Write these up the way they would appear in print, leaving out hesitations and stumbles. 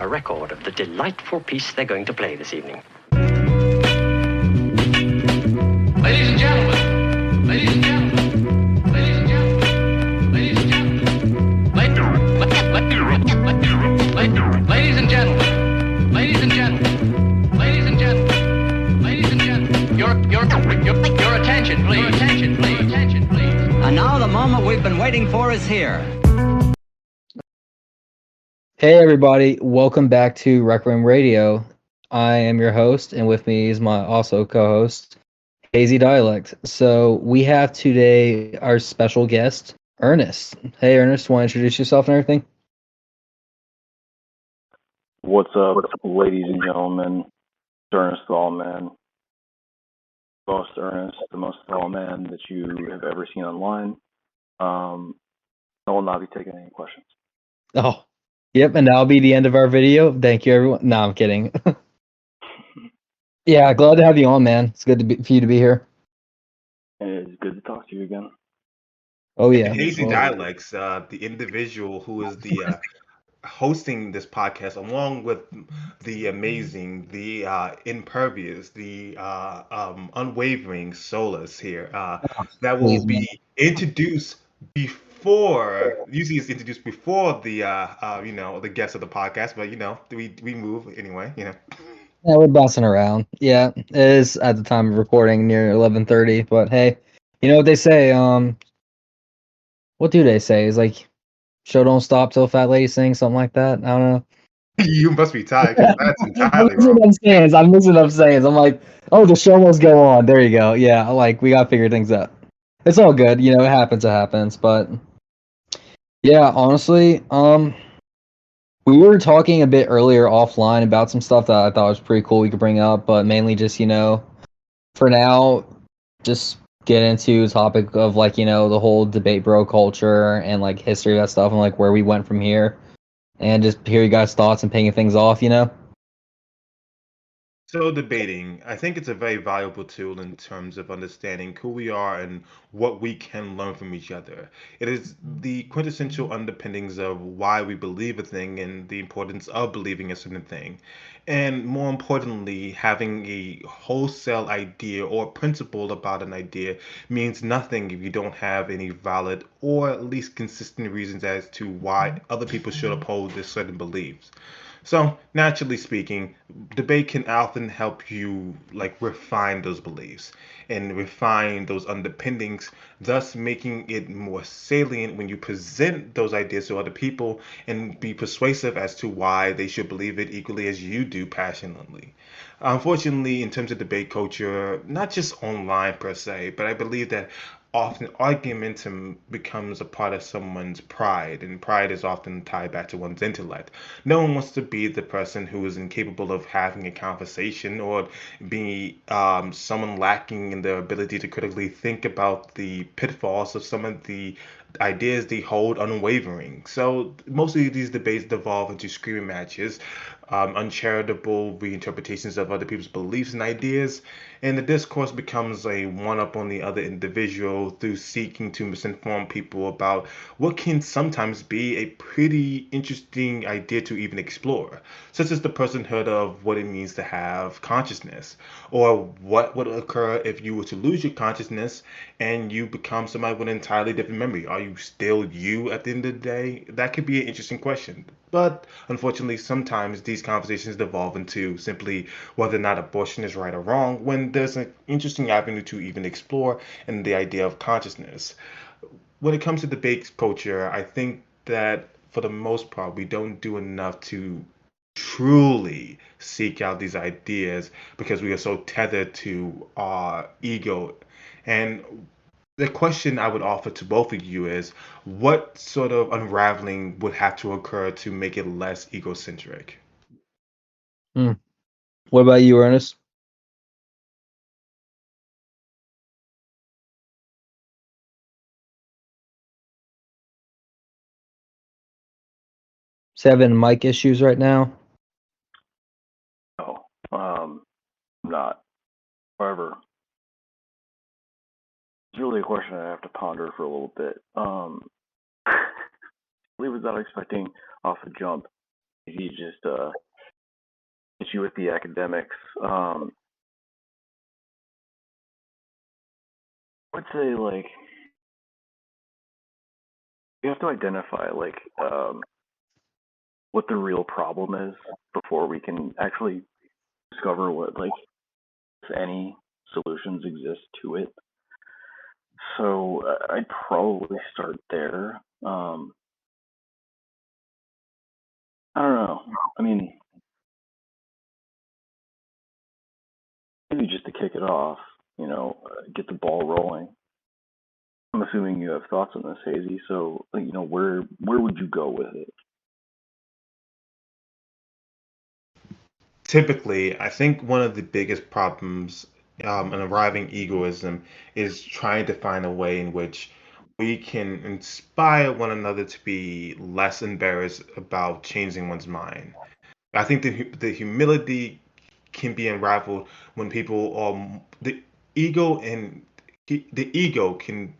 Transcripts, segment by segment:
a record of the delightful piece they're going to play this evening. Ladies and gentlemen, ladies and gentlemen, ladies and gentlemen, ladies and gentlemen, ladies and gentlemen, ladies and gentlemen, ladies and gentlemen, ladies and gentlemen, your attention, please, attention, please, attention, please. And now the moment we've been waiting for is here. Hey everybody, welcome back to Requiem Radio. I am your host, and with me is my also co-host, Hazy Dialect. So we have today our special guest, Earnest. Hey Ernest, want to introduce yourself and everything? What's up, ladies and gentlemen? Earnest Allman. Most Earnest, the most man that you have ever seen online. I will not be taking any questions. Oh, yep, and that'll be the end of our video. Thank you everyone. No, I'm kidding. Yeah, glad to have you on, man. It's good for you to be here. It's good to talk to you again. Oh yeah. Hazy Dialects, the individual who is the hosting this podcast, along with the amazing, the impervious, the unwavering Solas here, that will Please, man. be introduced before. Usually, it's introduced before the the guests of the podcast, but we move anyway. Yeah, we're bouncing around. Yeah, it is at the time of recording near 11:30, but hey, you know what they say, what do they say? It's like, show don't stop till fat lady sings, something like that. I don't know. You must be tired because that's I'm entirely mixing wrong. up sayings. I'm mixing up sayings. I'm like, oh, the show must go on. There you go. Yeah, like we gotta figure things out. It's all good. You know, it happens. It happens. But yeah, honestly, we were talking a bit earlier offline about some stuff that I thought was pretty cool we could bring up, but mainly just, for now, just get into the topic of like, the whole debate bro culture and like history of that stuff and like where we went from here and just hear you guys' thoughts and paying things off. So debating, I think it's a very valuable tool in terms of understanding who we are and what we can learn from each other. It is the quintessential underpinnings of why we believe a thing and the importance of believing a certain thing. And more importantly, having a wholesale idea or principle about an idea means nothing if you don't have any valid or at least consistent reasons as to why other people should uphold their certain beliefs. So, naturally speaking, debate can often help you like refine those beliefs and refine those underpinnings, thus making it more salient when you present those ideas to other people and be persuasive as to why they should believe it equally as you do passionately. Unfortunately, in terms of debate culture, not just online per se, but I believe that often argumentum becomes a part of someone's pride, and pride is often tied back to one's intellect. No one wants to be the person who is incapable of having a conversation or be someone lacking in the ability to critically think about the pitfalls of some of the ideas they hold unwavering. So mostly these debates devolve into screaming matches, uncharitable reinterpretations of other people's beliefs and ideas, and the discourse becomes a one up on the other individual through seeking to misinform people about what can sometimes be a pretty interesting idea to even explore, such as the personhood of what it means to have consciousness, or what would occur if you were to lose your consciousness and you become somebody with an entirely different memory. Are you still you at the end of the day? That could be an interesting question. But unfortunately, sometimes these conversations devolve into simply whether or not abortion is right or wrong, when there's an interesting avenue to even explore in the idea of consciousness. When it comes to debate culture, I think that for the most part, we don't do enough to truly seek out these ideas because we are so tethered to our ego. And the question I would offer to both of you is what sort of unraveling would have to occur to make it less egocentric? What about you, Ernest? Having mic issues right now. No, not. However, it's really a question I have to ponder for a little bit. I was not expecting off the jump He just hit you with the academics. I would say like you have to identify like what the real problem is before we can actually discover what like if any solutions exist to it. So I'd probably start there. I don't know. I mean, maybe just to kick it off, get the ball rolling. I'm assuming you have thoughts on this, Hazy. So, where would you go with it? Typically, I think one of the biggest problems in arriving egoism is trying to find a way in which we can inspire one another to be less embarrassed about changing one's mind. I think the humility can be unraveled when people the ego and the ego can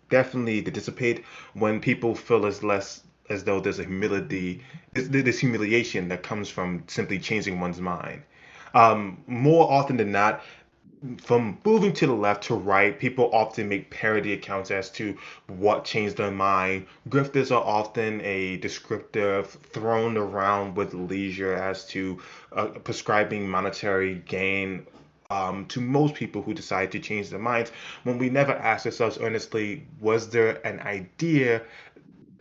definitely dissipate when people feel as less as though there's a humility, this humiliation that comes from simply changing one's mind. More often than not, from moving to the left to right, people often make parody accounts as to what changed their mind. Grifters are often a descriptor thrown around with leisure as to prescribing monetary gain to most people who decide to change their minds, when we never ask ourselves earnestly, was there an idea,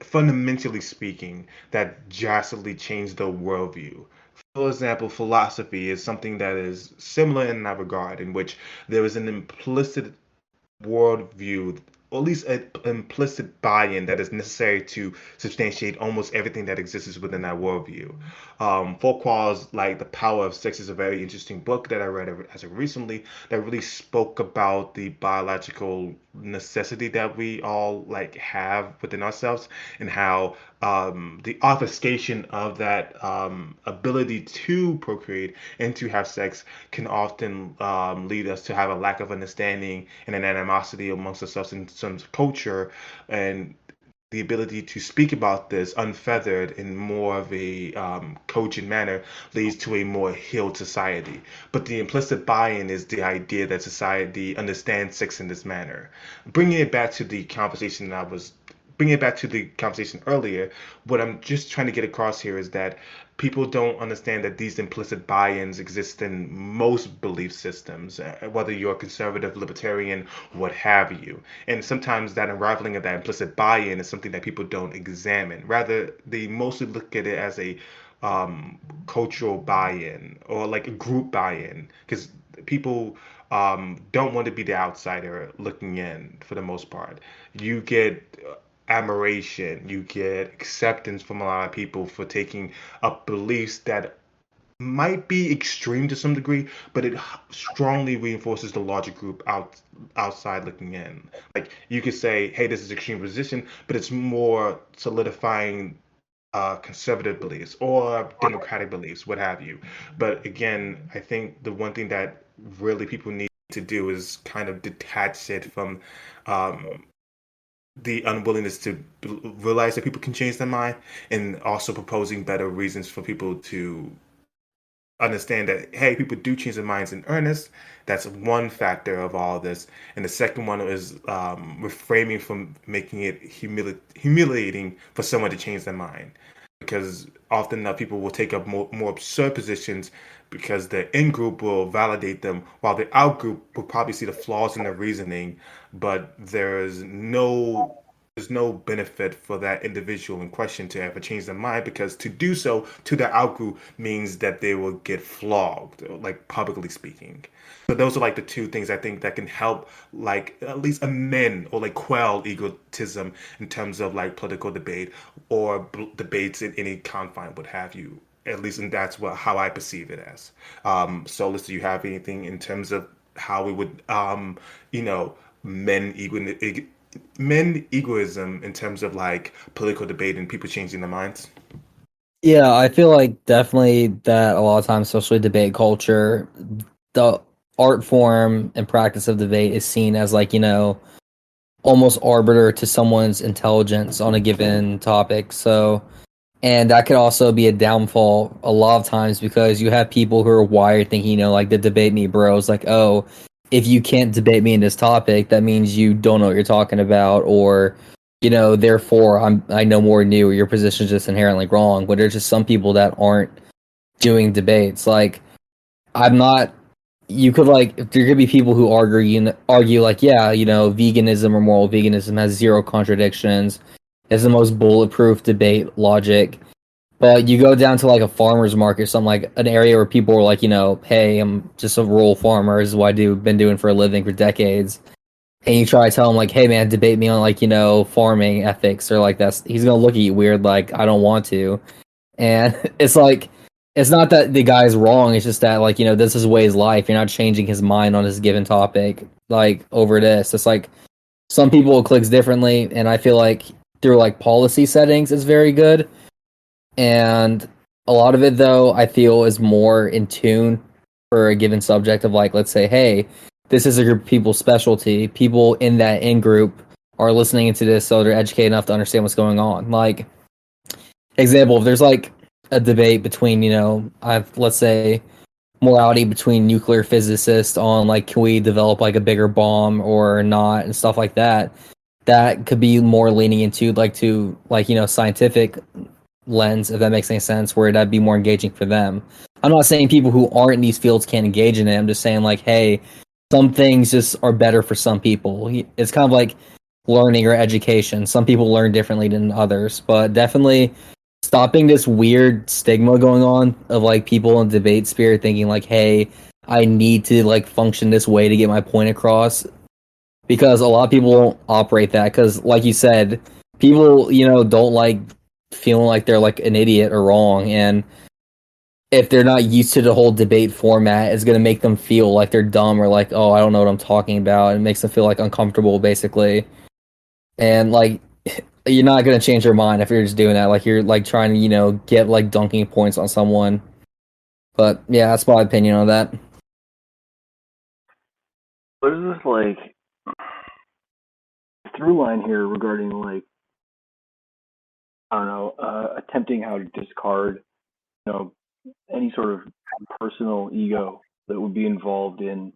fundamentally speaking, that drastically changed their worldview? For example, philosophy is something that is similar in that regard, in which there is an implicit worldview, or at least an implicit buy-in that is necessary to substantiate almost everything that exists within that worldview. Foucault's like The Power of Sex is a very interesting book that I read as of recently that really spoke about the biological necessity that we all like have within ourselves, and how the obfuscation of that ability to procreate and to have sex can often lead us to have a lack of understanding and an animosity amongst ourselves in terms of culture, and the ability to speak about this unfeathered in more of a cogent manner leads to a more healed society. But the implicit buy-in is the idea that society understands sex in this manner. Bringing it back to the conversation that I was bringing it back to the conversation earlier, what I'm just trying to get across here is that people don't understand that these implicit buy-ins exist in most belief systems, whether you're conservative, libertarian, what have you. And sometimes that unraveling of that implicit buy-in is something that people don't examine. Rather, they mostly look at it as a cultural buy-in or like a group buy-in, because people don't want to be the outsider looking in for the most part. You get admiration, you get acceptance from a lot of people for taking up beliefs that might be extreme to some degree, but it strongly reinforces the larger group outside looking in. Like you could say, hey, this is extreme position, but it's more solidifying conservative beliefs or democratic beliefs, what have you. But again, I think the one thing that really people need to do is kind of detach it from um, the unwillingness to realize that people can change their mind, and also proposing better reasons for people to understand that hey, people do change their minds in earnest. That's one factor of all of this, and the second one is reframing from making it humiliating for someone to change their mind, because often enough people will take up more absurd positions because the in group will validate them, while the out group will probably see the flaws in their reasoning, but there's no benefit for that individual in question to ever change their mind, because to do so to the out group means that they will get flogged, like publicly speaking. So those are like the two things I think that can help like at least amend or like quell egotism in terms of like political debate or debates in any confine, what have you. At least, and that's what how I perceive it as. So, do you have anything in terms of how we would, you know, men ego men egoism in terms of like political debate and people changing their minds? Yeah, I feel like definitely that a lot of times, especially debate culture, the art form and practice of debate is seen as like, almost arbiter to someone's intelligence on a given topic. So And that could also be a downfall a lot of times because you have people who are wired thinking, like the debate me bros, like, oh, if you can't debate me in this topic, that means you don't know what you're talking about, or, therefore I know more than you, or your position is just inherently wrong. But there's just some people that aren't doing debates. Like, I'm not. You could there could be people who argue like, yeah, veganism or moral veganism has zero contradictions. It's the most bulletproof debate logic. But you go down to like a farmer's market, something like an area where people are like, hey, I'm just a rural farmer. This is what been doing for a living for decades. And you try to tell him like, hey man, debate me on like, farming ethics or like that's he's gonna look at you weird like I don't want to. And it's like it's not that the guy's wrong, it's just that like, this is the way his life. You're not changing his mind on his given topic, like over this. It's like some people it clicks differently, and I feel like through like policy settings it's very good. And a lot of it, though, I feel is more in tune for a given subject of like, let's say, hey, this is a group of people's specialty. People in that in group are listening into this, so they're educated enough to understand what's going on. Like, example, if there's like a debate between, let's say, morality between nuclear physicists on like, can we develop like a bigger bomb or not, and stuff like that. That could be more leaning into scientific lens, if that makes any sense, where that'd be more engaging for them. I'm not saying people who aren't in these fields can't engage in it. I'm just saying like, hey, some things just are better for some people. It's kind of like learning or education. Some people learn differently than others, but definitely stopping this weird stigma going on of like people in debate spirit thinking like, hey, I need to like function this way to get my point across, because a lot of people don't operate that, because like you said, people don't like feeling like they're like an idiot or wrong, and if they're not used to the whole debate format, it's going to make them feel like they're dumb or like, oh, I don't know what I'm talking about. It makes them feel like uncomfortable basically. And like you're not going to change their mind if you're just doing that, like you're like trying to get like dunking points on someone. But yeah, that's my opinion on that. What is this like through line here regarding like, I don't know, attempting how to discard, you know, any sort of personal ego that would be involved in,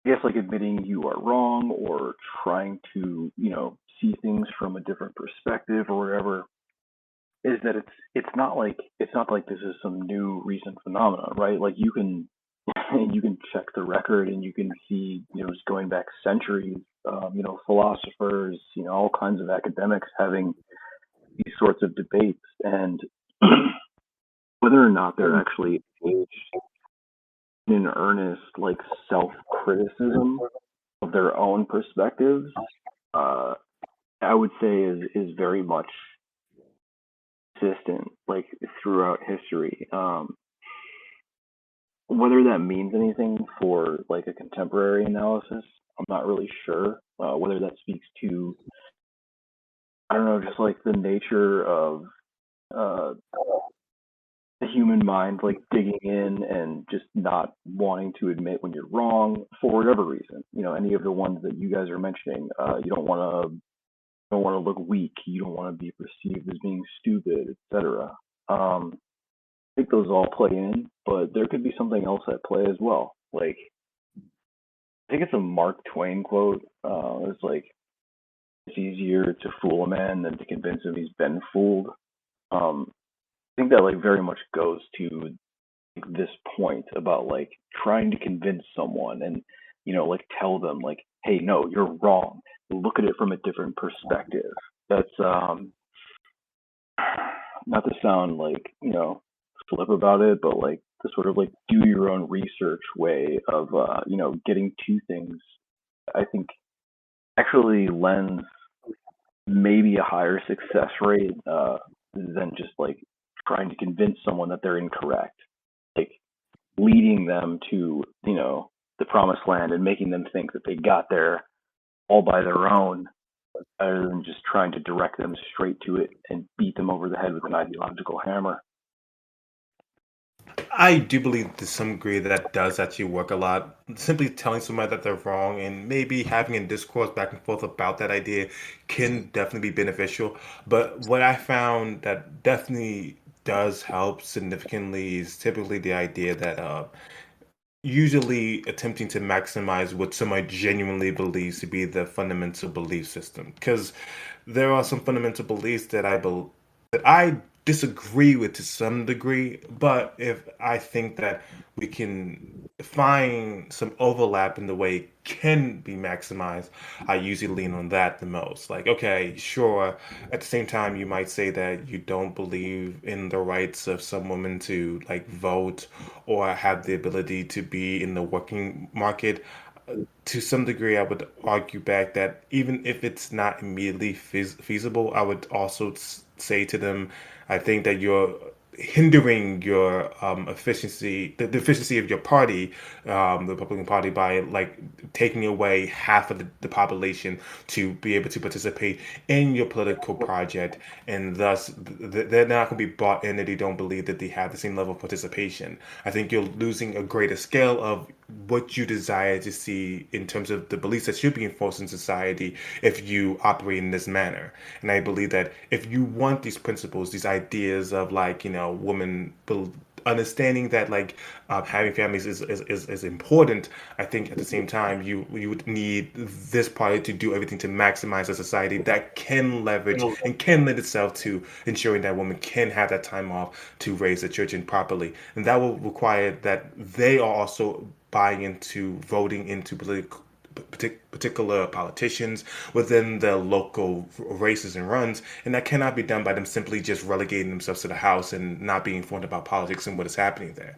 I guess, like admitting you are wrong or trying to, see things from a different perspective or whatever. Is that it's not like this is some new recent phenomenon, right? Like you can you can check the record and you can see, just going back centuries, philosophers, all kinds of academics having these sorts of debates, and whether or not they're actually engaged in earnest, like self criticism of their own perspectives, uh, I would say is very much consistent, like throughout history. Whether that means anything for like a contemporary analysis, I'm not really sure. Whether that speaks to, I don't know, just like the nature of uh, the human mind, like digging in and just not wanting to admit when you're wrong for whatever reason. Any of the ones that you guys are mentioning, you don't want to look weak, you don't want to be perceived as being stupid, etc. I think those all play in, but there could be something else at play as well. Like, I think it's a Mark Twain quote. It's like, it's easier to fool a man than to convince him he's been fooled. I think that like very much goes to like, this point about like trying to convince someone and like tell them like, hey, no, you're wrong. Look at it from a different perspective. That's not to sound like flip about it, but like the sort of like do your own research way of getting to things. I think actually lends maybe a higher success rate than just like trying to convince someone that they're incorrect. Like leading them to the promised land and making them think that they got there all by their own, rather than just trying to direct them straight to it and beat them over the head with an ideological hammer. I do believe to some degree that does actually work a lot. Simply telling somebody that they're wrong and maybe having a discourse back and forth about that idea can definitely be beneficial. But what I found that definitely does help significantly is typically the idea that usually attempting to maximize what somebody genuinely believes to be the fundamental belief system. Because there are some fundamental beliefs that that I disagree with to some degree, but if I think that we can find some overlap in the way it can be maximized, I usually lean on that the most. Like, okay, sure. At the same time, you might say that you don't believe in the rights of some women to like vote or have the ability to be in the working market. To some degree, I would argue back that even if it's not immediately feasible, I would also say to them, I think that you're hindering your efficiency, the efficiency of your party, the Republican Party, by like taking away half of the population to be able to participate in your political project, and thus they're not going to be bought in that they don't believe that they have the same level of participation. I think you're losing a greater scale of what you desire to see in terms of the beliefs that should be enforced in society if you operate in this manner. And I believe that if you want these principles, these ideas of like, women understanding that like having families is important. I think at the same time you would need this party to do everything to maximize a society that can leverage and can lend itself to ensuring that women can have that time off to raise the children properly, and that will require that they are also buying into voting into particular politicians within the local races and runs, and that cannot be done by them simply just relegating themselves to the house and not being informed about politics and what is happening there.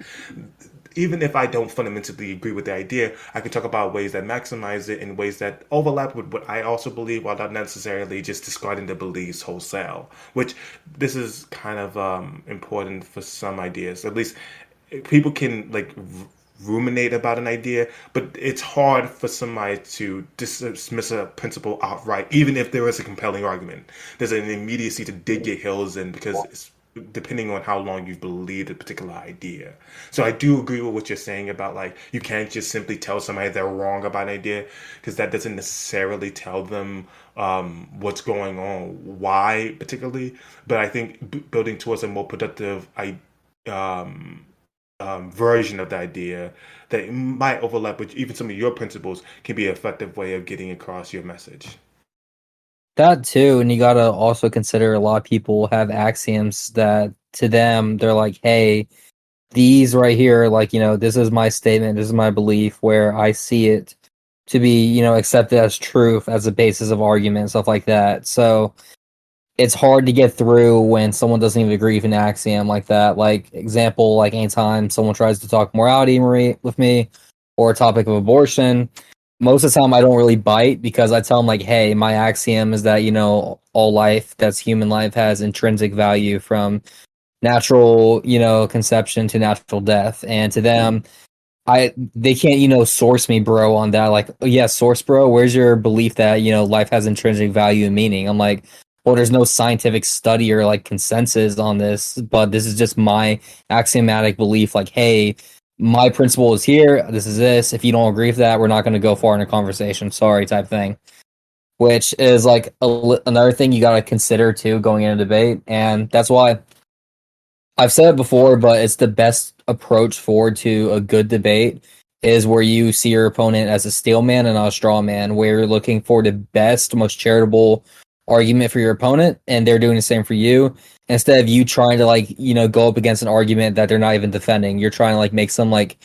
Even if I don't fundamentally agree with the idea, I can talk about ways that maximize it in ways that overlap with what I also believe, while not necessarily just discarding the beliefs wholesale. Which this is kind of important for some ideas. At least people can like ruminate about an idea, but it's hard for somebody to dismiss a principle outright, even if there is a compelling argument. There's an immediacy to dig your heels in because it's depending on how long you've believed a particular idea. So I do agree with what you're saying about like you can't just simply tell somebody they're wrong about an idea because that doesn't necessarily tell them what's going on, why particularly. But I think building towards a more productive um, version of the idea that might overlap with even some of your principles can be an effective way of getting across your message. That too, and you gotta also consider a lot of people have axioms that to them they're like, hey, these right here, like, this is my statement, this is my belief where I see it to be, accepted as truth as a basis of argument, stuff like that. So it's hard to get through when someone doesn't even agree with an axiom like that. Like, example, like anytime someone tries to talk morality with me or a topic of abortion, most of the time I don't really bite because I tell them, like, hey, my axiom is that, all life that's human life has intrinsic value from natural, conception to natural death. And to them, they can't, source me, bro, on that. Like, oh, yeah, source, bro, where's your belief that, life has intrinsic value and meaning? I'm like, well, there's no scientific study or like consensus on this, but this is just my axiomatic belief. Like, hey, my principle is here. This is this. If you don't agree with that, we're not going to go far in a conversation. Sorry, type thing. Which is like another thing you got to consider too going into debate, and that's why I've said it before, but it's the best approach forward to a good debate is where you see your opponent as a steel man and not a straw man, where you're looking for the best, most charitable argument for your opponent, and they're doing the same for you. Instead of you trying to like, go up against an argument that they're not even defending, you're trying to like make some like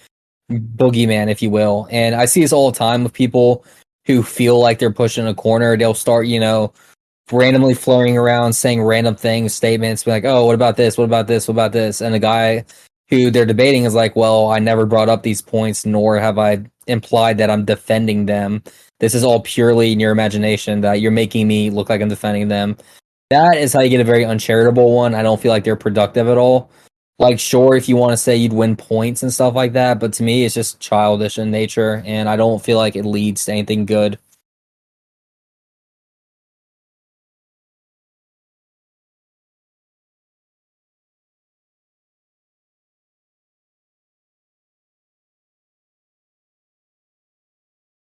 boogeyman, if you will. And I see this all the time with people who feel like they're pushing a corner. They'll start, randomly flowing around saying random things, statements, be like, oh, what about this? What about this? What about this? And the guy who they're debating is like, well, I never brought up these points, nor have I implied that I'm defending them. This is all purely in your imagination that you're making me look like I'm defending them. That is how you get a very uncharitable one. I don't feel like they're productive at all. Like, sure, if you want to say you'd win points and stuff like that, but to me, it's just childish in nature, and I don't feel like it leads to anything good.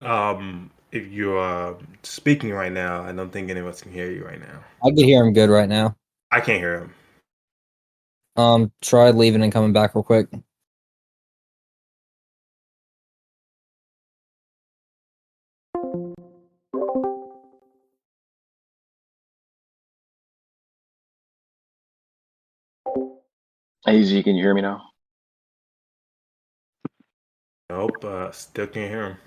If you're speaking right now, I don't think any of us can hear you right now. I can hear him good right now. I can't hear him. Try leaving and coming back real quick. Hazy, can you hear me now? Nope, still can't hear him.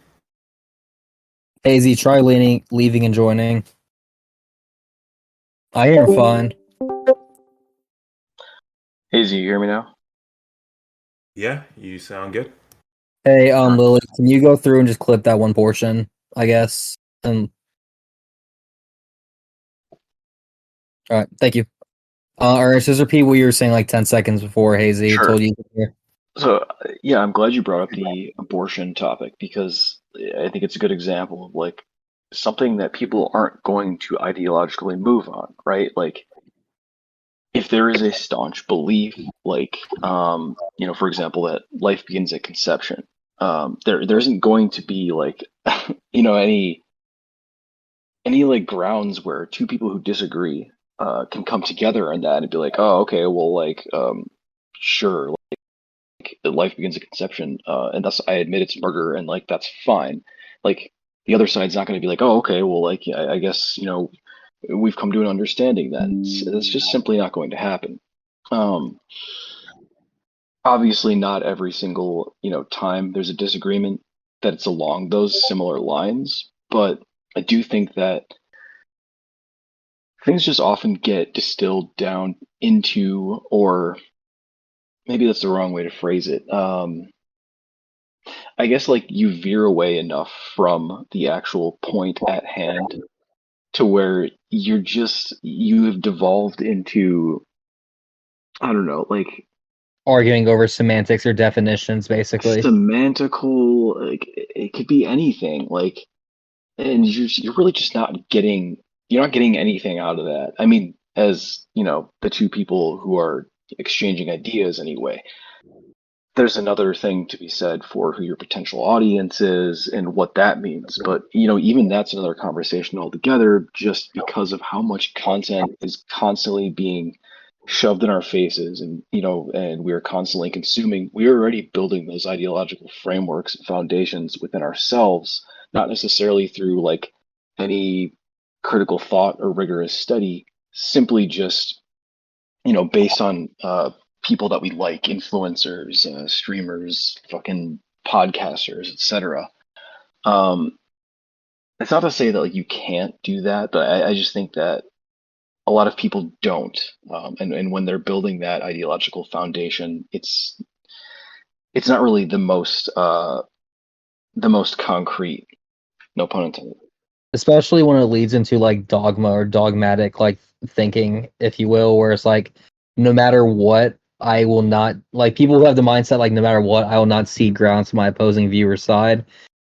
Hazy, try leaving and joining. I hear him fine. Hazy, you hear me now? Yeah, you sound good. Hey, Lily, can you go through and just clip that one portion, I guess? And all right, thank you. Ernest, just repeat what you were saying like 10 seconds before Hazy Sure. told you. So, yeah, I'm glad you brought up the abortion topic because I think it's a good example of like something that people aren't going to ideologically move on, right? Like, if there is a staunch belief, like, for example, that life begins at conception, there isn't going to be like, any like grounds where two people who disagree can come together on that and be like, oh, okay, well, like, sure, life begins at conception, and thus I admit it's murder, and like that's fine. Like the other side's not going to be like, oh, okay, well, like I guess we've come to an understanding. Then it's just simply not going to happen. Um, Obviously, not every single time there's a disagreement that it's along those similar lines, but I do think that things just often get distilled down into, or maybe that's the wrong way to phrase it. I guess like you veer away enough from the actual point at hand to where you have devolved into, I don't know, like Arguing over semantics or definitions, basically. semantical, like it could be anything, like, and you're really just you're not getting anything out of that. I mean, as the two people who are exchanging ideas anyway. There's another thing to be said for who your potential audience is and what that means. But, even that's another conversation altogether, just because of how much content is constantly being shoved in our faces and we are constantly consuming. We're already building those ideological frameworks and foundations within ourselves, not necessarily through like any critical thought or rigorous study, simply just based on people that we like, influencers, streamers, fucking podcasters, etc. Um, it's not to say that like you can't do that, but I just think that a lot of people don't. And when they're building that ideological foundation, it's not really the most concrete. No pun intended. Especially when it leads into like dogma or dogmatic like thinking, if you will, where it's like no matter what, I will not like people who have the mindset like no matter what, I will not cede ground to my opposing viewer's side.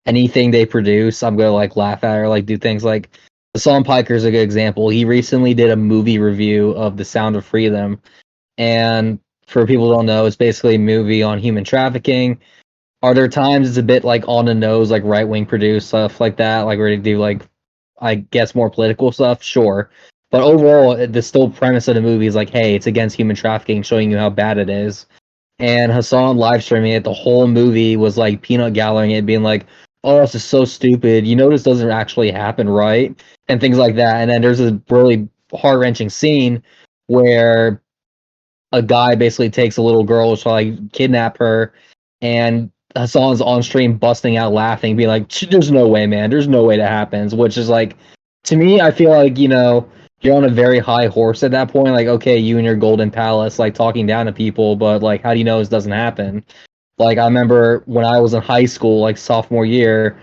Anything they produce, I'm gonna like laugh at or like do things like Hassan Piker's a good example. He recently did a movie review of The Sound of Freedom, and for people who don't know, it's basically a movie on human trafficking. Are there times it's a bit like on the nose, like right wing produced stuff like that, like where they do like I guess more political stuff, sure. But overall, the still premise of the movie is like, hey, it's against human trafficking, showing you how bad it is. And Hassan live streaming it, the whole movie was like peanut gallerying it, being like, oh, this is so stupid. You know, this doesn't actually happen, right? And things like that. And then there's a really heart wrenching scene where a guy basically takes a little girl to like kidnap her, and Hassan's on stream busting out laughing, being like, "There's no way, man. There's no way that happens." Which is like, to me, I feel like you're on a very high horse at that point. Like, okay, you and your golden palace, like talking down to people, but like, how do you know this doesn't happen? Like, I remember when I was in high school, like sophomore year,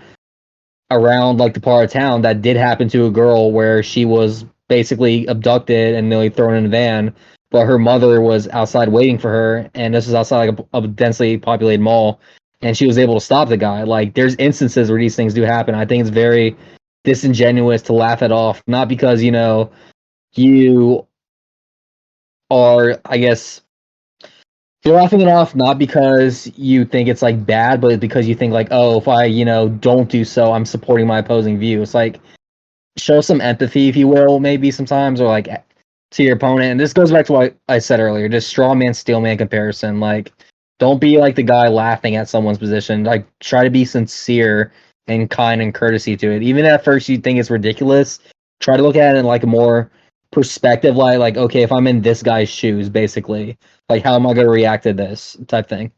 around like the part of town that did happen to a girl where she was basically abducted and nearly thrown in a van, but her mother was outside waiting for her, and this was outside like a densely populated mall, and she was able to stop the guy. Like there's instances where these things do happen. I think it's very disingenuous to laugh it off, not because you are, I guess, You're laughing it off not because you think it's like bad, but because you think like, oh, if I, don't do so, I'm supporting my opposing view. It's like show some empathy, if you will, maybe sometimes, or like to your opponent. And this goes back to what I said earlier, just straw man, steel man comparison. Like, don't be like the guy laughing at someone's position. Like, try to be sincere and kind and courtesy to it. Even at first you think it's ridiculous, try to look at it in like a more perspective, like okay, if I'm in this guy's shoes, basically, like how am I going to react to this type thing.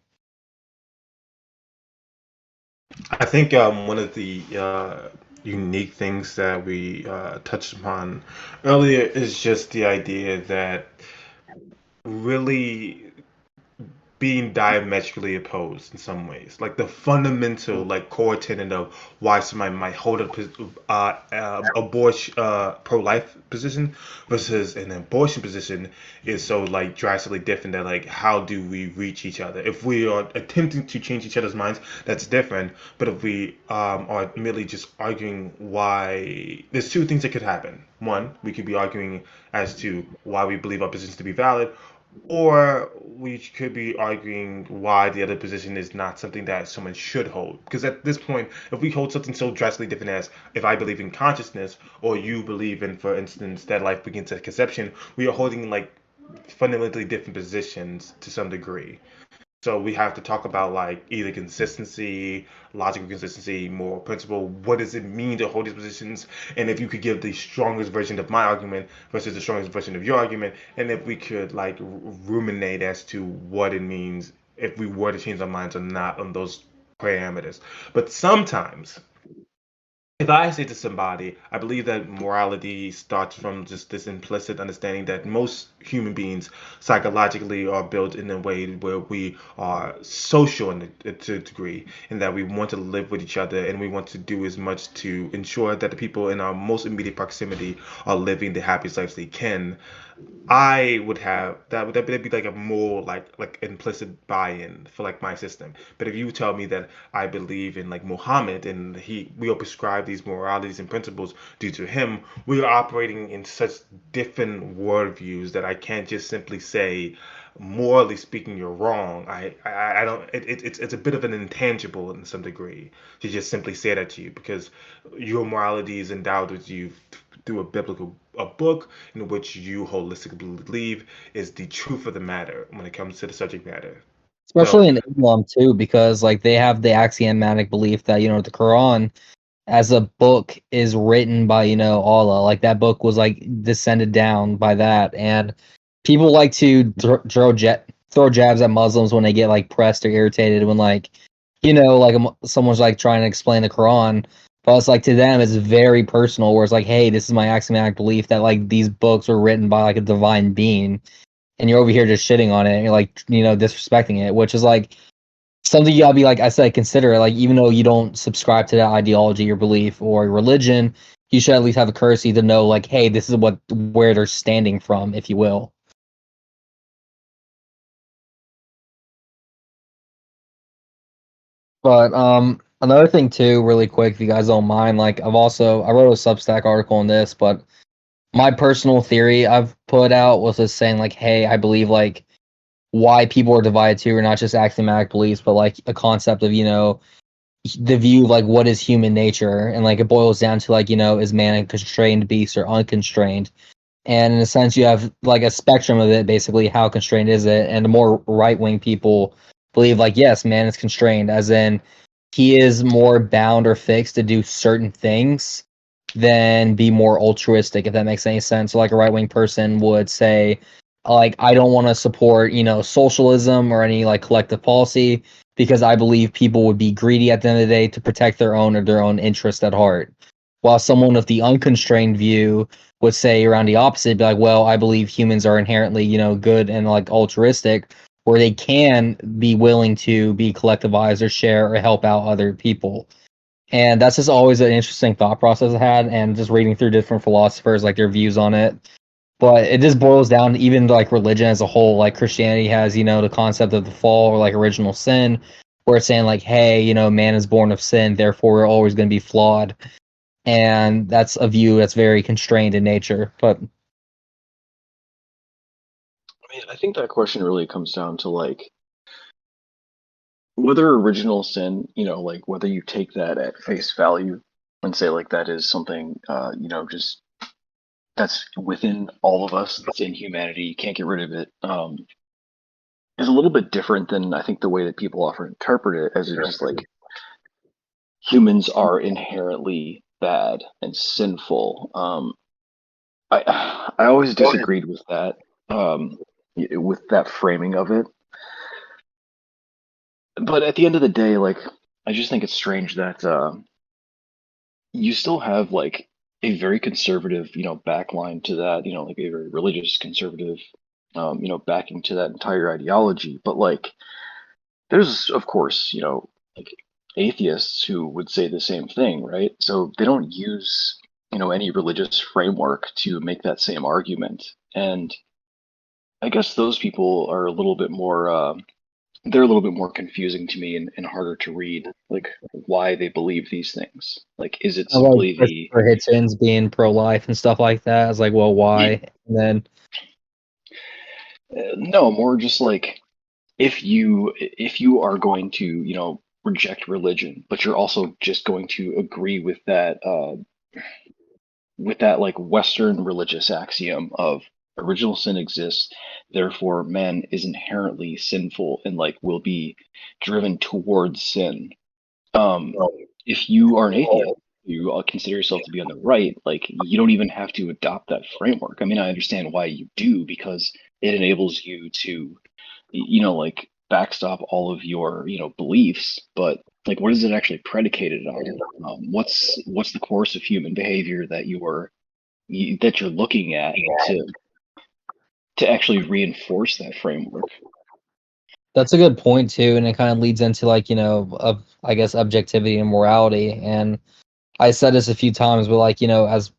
I think one of the unique things that we touched upon earlier is just the idea that really being diametrically opposed in some ways. Like the fundamental, like core tenet of why somebody might hold abortion, pro-life position versus an abortion position is so like drastically different. That like, how do we reach each other? If we are attempting to change each other's minds, that's different. But if we are merely just arguing why, there's two things that could happen. One, we could be arguing as to why we believe our positions to be valid, or we could be arguing why the other position is not something that someone should hold. Because at this point, if we hold something so drastically different as if I believe in consciousness or you believe in, for instance, that life begins at conception, we are holding like fundamentally different positions to some degree. So we have to talk about like either consistency, logical consistency, moral principle. What does it mean to hold these positions? And if you could give the strongest version of my argument versus the strongest version of your argument, and if we could like ruminate as to what it means if we were to change our minds or not on those parameters. But sometimes if I say to somebody, I believe that morality starts from just this implicit understanding that most human beings psychologically are built in a way where we are social to a degree, and that we want to live with each other and we want to do as much to ensure that the people in our most immediate proximity are living the happiest lives they can. I would have that would that'd be like a more like implicit buy-in for like my system. But if you tell me that I believe in like Muhammad and he we all prescribe these moralities and principles due to him, we are operating in such different worldviews that I can't just simply say, morally speaking, you're wrong. I don't. It's a bit of an intangible in some degree to just simply say that to you because your morality is endowed with you through a book in which you holistically believe is the truth of the matter when it comes to the subject matter. Especially So in Islam too, because like they have the axiomatic belief that the Quran as a book is written by Allah. Like that book was like descended down by that, and people like to throw jabs at Muslims when they get like pressed or irritated when like like someone's like trying to explain the Quran. But it's like to them it's very personal. Where it's like, hey, this is my axiomatic belief that like these books were written by like a divine being, and you're over here just shitting on it and you're like disrespecting it, which is like something you gotta be like I said, consider. Like even though you don't subscribe to that ideology or belief or religion, you should at least have a courtesy to know like, hey, this is where they're standing from, if you will. But another thing too, really quick, if you guys don't mind, like I wrote a Substack article on this, but my personal theory I've put out was just saying like, hey, I believe like why people are divided too, or not just axiomatic beliefs, but like a concept of the view of like what is human nature, and like it boils down to like is man a constrained beast or unconstrained, and in a sense you have like a spectrum of it, basically how constrained is it, and the more right-wing people believe like yes, man is constrained, as in he is more bound or fixed to do certain things than be more altruistic, if that makes any sense. So like a right-wing person would say like I don't want to support socialism or any like collective policy because I believe people would be greedy at the end of the day to protect their own or their own interest at heart. While someone with the unconstrained view would say around the opposite, be like, well, I believe humans are inherently, good and like altruistic, where they can be willing to be collectivized or share or help out other people. And that's just always an interesting thought process I had, and just reading through different philosophers, like their views on it. But it just boils down to even like religion as a whole. Like Christianity has, the concept of the fall or like original sin, where it's saying like, hey, man is born of sin, therefore we're always going to be flawed. And that's a view that's very constrained in nature. But I mean, I think that question really comes down to like whether original sin, like whether you take that at face value and say like that is something, just that's within all of us, that's in humanity, you can't get rid of it, is a little bit different than I think the way that people often interpret it as it's just like humans are inherently bad and sinful. I always disagreed with that, with that framing of it. But at the end of the day, like I just think it's strange that you still have like a very conservative, backline to that, like a very religious conservative, backing to that entire ideology. But like, there's of course, like atheists who would say the same thing, right? So they don't use, any religious framework to make that same argument. And I guess those people are a little bit more, they're a little bit more confusing to me and harder to read, like why they believe these things. Like, is it Like simply the Christopher Hitchens being pro-life and stuff like that. I was like, well, why? And then no, more just like if you are going to, reject religion, but you're also just going to agree with that like Western religious axiom of original sin exists, therefore man is inherently sinful and like will be driven towards sin. Um, if you are an atheist, you consider yourself to be on the right, like you don't even have to adopt that framework. I mean, I understand why you do because it enables you to, like backstop all of your, beliefs, but like what is it actually predicated on? What's the course of human behavior that that you're looking at to actually reinforce that framework? that's a good point too, and it kind of leads into like of I guess objectivity and morality. And I said this a few times, but like as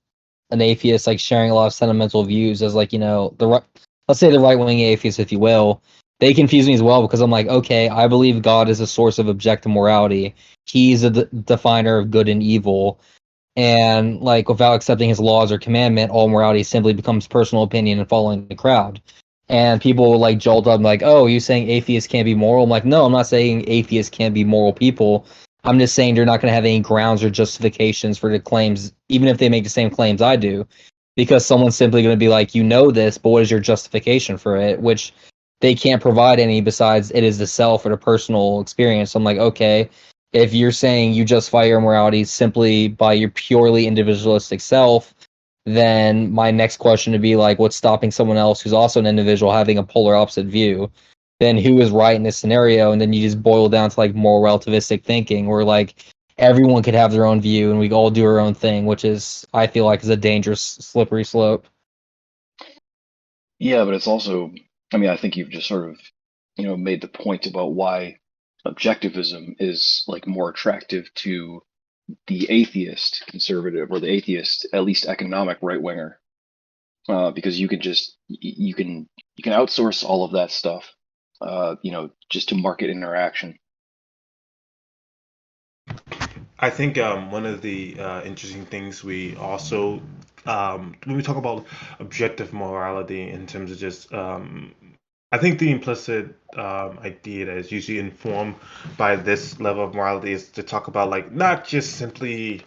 an atheist, like sharing a lot of sentimental views as like let's say the right wing atheist, if you will, they confuse me as well because I'm like, okay, I believe God is a source of objective morality. He's a definer of good and evil. And like without accepting his laws or commandment, all morality simply becomes personal opinion and following the crowd. And people will like jolt up like, "Oh, you saying atheists can't be moral?" I'm like, "No, I'm not saying atheists can't be moral people. I'm just saying they're not going to have any grounds or justifications for the claims, even if they make the same claims I do, because someone's simply going to be like, you know this, but what is your justification for it?" Which they can't provide any besides it is the self or the personal experience. So I'm like, okay, if you're saying you justify your morality simply by your purely individualistic self, then my next question would be like, what's stopping someone else who's also an individual having a polar opposite view? Then who is right in this scenario? And then you just boil down to like more relativistic thinking, where like everyone could have their own view and we all do our own thing, which is I feel like is a dangerous slippery slope. Yeah, but it's also, I mean, I think you've just sort of, made the point about why objectivism is like more attractive to the atheist conservative or the atheist, at least economic right winger, because you can just you can outsource all of that stuff, just to market interaction. I think one of the interesting things we also, when we talk about objective morality in terms of just, I think the implicit idea that is usually informed by this level of morality is to talk about like not just simply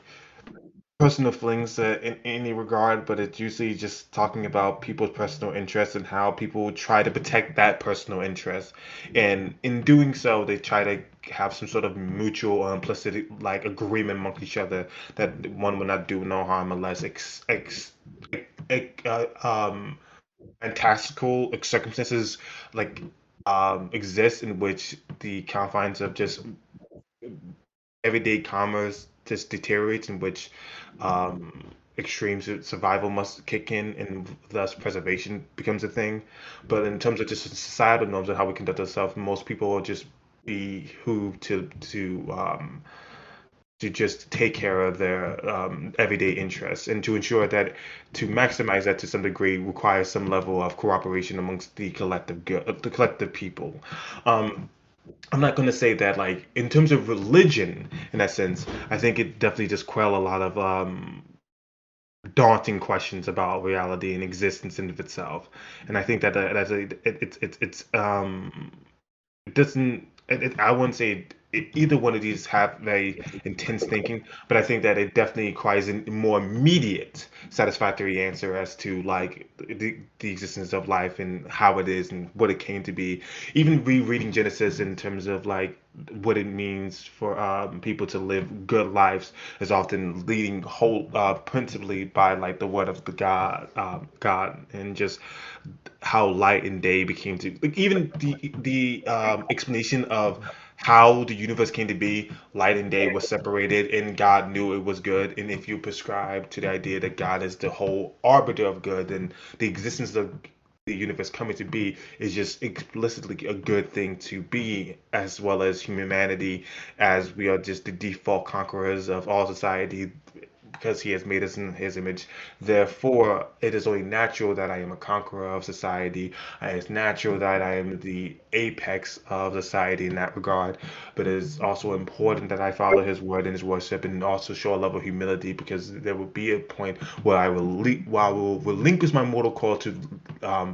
personal feelings in any regard, but it's usually just talking about people's personal interests and how people try to protect that personal interest. And in doing so, they try to have some sort of mutual or implicit like agreement amongst each other that one will not do no harm unless ex, fantastical circumstances like exist in which the confines of just everyday commerce just deteriorates, in which extreme survival must kick in, and thus preservation becomes a thing. But in terms of just societal norms and how we conduct ourselves, most people will just be who to just take care of their everyday interests, and to ensure that to maximize that to some degree requires some level of cooperation amongst the collective good, the collective people. Um, I'm not going to say that like in terms of religion in that sense. I think it definitely just quell a lot of daunting questions about reality and existence in of itself. And I think that that's a it's it doesn't. I wouldn't say either one of these have very intense thinking, but I think that it definitely requires a more immediate, satisfactory answer as to like the existence of life and how it is and what it came to be. Even rereading Genesis in terms of like what it means for people to live good lives is often leading whole principally by like the word of the God, and just how light and day became to like even the explanation of how the universe came to be. Light and day was separated and God knew it was good. And if you prescribe to the idea that God is the whole arbiter of good, then the existence of the universe coming to be is just explicitly a good thing to be, as well as humanity, as we are just the default conquerors of all society because he has made us in his image. Therefore, it is only natural that I am a conqueror of society. It's natural that I am the apex of society in that regard. But it is also important that I follow his word and his worship and also show a level of humility, because there will be a point where where I will relinquish my mortal coil to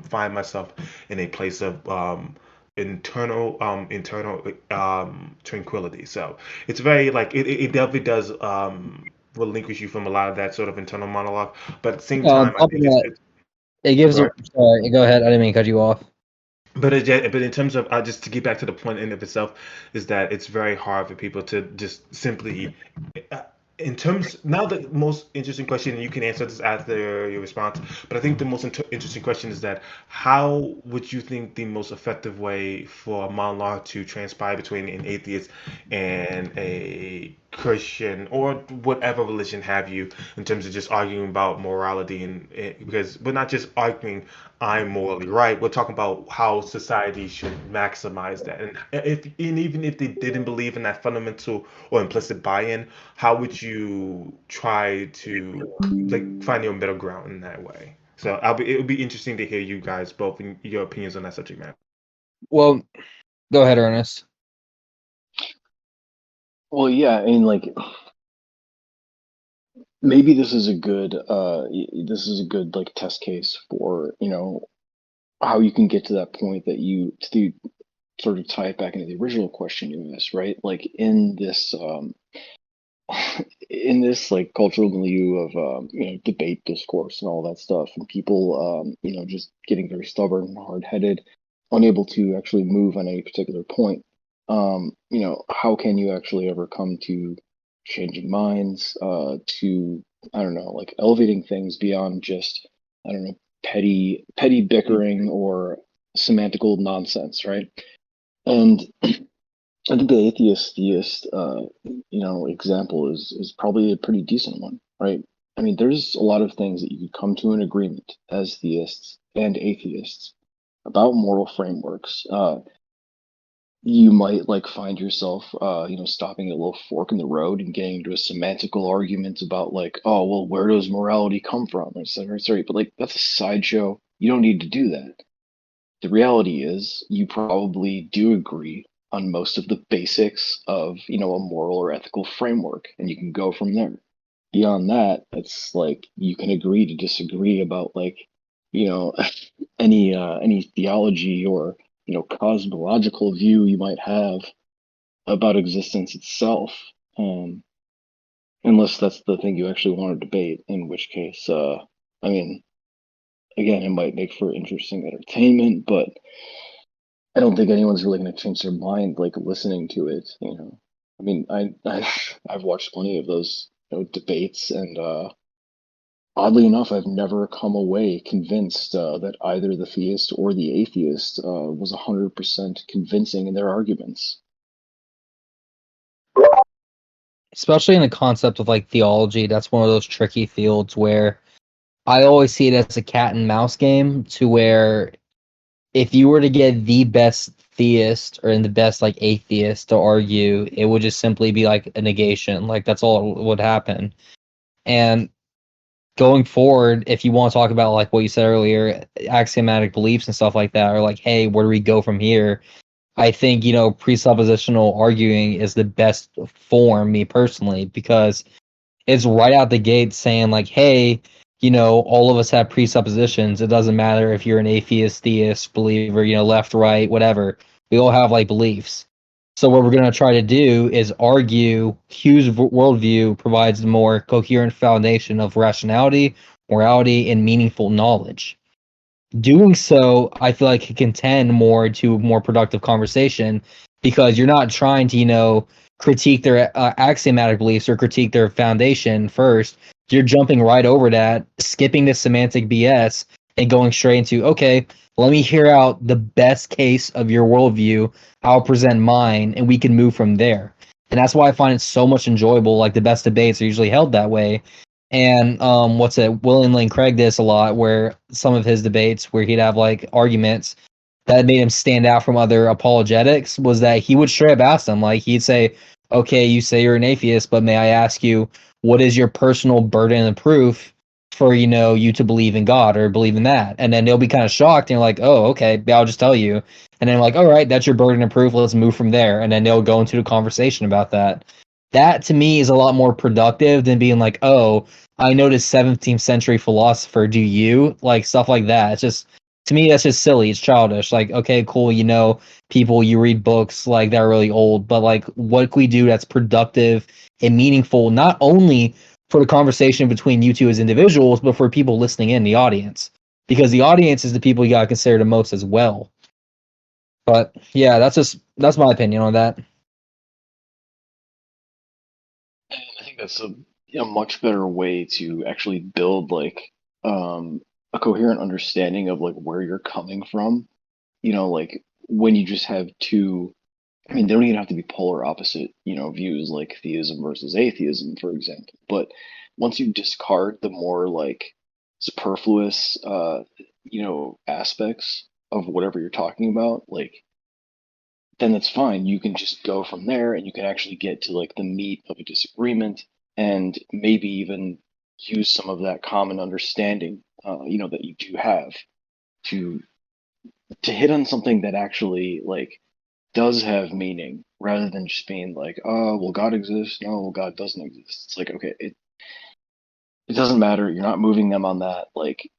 find myself in a place of internal tranquility. So it's very like it definitely does relinquish you from a lot of that sort of internal monologue. But at the same On time, I top of think that, it gives go you. Sorry, go ahead. I didn't mean to cut you off. but in terms of just to get back to the point in of itself, is that it's very hard for people to just simply uh, in terms now the most interesting question, and you can answer this after your response, but I think the most interesting question is that how would you think the most effective way for a monologue to transpire between an atheist and a Christian or whatever religion have you, in terms of just arguing about morality, and because we're not just arguing I'm morally right. We're talking about how society should maximize that. And even if they didn't believe in that fundamental or implicit buy-in, how would you try to like find your middle ground in that way? So it would be interesting to hear you guys both in your opinions on that subject matter. Well, go ahead, Ernest. Well, yeah, I mean, like maybe this is a good this is a good like test case for, how you can get to that point that you to the sort of tie it back into the original question you asked, right? Like in this in this like cultural milieu of debate discourse and all that stuff, and people just getting very stubborn and hard-headed, unable to actually move on any particular point. How can you actually ever come to changing minds, to, I don't know, like elevating things beyond just, I don't know, petty bickering or semantical nonsense, right? And I think the atheist theist, example is probably a pretty decent one, right? I mean, there's a lot of things that you could come to an agreement as theists and atheists about moral frameworks. You might like find yourself, stopping at a little fork in the road and getting into a semantical argument about like, oh, well, where does morality come from, et cetera, et cetera. But like, that's a sideshow. You don't need to do that. The reality is you probably do agree on most of the basics of, a moral or ethical framework, and you can go from there. Beyond that, it's like you can agree to disagree about like, you know, any theology or, cosmological view you might have about existence itself. Um, Unless that's the thing you actually want to debate, in which case, I mean, again, it might make for interesting entertainment, but I don't think anyone's really going to change their mind like listening to it. I mean, I've watched plenty of those, debates, and oddly enough, I've never come away convinced that either the theist or the atheist was 100% convincing in their arguments. Especially in the concept of like theology, that's one of those tricky fields where I always see it as a cat and mouse game, to where if you were to get the best theist or the best like atheist to argue, it would just simply be like a negation. Like that's all that would happen. And going forward, if you want to talk about like what you said earlier, axiomatic beliefs and stuff like that, or like, hey, where do we go from here? I think, presuppositional arguing is the best form, me personally, because it's right out the gate saying like, hey, all of us have presuppositions. It doesn't matter if you're an atheist, theist, believer, left, right, whatever. We all have like beliefs. So what we're going to try to do is argue Hugh's worldview provides a more coherent foundation of rationality, morality, and meaningful knowledge. Doing so, I feel like it can tend more to more productive conversation because you're not trying to, critique their axiomatic beliefs or critique their foundation first. You're jumping right over that, skipping the semantic BS and going straight into, okay, let me hear out the best case of your worldview. I'll present mine and we can move from there. And that's why I find it so much enjoyable. Like the best debates are usually held that way. And William Lane Craig did this a lot, where some of his debates where he'd have like arguments that made him stand out from other apologetics was that he would straight up ask them, like he'd say, "Okay, you say you're an atheist, but may I ask you, what is your personal burden of proof for you to believe in God or believe in that?" And then they'll be kind of shocked and you're like, "Oh, okay, I'll just tell you." And then like, "All right, that's your burden of proof. Let's move from there." And then they'll go into the conversation about that. That to me is a lot more productive than being like, "Oh, I know this 17th century philosopher. Do you?" Like stuff like that. It's just to me that's just silly. It's childish. Like, okay, cool. People you read books like that are really old, but like, what can we do that's productive and meaningful, not only for the conversation between you two as individuals, but for people listening in the audience, because the audience is the people you gotta consider the most as well. But yeah, that's my opinion on that. And I think that's a much better way to actually build like a coherent understanding of like where you're coming from. Like when you just have two, I mean, they don't even have to be polar opposite, views like theism versus atheism, for example. But once you discard the more like superfluous, aspects of whatever you're talking about, like then that's fine. You can just go from there and you can actually get to like the meat of a disagreement and maybe even use some of that common understanding, that you do have to hit on something that actually like does have meaning rather than just being like, oh, well, God exists. No, well, God doesn't exist. It's like, okay, it doesn't matter. You're not moving them on that. Like,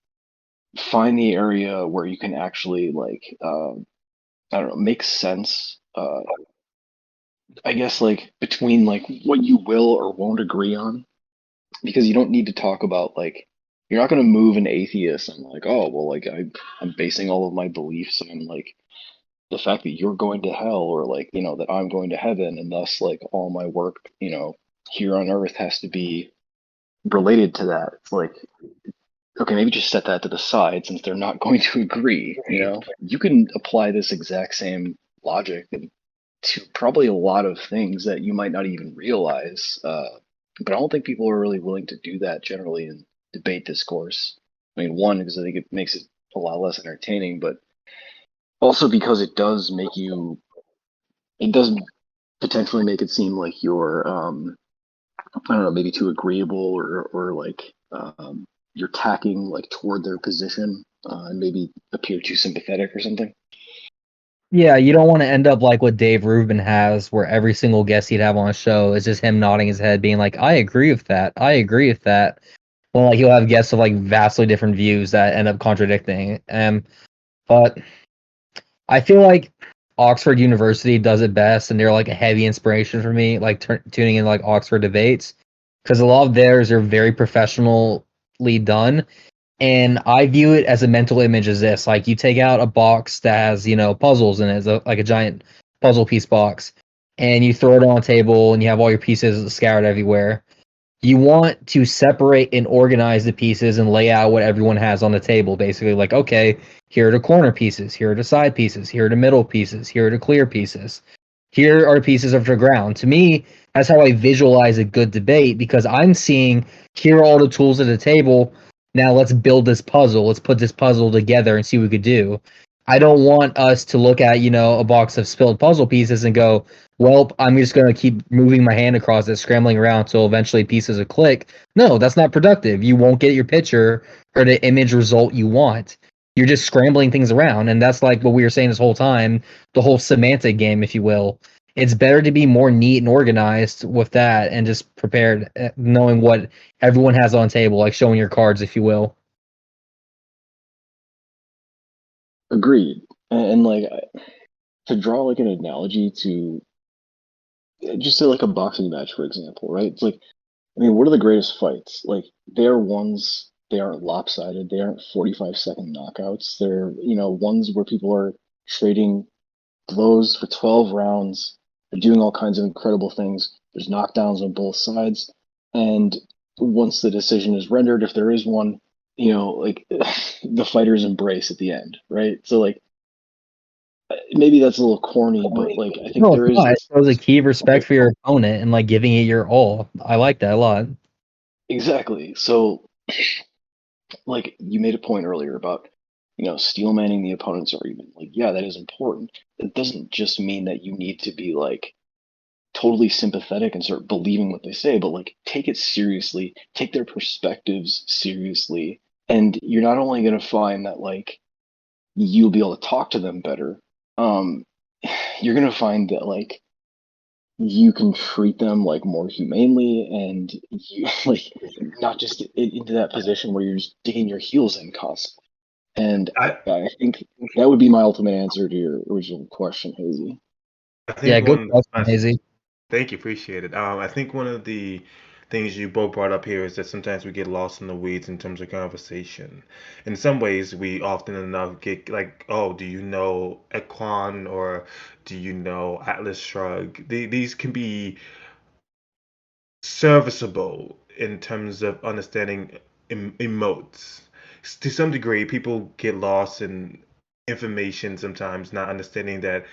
find the area where you can actually like, I don't know, make sense. I guess like between like what you will or won't agree on, because you don't need to talk about like you're not going to move an atheist and like, oh well, like I'm basing all of my beliefs on like the fact that you're going to hell or like that I'm going to heaven, and thus like all my work here on earth has to be related to that. It's like, okay, maybe just set that to the side since they're not going to agree. You can apply this exact same logic to probably a lot of things that you might not even realize. But I don't think people are really willing to do that generally in debate discourse. I mean, one, because I think it makes it a lot less entertaining, but also because it does potentially make it seem like you're, I don't know, maybe too agreeable or like you're tacking like toward their position and maybe appear too sympathetic or something. Yeah, you don't want to end up like what Dave Rubin has, where every single guest he'd have on a show is just him nodding his head, being like, "I agree with that. I agree with that." Well, like he'll have guests of like vastly different views that end up contradicting. But I feel like Oxford University does it best, and they're like a heavy inspiration for me, like tuning in like Oxford debates, because a lot of theirs are very professionally done, and I view it as a mental image as this. Like you take out a box that has, puzzles in it, like a giant puzzle piece box, and you throw it on a table and you have all your pieces scattered everywhere. You want to separate and organize the pieces and lay out what everyone has on the table. Basically, like, okay, here are the corner pieces, here are the side pieces, here are the middle pieces, here are the clear pieces. Here are the pieces of the ground. To me, that's how I visualize a good debate, because I'm seeing here are all the tools at the table. Now let's build this puzzle. Let's put this puzzle together and see what we could do. I don't want us to look at, a box of spilled puzzle pieces and go, well, I'm just going to keep moving my hand across it, scrambling around until eventually pieces will click. No, that's not productive. You won't get your picture or the image result you want. You're just scrambling things around. And that's like what we were saying this whole time, the whole semantic game, if you will. It's better to be more neat and organized with that and just prepared, knowing what everyone has on table, like showing your cards, if you will. Agreed. And like to draw like an analogy to just say like a boxing match, for example, right? It's like, I mean, what are the greatest fights? Like, they're ones, they aren't lopsided, they aren't 45-second knockouts. They're, ones where people are trading blows for 12 rounds. They're doing all kinds of incredible things. There's knockdowns on both sides. And once the decision is rendered, if there is one, like the fighters embrace at the end, right? So, like, maybe that's a little corny, but like, I think No, it's there is not. It this. shows a key respect Okay, for your opponent and like giving it your all. I like that a lot. exactly. So, like, you made a point earlier about, steel manning the opponent's argument. Like, yeah, that is important. It doesn't just mean that you need to be like totally sympathetic and start believing what they say, but like take it seriously, take their perspectives seriously, and you're not only going to find that like you'll be able to talk to them better, um, you're going to find that like you can treat them like more humanely and you like not just get into that position where you're just digging your heels in constantly. And I I think that would be my ultimate answer to your original question, Hazy. I Yeah, think good one. question, Hazy. Thank you, appreciate it. I think one of the things you both brought up here is that sometimes we get lost in the weeds in terms of conversation. In some ways, we often enough get like, oh, do you know Equan or do you know Atlas Shrug? These can be serviceable in terms of understanding emotes. To some degree, people get lost in information sometimes, not understanding that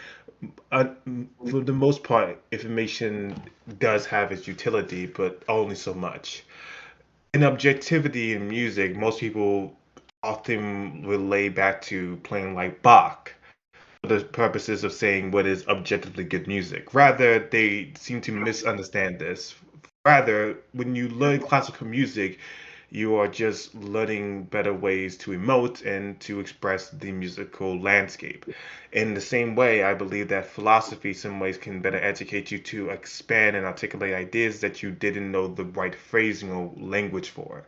uh, for the most part, information does have its utility, but only so much. In objectivity in music, most people often relay back to playing like Bach for the purposes of saying what is objectively good music. Rather, they seem to misunderstand this. Rather, when you learn classical music, you are just learning better ways to emote and to express the musical landscape. In the same way, I believe that philosophy, some ways, can better educate you to expand and articulate ideas that you didn't know the right phrasing or language for.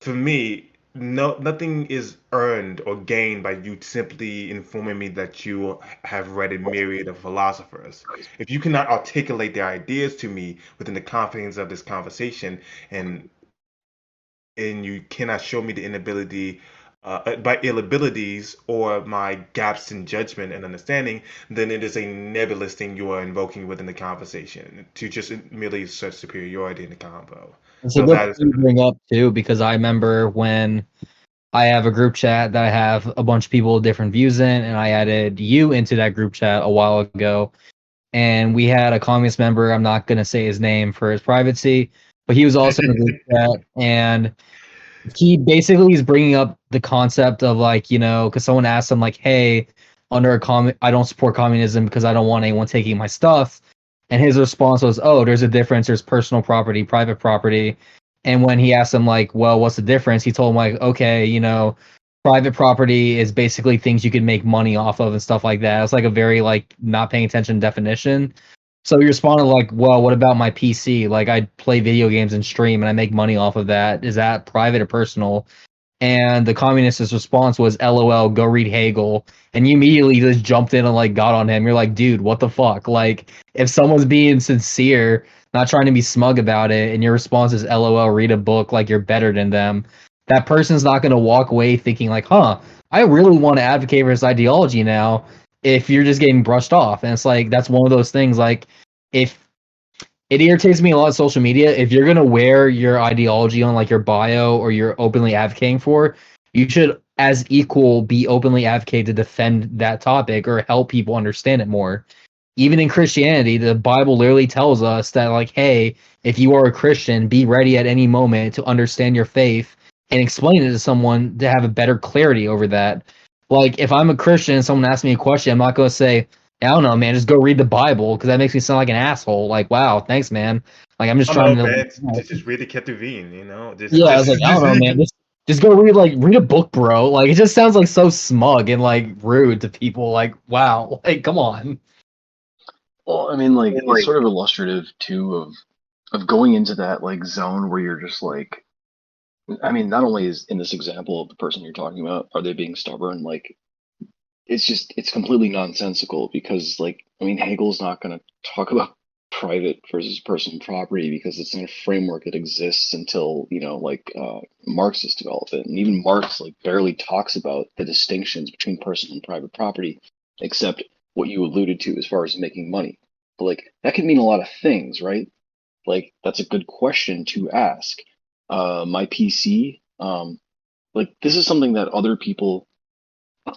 For me, nothing is earned or gained by you simply informing me that you have read a myriad of philosophers. If you cannot articulate their ideas to me within the confines of this conversation, and you cannot show me the inability by ill abilities or my gaps in judgment and understanding, then it is a nebulous thing you are invoking within the conversation to just merely assert superiority in the convo. It's a So good that point is you bring up too, because I remember when I have a group chat that I have a bunch of people with different views in, and I added you into that group chat a while ago. And we had a communist member, I'm not gonna say his name for his privacy, but he was also in the group chat, and he basically is bringing up the concept of like, because someone asked him like, hey, under I don't support communism because I don't want anyone taking my stuff. And his response was, oh, there's a difference. There's personal property, private property. And when he asked him like, well, what's the difference? He told him like, okay, private property is basically things you can make money off of and stuff like that. It's like a very like not paying attention definition. So he responded like, well, what about my PC? Like I play video games and stream and I make money off of that. Is that private or personal? And the communist's response was, LOL, go read Hegel. And you immediately just jumped in and like got on him. You're like, dude, what the fuck? Like, if someone's being sincere, not trying to be smug about it, and your response is LOL, read a book like you're better than them, that person's not gonna walk away thinking like, huh, I really want to advocate for this ideology now if you're just getting brushed off. And it's like that's one of those things like if it irritates me a lot of social media. If you're gonna wear your ideology on like your bio or you're openly advocating for, you should as equal be openly advocate to defend that topic or help people understand it more. Even in Christianity, the Bible literally tells us that like, hey, if you are a Christian, be ready at any moment to understand your faith and explain it to someone to have a better clarity over that. Like if I'm a Christian and someone asks me a question, I'm not gonna say, I don't know, man. Just go read the Bible because that makes me sound like an asshole. Like, wow, thanks, man. Like, I'm just oh trying no, to. man, just read the Ketuvim, you know. Yeah, I was like, I don't know, man. Just go read a book, bro. Like, it just sounds like so smug and like rude to people. Like, wow, like, come on. Well, I mean, like it's sort of illustrative too of going into that like zone where you're just like, I mean, not only is in this example of the person you're talking about, are they being stubborn? Like, it's completely nonsensical because, like, I mean, Hegel's not going to talk about private versus personal property because it's in a framework that exists until, Marxists develop it. And even Marx like barely talks about the distinctions between personal and private property, except what you alluded to as far as making money. But like that can mean a lot of things, right? Like that's a good question to ask. My PC, like this is something that other people,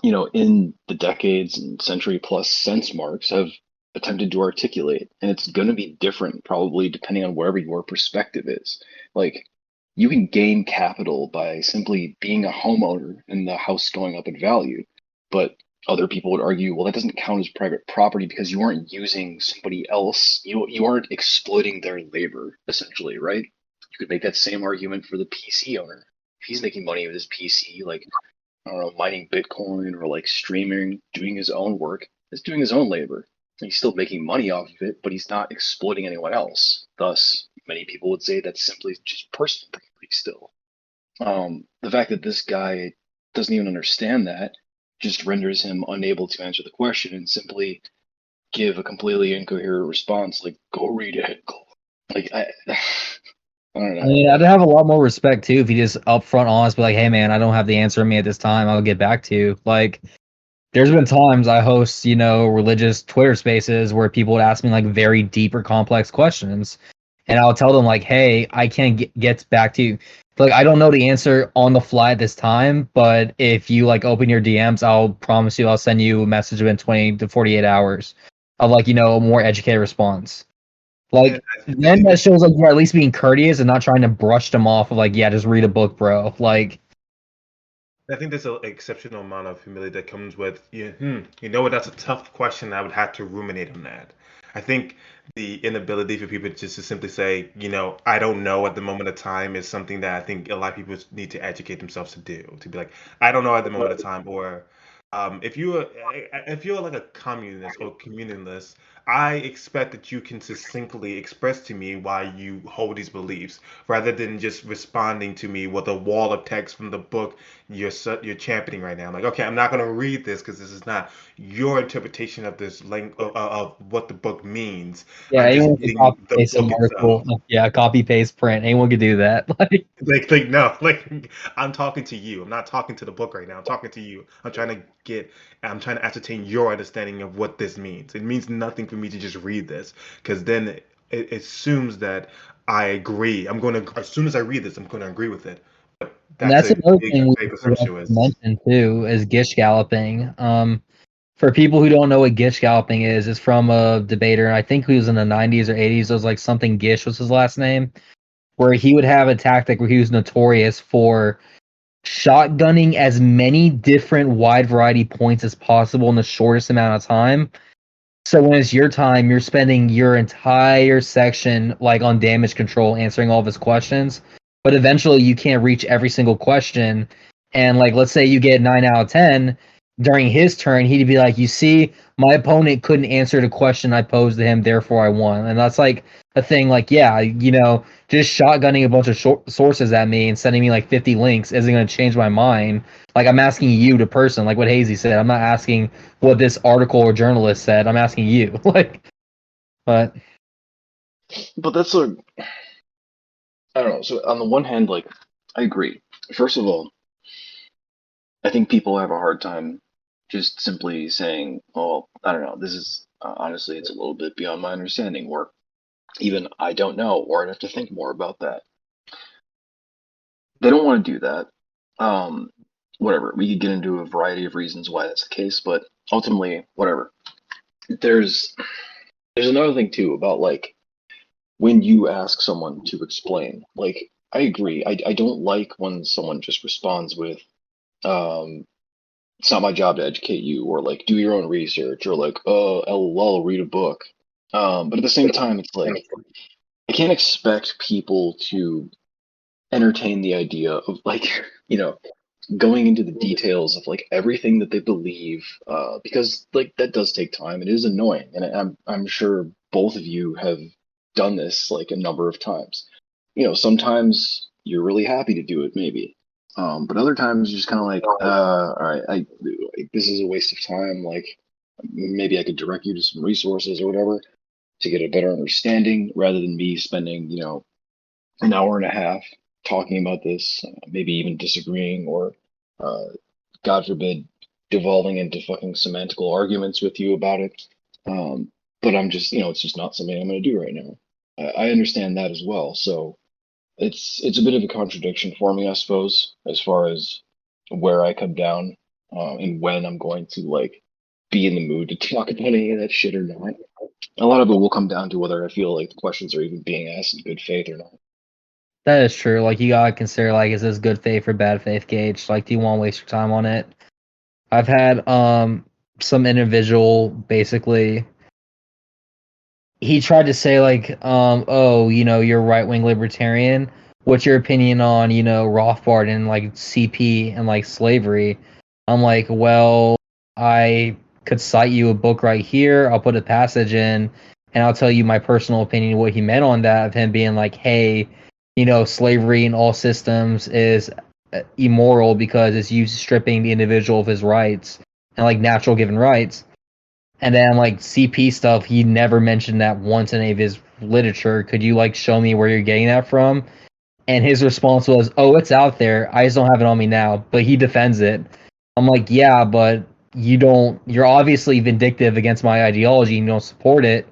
in the decades and century plus since Marx have attempted to articulate. And it's going to be different probably depending on wherever your perspective is. Like you can gain capital by simply being a homeowner and the house going up in value. But other people would argue, well, that doesn't count as private property because you aren't using somebody else. You aren't exploiting their labor, essentially, right? You could make that same argument for the PC owner. If he's making money with his PC, like I don't know, mining Bitcoin or like streaming, doing his own work, is doing his own labor. He's still making money off of it, but he's not exploiting anyone else. Thus, many people would say that's simply just personal property still. The fact that this guy doesn't even understand that just renders him unable to answer the question and simply give a completely incoherent response like, go read it. Like, I don't know. I mean, I'd have a lot more respect too if you just upfront honest, be like, "Hey, man, I don't have the answer to me at this time. I'll get back to you." Like, there's been times I host, religious Twitter spaces where people would ask me like very deep or complex questions, and I'll tell them like, "Hey, I can't get back to you. Like, I don't know the answer on the fly at this time, but if you like open your DMs, I'll promise you I'll send you a message within 20 to 48 hours of like, a more educated response." And Like, I then think that shows like you're at least being courteous and not trying to brush them off of like, yeah, just read a book, bro. Like, I think there's an exceptional amount of humility that comes with you know what, that's a tough question. I would have to ruminate on that. I think the inability for people just to simply say, I don't know at the moment of time is something that I think a lot of people need to educate themselves to do. To be like, I don't know at the moment of time, or if you're like a communist or communalist, I expect that you can succinctly express to me why you hold these beliefs, rather than just responding to me with a wall of text from the book you're championing right now. I'm like, okay, I'm not going to read this because this is not your interpretation of this of what the book means. yeah, I'm just anyone can reading copy the paste an book itself. article. Yeah, copy paste print. Anyone can do that. Like no, like I'm talking to you. I'm not talking to the book right now. I'm talking to you. I'm trying to ascertain your understanding of what this means. It means nothing for me to just read this, because then it assumes that I agree. As soon as I read this, I'm going to agree with it. But And that's that's a another big, thing we big forgot to presumptuous. mention too, is gish galloping. For people who don't know what gish galloping is, it's from a debater, and I think he was in the 90s or 80s. It was like something Gish was his last name, where he would have a tactic where he was notorious for shotgunning as many different wide variety points as possible in the shortest amount of time. So when it's your time, you're spending your entire section like on damage control, answering all of his questions. But eventually, you can't reach every single question. And like, let's say you get 9 out of 10 during his turn, he'd be like, "You see, my opponent couldn't answer the question I posed to him, therefore I won." And that's like a thing. Like, yeah, just shotgunning a bunch of sources at me and sending me like 50 links isn't going to change my mind. Like, I'm asking you to person, like what Hazy said. I'm not asking what this article or journalist said. I'm asking you. But But I don't know. So on the one hand, like, I agree. First of all, I think people have a hard time just simply saying, "Oh, I don't know. This is honestly, it's a little bit beyond my understanding," or even "I don't know," or "I'd have to think more about that." They don't want to do that. Um, Whatever. We could get into a variety of reasons why that's the case, but ultimately, whatever. There's there's another thing too about like when you ask someone to explain. Like, I agree. I don't like when someone just responds with, um, "It's not my job to educate you," or like, "Do your own research," or like, "Oh, lol, read a book." But at the same time, it's like I can't expect people to entertain the idea of like, you know, going into the details of like everything that they believe, because like that does take time. It is annoying, and I'm sure both of you have done this like a number of times. Sometimes you're really happy to do it, maybe, but other times you're just kind of like, all right, this is a waste of time. Like maybe I could direct you to some resources or whatever. to get a better understanding rather than me spending, an hour and a half talking about this, maybe even disagreeing or, uh, God forbid, devolving into fucking semantical arguments with you about it. But I'm just, it's just not something I'm going to do right now. I understand that as well. So it's a bit of a contradiction for me, I suppose, as far as where I come down, and when I'm going to like be in the mood to talk about any of that shit or not. A lot of it will come down to whether I feel like the questions are even being asked in good faith or not. That is true. Like you gotta consider like is this good faith or bad faith gauge? Like do you want to waste your time on it? I've had some individual basically he tried to say like oh you're right wing libertarian. What's your opinion on Rothbard and like CP and like slavery? I'm like well I could cite you a book right here. I'll put a passage in and I'll tell you my personal opinion what he meant on that of him being like hey slavery in all systems is immoral because it's used stripping the individual of his rights and like natural given rights. And then like CP stuff, he never mentioned that once in any of his literature. Could you like show me where you're getting that from? And his response was, "Oh, it's out there. I just don't have it on me now." But he defends it. I'm like, "Yeah, but you don't. You're obviously vindictive against my ideology. And you don't support it.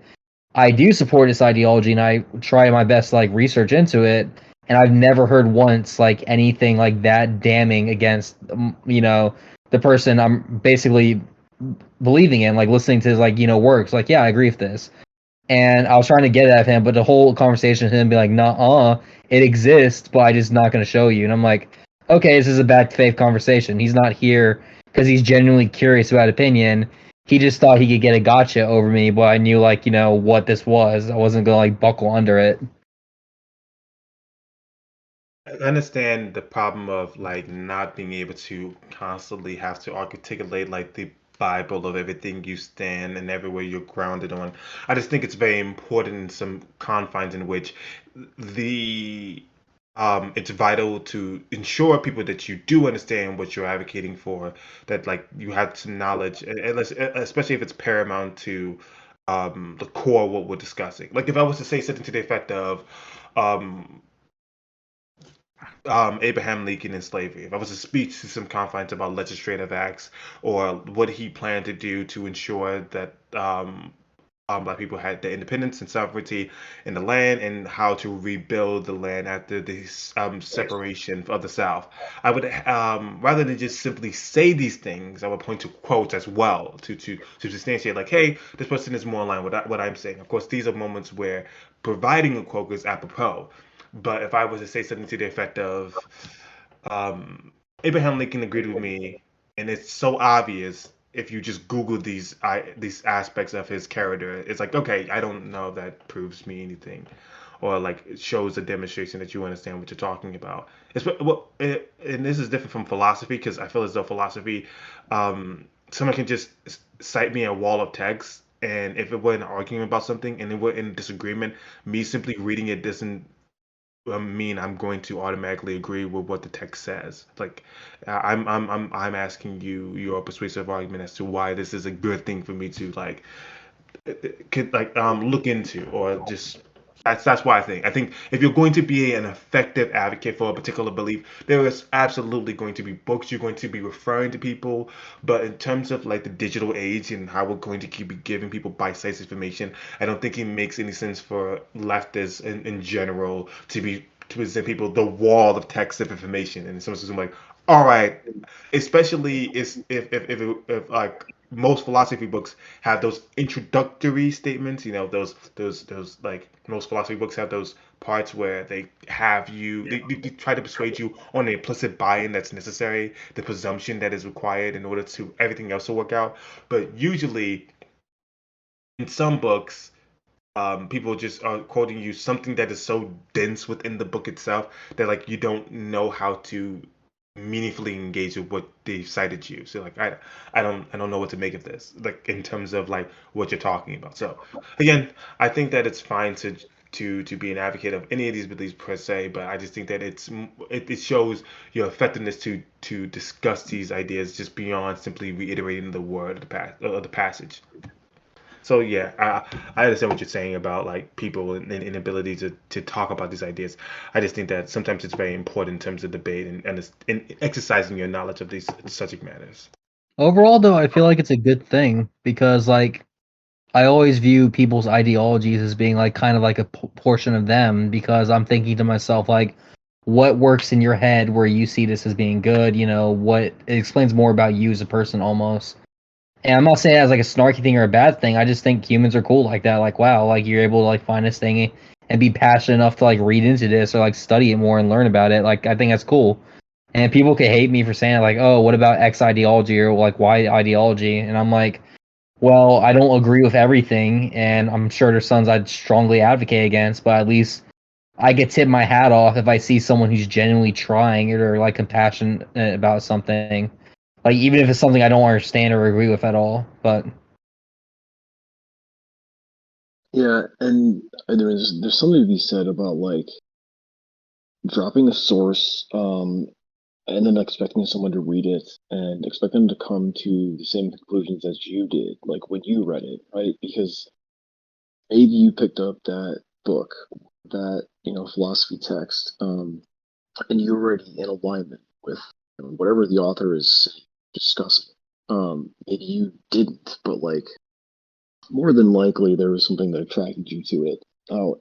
I do support this ideology, and I try my best to like research into it. And I've never heard once like anything like that damning against the person I'm basically believing in, like listening to his like works. Like, yeah, I agree with this. And I was trying to get at him, but the whole conversation with him be like, nah, it exists, but I just not going to show you. And I'm like, okay, this is a bad faith conversation. He's not here because he's genuinely curious about opinion. He just thought he could get a gotcha over me, but I knew like what this was. I wasn't gonna like buckle under it. I understand the problem of like not being able to constantly have to articulate like the Bible of everything you stand and everywhere you're grounded on. I just think it's very important in some confines in which the it's vital to ensure people that you do understand what you're advocating for, that like you have some knowledge, especially if it's paramount to the core of what we're discussing. Like if I was to say something to the effect of um, Abraham Lincoln and slavery. If I was to speak to some confines about legislative acts or what he planned to do to ensure that black people had their independence and sovereignty in the land and how to rebuild the land after the separation of the South, I would rather than just simply say these things, I would point to quotes as well to substantiate like, hey, this person is more in line with what I'm saying. Of course, these are moments where providing a quote is apropos. But if I was to say something to the effect of, Abraham Lincoln agreed with me, and it's so obvious if you just Google these aspects of his character. It's like, okay, I don't know if that proves me anything, or like it shows a demonstration that you understand what you're talking about. And this is different from philosophy because I feel as though philosophy, someone can just cite me a wall of text. And if it were an argument about something and it were in disagreement, me simply reading it doesn't mean I'm going to automatically agree with what the text says. Like, I'm asking you your persuasive argument as to why this is a good thing for me to like could like look into or just that's why I think if you're going to be an effective advocate for a particular belief, there is absolutely going to be books you're going to be referring to people. But in terms of like the digital age and how we're going to keep giving people bite-sized information, I don't think it makes any sense for leftists in general to present people the wall of text of information. And someone's just like, all right, especially if like most philosophy books have those introductory statements, those like most philosophy books have those parts where they try to persuade you on the implicit buy-in that's necessary, the presumption that is required in order to everything else to work out. But usually in some books, people just are quoting you something that is so dense within the book itself that like you don't know how to meaningfully engage with what they've cited you. So like I don't know what to make of this, like in terms of like what you're talking about. So again, I think that it's fine to be an advocate of any of these beliefs per se, but I just think that it shows your effectiveness to discuss these ideas just beyond simply reiterating the word of the passage. So yeah, I understand what you're saying about like people and inability to talk about these ideas. I just think that sometimes it's very important in terms of debate and exercising your knowledge of these subject matters. Overall, though, I feel like it's a good thing because, like, I always view people's ideologies as being like kind of like a portion of them because I'm thinking to myself like, what works in your head where you see this as being good? You know, what it explains more about you as a person almost. And I'm not saying it as like a snarky thing or a bad thing. I just think humans are cool like that. Like, wow, like you're able to like find this thing and be passionate enough to like read into this or like study it more and learn about it. Like, I think that's cool. And people could hate me for saying like, oh, what about X ideology or like Y ideology? And I'm like, well, I don't agree with everything, and I'm sure there's some I'd strongly advocate against, but at least I get tip my hat off if I see someone who's genuinely trying it or like compassionate about something. Like even if it's something I don't understand or agree with at all. But Yeah, and there's something to be said about like dropping a source, and then expecting someone to read it and expect them to come to the same conclusions as you did, like when you read it, right? Because maybe you picked up that book, that philosophy text, and you're already in alignment with whatever the author is discussing. Maybe you didn't, but like more than likely there was something that attracted you to it.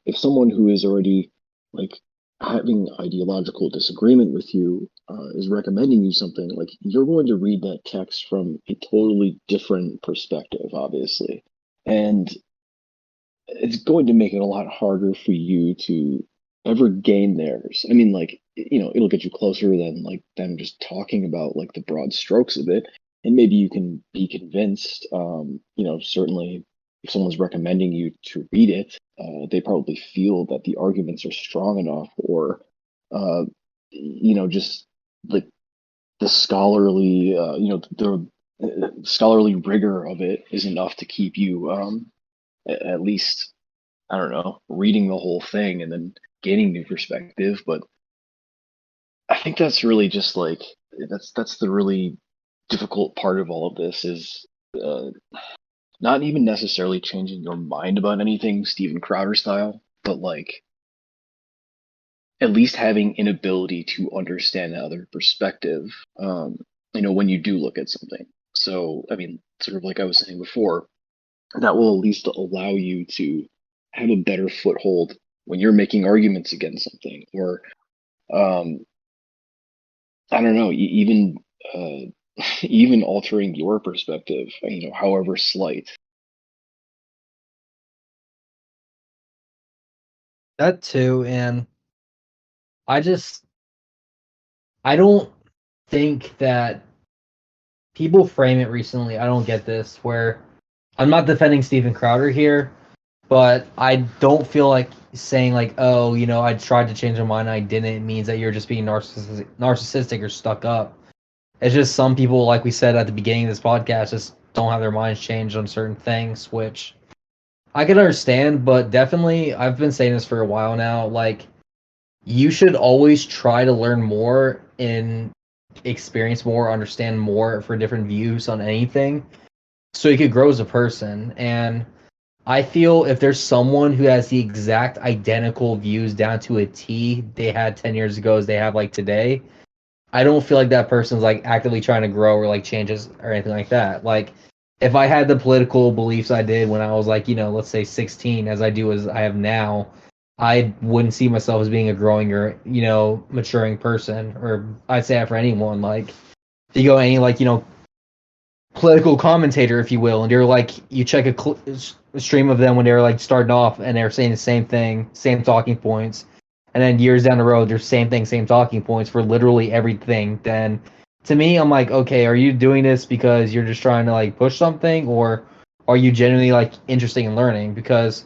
If someone who is already like having ideological disagreement with you is recommending you something, like you're going to read that text from a totally different perspective, obviously. And it's going to make it a lot harder for you to ever gain theirs. I mean, like, it'll get you closer than like them just talking about like the broad strokes of it. And maybe you can be convinced, certainly if someone's recommending you to read it, they probably feel that the arguments are strong enough or, uh, just like the scholarly, the scholarly rigor of it is enough to keep you, at least I don't know, reading the whole thing and then gaining new perspective. But I think that's really just like that's the really difficult part of all of this is uh, not even necessarily changing your mind about anything Steven Crowder style, but like at least having an ability to understand another perspective. When you do look at something. So I mean, sort of like I was saying before, that will at least allow you to have a better foothold when you're making arguments against something or um, I don't know, even even altering your perspective, however slight. that too, and I just I don't think that people frame it recently. I don't get this where I'm not defending Steven Crowder here, but I don't feel like saying like, oh, I tried to change my mind, and I didn't. It means that you're just being narcissistic or stuck up. It's just some people, like we said at the beginning of this podcast, just don't have their minds changed on certain things, which I can understand. But definitely, I've been saying this for a while now. Like, you should always try to learn more and experience more, understand more for different views on anything, so you could grow as a person. And I feel if there's someone who has the exact identical views down to a T they had 10 years ago as they have like today, I don't feel like that person's like actively trying to grow or like changes or anything like that. Like if I had the political beliefs I did when I was like, let's say 16 as I do as I have now, I wouldn't see myself as being a growing or, maturing person. Or I'd say that for anyone. Like if you go any like, political commentator, if you will, and you're like, you check a stream of them when they're like starting off and they're saying the same thing, same talking points, and then years down the road, they're same thing, same talking points for literally everything. Then to me, I'm like, okay, are you doing this because you're just trying to like push something, or are you genuinely like interested in learning? Because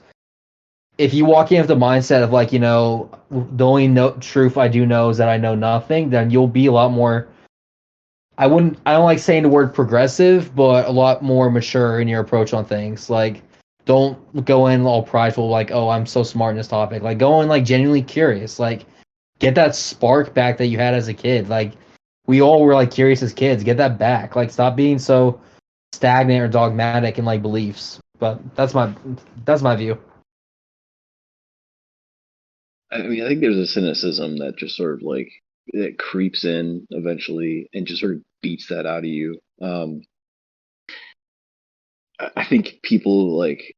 if you walk in with the mindset of like, the only truth I do know is that I know nothing, then you'll be a lot more I don't like saying the word progressive, but a lot more mature in your approach on things. Like, don't go in all prideful, like, oh, I'm so smart in this topic. Like, go in, like, genuinely curious. Like, get that spark back that you had as a kid. Like, we all were, like, curious as kids. Get that back. Like, stop being so stagnant or dogmatic in, like, beliefs. But that's my view. I mean, I think there's a cynicism that just sort of like that creeps in eventually and just sort of beats that out of you. I think people like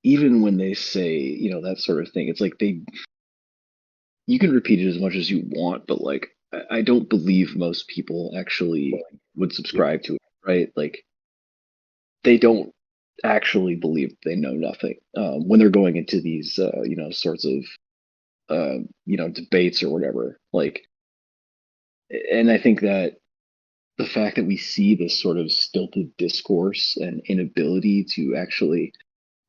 even when they say that sort of thing, it's like they you can repeat it as much as you want, but like I don't believe most people actually would subscribe to it, right? Like they don't actually believe they know nothing when they're going into these sorts of debates or whatever. Like, and I think that the fact that we see this sort of stilted discourse and inability to actually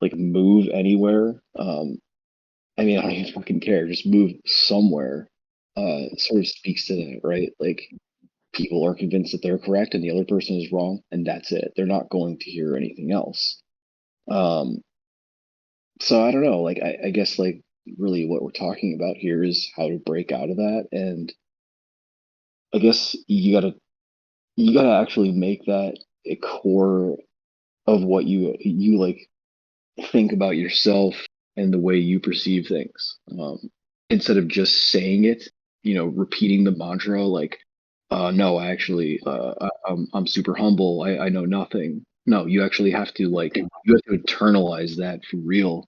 like move anywhere. I mean, I don't even fucking care. Just move somewhere. Sort of speaks to that, right? Like people are convinced that they're correct and the other person is wrong, and that's it. They're not going to hear anything else. Um, so I don't know. Like I guess like really what we're talking about here is how to break out of that, and I guess you gotta actually make that a core of what you like think about yourself and the way you perceive things. Instead of just saying it, repeating the mantra like, no, I actually, I'm super humble. I know nothing. No, you actually have to like, you have to internalize that for real.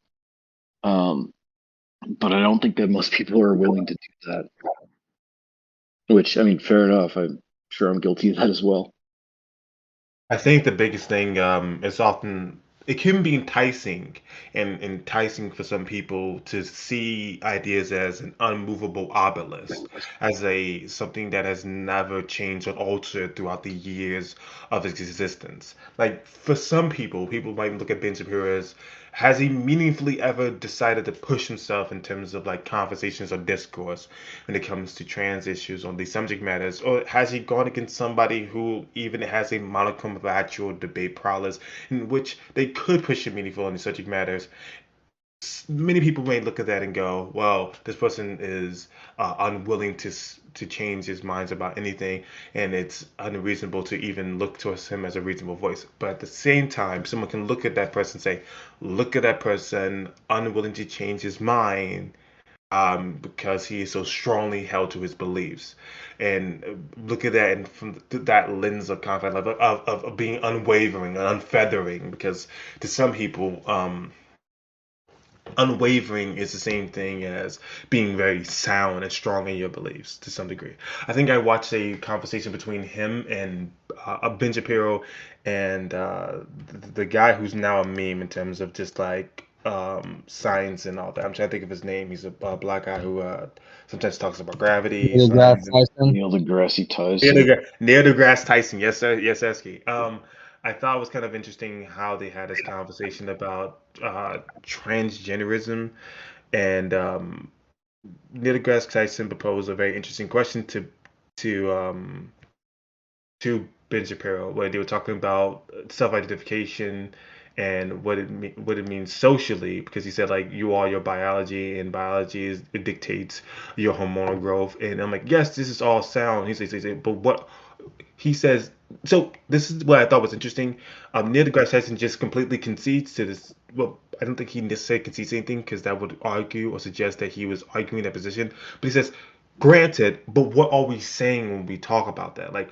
Um, but I don't think that most people are willing to do that, which, I mean, fair enough. I'm sure I'm guilty of that as well. I think the biggest thing is often it can be enticing and enticing for some people to see ideas as an unmovable obelisk, as a something that has never changed or altered throughout the years of its existence. Like for some people, people might look at Ben Shapiro as has he meaningfully ever decided to push himself in terms of like conversations or discourse when it comes to trans issues on these subject matters? Or has he gone against somebody who even has a modicum of actual debate prowess in which they could push it meaningful on these subject matters? Many people may look at that and go, "Well, this person is unwilling to change his minds about anything, and it's unreasonable to even look towards him as a reasonable voice." But at the same time, someone can look at that person and say, "Look at that person unwilling to change his mind." Because he is so strongly held to his beliefs, and look at that and from that lens of conflict, of being unwavering and unfeathering. Because to some people, unwavering is the same thing as being very sound and strong in your beliefs to some degree. I think I watched a conversation between him and Ben Shapiro and the guy who's now a meme in terms of just like science and all that. I'm trying to think of his name. He's a black guy who sometimes talks about gravity. Neil deGrasse Sometimes Tyson. Neil deGrasse Tyson. Near deGrasse Tyson. Yes, sir. Yes, Esky. I thought it was kind of interesting how they had this conversation about transgenderism, and Neil deGrasse Tyson proposed a very interesting question to um, to Ben Shapiro, where they were talking about self-identification and what it means socially, because he said like you are your biology, and it dictates your hormonal growth, and I'm like, yes, this is all sound. He says, but what he says. So this is what I thought was interesting. Neil deGrasse Tyson just completely concedes to this. Well, I don't think he necessarily concedes anything because that would argue or suggest that he was arguing that position. But he says, granted, but what are we saying when we talk about that? Like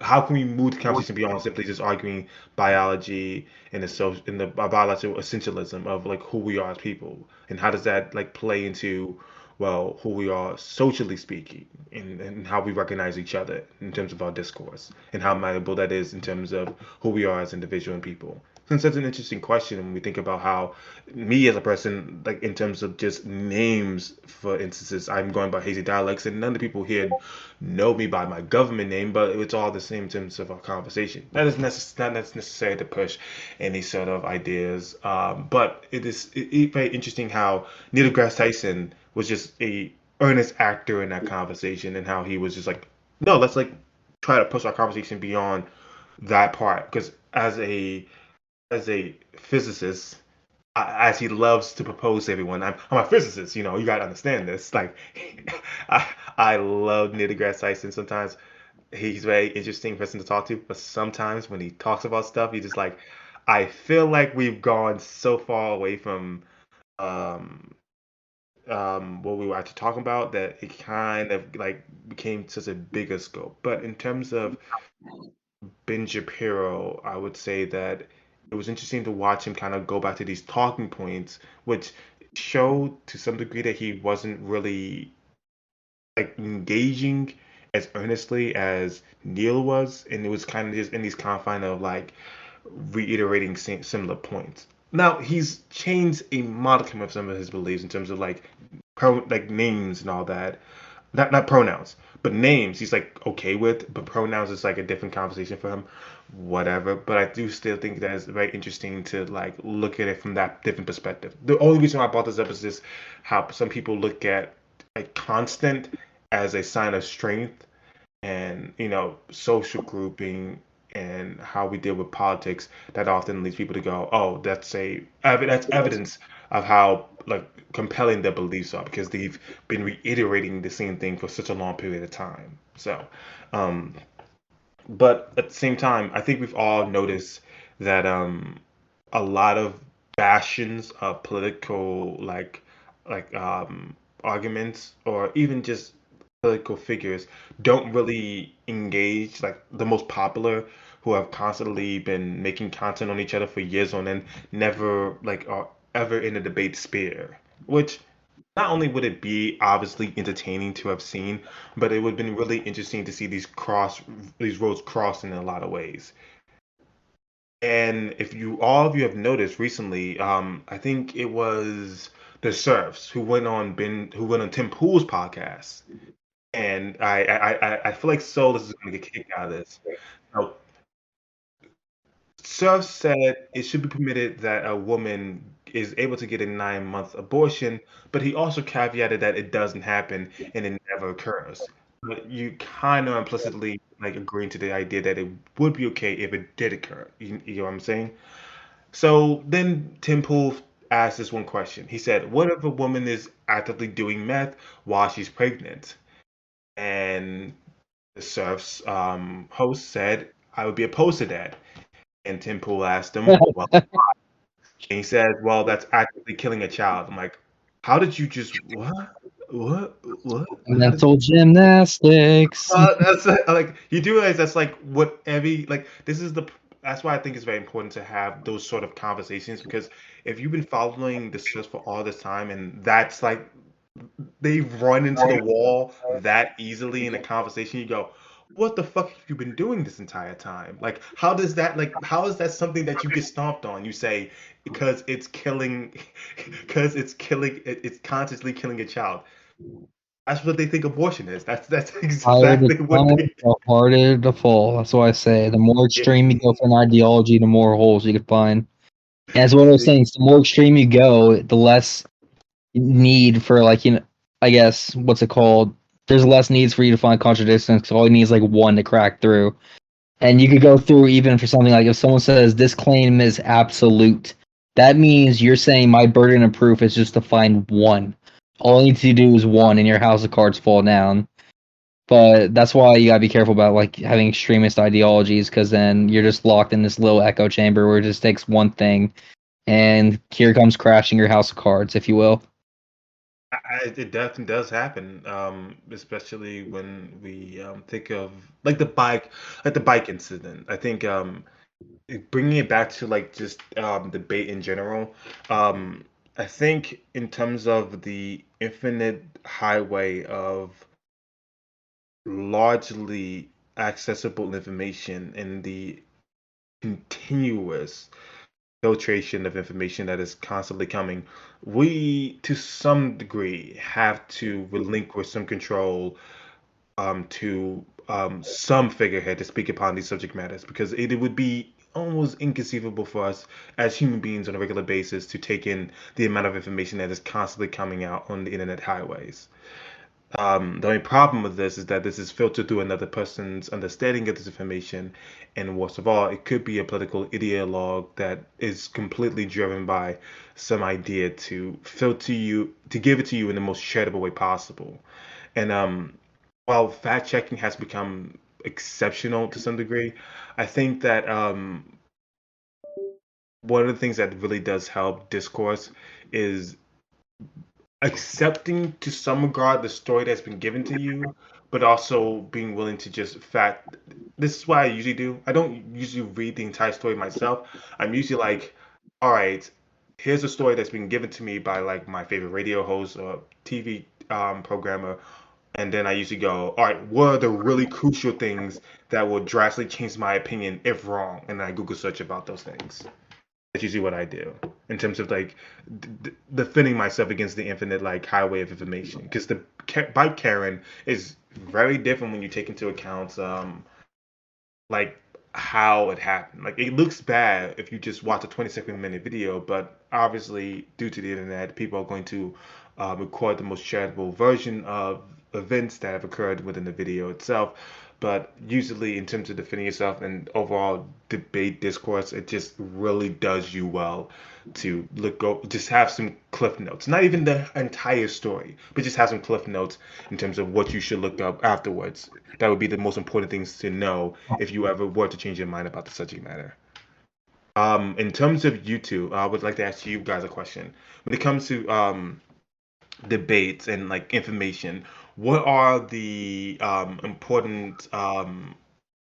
how can we move the conversation beyond simply just arguing biology and the biological essentialism of like who we are as people, and how does that like play into well, who we are socially speaking, and how we recognize each other in terms of our discourse, and how malleable that is in terms of who we are as individual and people. Since that's an interesting question when we think about how me as a person, like in terms of just names, for instances, I'm going by hazy dialects, and none of the people here know me by my government name, but it's all the same in terms of our conversation. That is not necessary to push any sort of ideas, but very interesting how Neil deGrasse Tyson was just a earnest actor in that conversation, and how he was just like, no, let's like try to push our conversation beyond that part. Because as a physicist, as he loves to propose to everyone, I'm a physicist. You gotta understand this. Like, I love Neil deGrasse Tyson. Sometimes he's a very interesting person to talk to, but sometimes when he talks about stuff, he just like, I feel like we've gone so far away from um what we were actually talking about that it kind of like became such a bigger scope. But in terms of Ben Shapiro, I would say that it was interesting to watch him kind of go back to these talking points, which showed to some degree that he wasn't really like engaging as earnestly as Neil was, and it was kind of just in these confines of like reiterating similar points. Now he's changed a modicum of some of his beliefs in terms of like like names and all that. Not pronouns, but names. He's like okay with, but pronouns is like a different conversation for him. Whatever. But I do still think that it's very interesting to like look at it from that different perspective. The only reason why I brought this up is just how some people look at a constant as a sign of strength and social grouping and how we deal with politics that often leads people to go, oh, that's evidence of how like compelling their beliefs are because they've been reiterating the same thing for such a long period of time. So um but at the same time, I think we've all noticed that a lot of bastions of political arguments or even just political figures don't really engage like the most popular who have constantly been making content on each other for years on end never like are ever in a debate sphere, which not only would it be obviously entertaining to have seen, but it would have been really interesting to see these roads cross in a lot of ways. And if you all of you have noticed recently, I think it was the Surfs who went on Tim Pool's podcast, and I feel like Soul is going to get kicked out of this. Now, Surf said it should be permitted that a woman is able to get a 9-month abortion, but he also caveated that it doesn't happen and it never occurs. But you kind of implicitly like agreeing to the idea that it would be okay if it did occur. You know what I'm saying? So then Tim Pool asked this one question. He said, "What if a woman is actively doing meth while she's pregnant?" And the Surf's host said, "I would be opposed to that." And Tim Pool asked him, "Well," and he said, "Well, that's actively killing a child." I'm like, "How did you just what? What? How did?" Mental gymnastics. That's like you do realize that's like what every like this is the that's why I think it's very important to have those sort of conversations because if you've been following the source for all this time and that's like they run into the wall that easily in a conversation, you go, what the fuck have you been doing this entire time? Like, how is that something that you get stomped on? You say, because it's killing, because it's consciously killing a child. That's what they think abortion is. That's Higher the exactly what climb, they. the harder the fall. That's what I say. The more extreme you go for an ideology, the more holes you can find. And that's what I was saying. The more extreme you go, the less need for like I guess what's it called? There's less needs for you to find contradictions because all you need is like one to crack through. And you could go through even for something like if someone says this claim is absolute, that means you're saying my burden of proof is just to find one. All you need to do is one, and your house of cards fall down. But that's why you gotta be careful about like having extremist ideologies, because then you're just locked in this little echo chamber where it just takes one thing, and here comes crashing your house of cards, if you will. It definitely does happen, especially when we think of like the bike incident. I think bringing it back to like just debate in general, I think in terms of the infinite highway of largely accessible information and the continuous filtration of information that is constantly coming, we to some degree have to relinquish some control to some figurehead to speak upon these subject matters because it would be almost inconceivable for us as human beings on a regular basis to take in the amount of information that is constantly coming out on the internet highways. The only problem with this is that this is filtered through another person's understanding of this information, and worst of all, it could be a political ideologue that is completely driven by some idea to filter you, to give it to you in the most shareable way possible. And while fact checking has become exceptional to some degree, I think that one of the things that really does help discourse is accepting to some regard the story that's been given to you, but also being willing to just fact. This is what I usually do. I don't usually read the entire story myself. I'm usually like, all right, here's a story that's been given to me by like my favorite radio host or TV programmer. And then I usually go, all right, what are the really crucial things that will drastically change my opinion if wrong? And I Google search about those things. That's usually what I do in terms of like defending myself against the infinite like highway of information. Because the bike Karen is very different when you take into account like how it happened. Like it looks bad if you just watch a 22-minute video, but obviously due to the internet, people are going to record the most charitable version of events that have occurred within the video itself. But usually, in terms of defending yourself and overall debate discourse, it just really does you well to look go just have some cliff notes, not even the entire story, but just have some cliff notes in terms of what you should look up afterwards. That would be the most important things to know if you ever were to change your mind about the subject matter. In terms of YouTube, I would like to ask you guys a question. When it comes to debates and like information, what are the important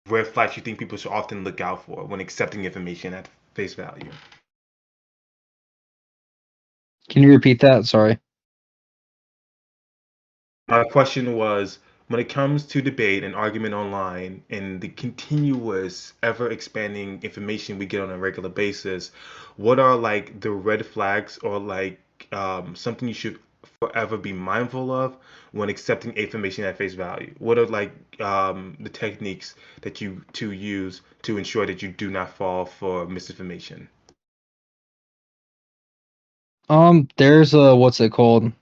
red flags you think people should often look out for when accepting information at face value? Can you repeat that? Sorry. My question was, when it comes to debate and argument online and the continuous, ever expanding information we get on a regular basis, what are like the red flags or like something you should forever be mindful of when accepting information at face value? What are like the techniques that you to use to ensure that you do not fall for misinformation? There's a what's it called?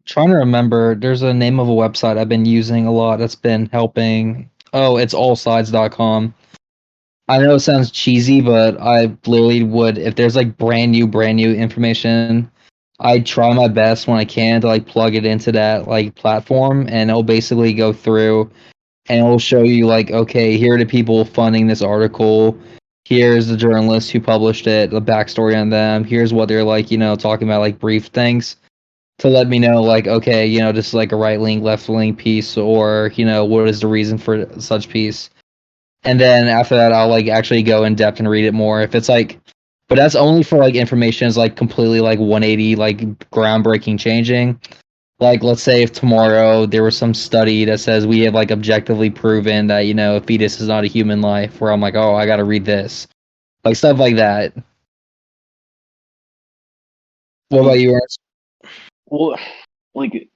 Trying to remember. There's a name of a website I've been using a lot that's been helping. Oh, it's allsides.com. I know it sounds cheesy, but I literally would if there's like brand new information, I try my best when I can to like plug it into that like platform and it'll basically go through and it'll show you like, okay, here are the people funding this article. Here's the journalist who published it, the backstory on them. Here's what they're like, talking about like brief things to let me know like, okay, this is like a right link, left link piece, or what is the reason for such piece. And then after that, I'll like actually go in depth and read it more. If it's like, but that's only for like information is like completely like 180, like groundbreaking changing. Like, let's say if tomorrow there was some study that says we have like objectively proven that a fetus is not a human life, where I'm like, oh, I got to read this, like stuff like that. What about you, Ernst? Well, like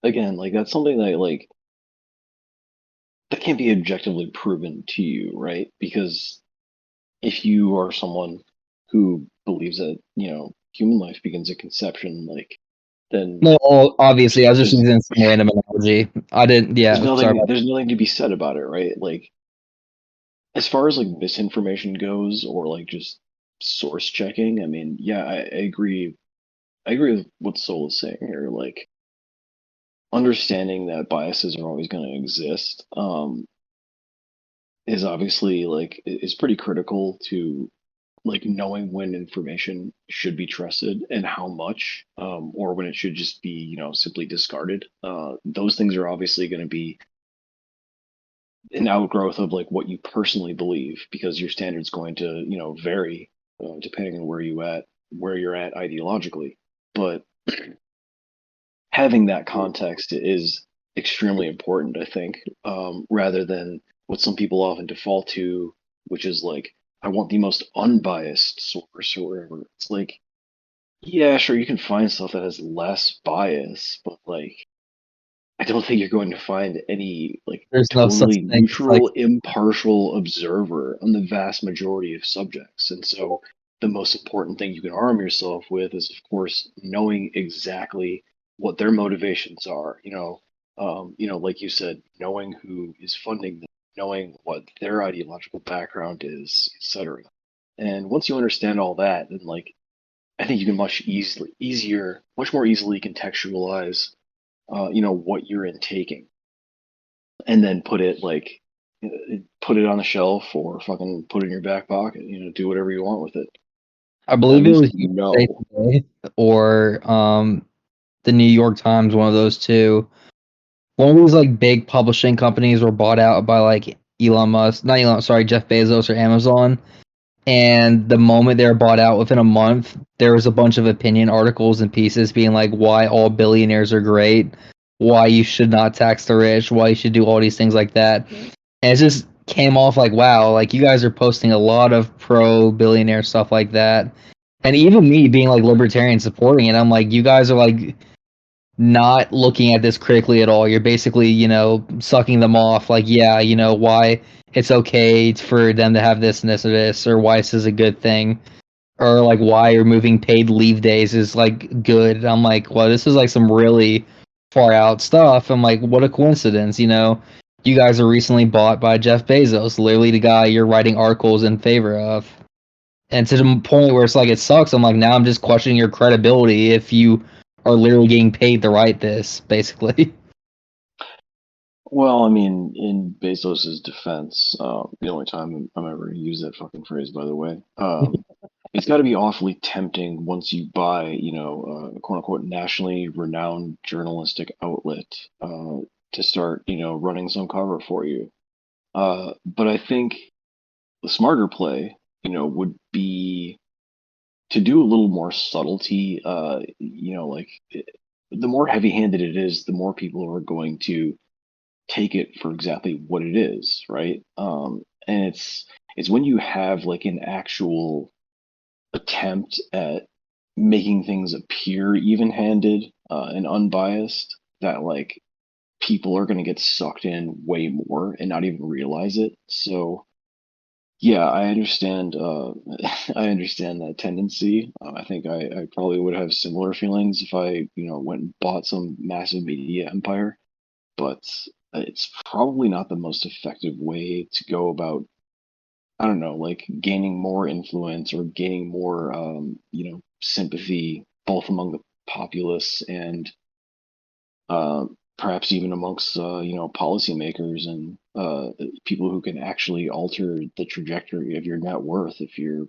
again, like that's something that like that can't be objectively proven to you, right? Because if you are someone who believes that, human life begins at conception, like then No, obviously, I was just there's using some random analogy. I didn't. there's Yeah, sorry nothing about. there's nothing to be said about it, right? Like as far as like misinformation goes or like just source checking, I mean, yeah, I agree. I agree with what Soul is saying here. Like understanding that biases are always going to exist is obviously like is pretty critical to like knowing when information should be trusted and how much, or when it should just be, simply discarded. Those things are obviously going to be an outgrowth of like what you personally believe because your standard's going to, vary depending on where you're at ideologically. But having that context is extremely important, I think, rather than what some people often default to, which is like, I want the most unbiased source or whatever. It's like, yeah, sure, you can find stuff that has less bias, but like, I don't think you're going to find any like There's no such totally thing as like. neutral, impartial observer on the vast majority of subjects. And so the most important thing you can arm yourself with is, of course, knowing exactly what their motivations are. Like you said, knowing who is funding them, knowing what their ideological background is, etc. And once you understand all that, then like I think you can much more easily contextualize what you're intaking and then put it like put it on the shelf or fucking put it in your back pocket. Do whatever you want with it. I At believe it least was you USA know. Today or the New York Times, one of those two. One of these like big publishing companies were bought out by like Elon Musk, not Elon, sorry, Jeff Bezos or Amazon. And the moment they were bought out, within a month, there was a bunch of opinion articles and pieces being like why all billionaires are great, why you should not tax the rich, why you should do all these things like that. And it just came off like, wow, like you guys are posting a lot of pro billionaire stuff like that. And even me being like libertarian supporting it, I'm like, you guys are like not looking at this critically at all. You're basically, sucking them off. Like, yeah, why it's okay for them to have this and this and this, or why this is a good thing, or like why removing paid leave days is like good. I'm like, well, this is like some really far out stuff. I'm like, what a coincidence, You guys are recently bought by Jeff Bezos, literally the guy you're writing articles in favor of. And to the point where it's like it sucks. I'm like, now I'm just questioning your credibility if you are literally getting paid to write this, basically. Well, I mean, in Bezos's defense, the only time I'm ever gonna use that fucking phrase, by the way, it's got to be awfully tempting once you buy, a quote unquote nationally renowned journalistic outlet, to start, running some cover for you. But I think the smarter play, would be to do a little more subtlety. Like the more heavy-handed it is, the more people are going to take it for exactly what it is, right? And it's when you have like an actual attempt at making things appear even-handed, and unbiased, that like people are going to get sucked in way more and not even realize it. So yeah, I understand. I understand that tendency. I think I probably would have similar feelings if I, went and bought some massive media empire. But it's probably not the most effective way to go about, I don't know, like gaining more influence or gaining more, sympathy both among the populace and, uh, perhaps even amongst, policymakers and, people who can actually alter the trajectory of your net worth if you're,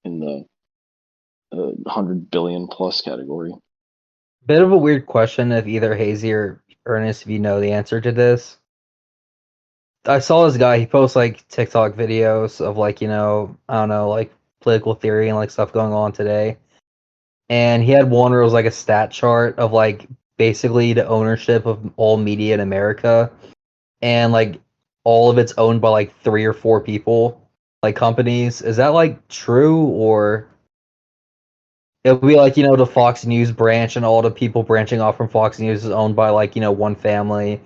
in the 100 billion plus category. Bit of a weird question if either Hazy or Ernest, if you know the answer to this. I saw this guy, he posts like TikTok videos of like, I don't know, like political theory and like stuff going on today. And he had one where it was like a stat chart of like basically the ownership of all media in America. And like all of it's owned by like three or four people, like companies. Is that like true, or it'll be like, the Fox News branch and all the people branching off from Fox News is owned by like, one family.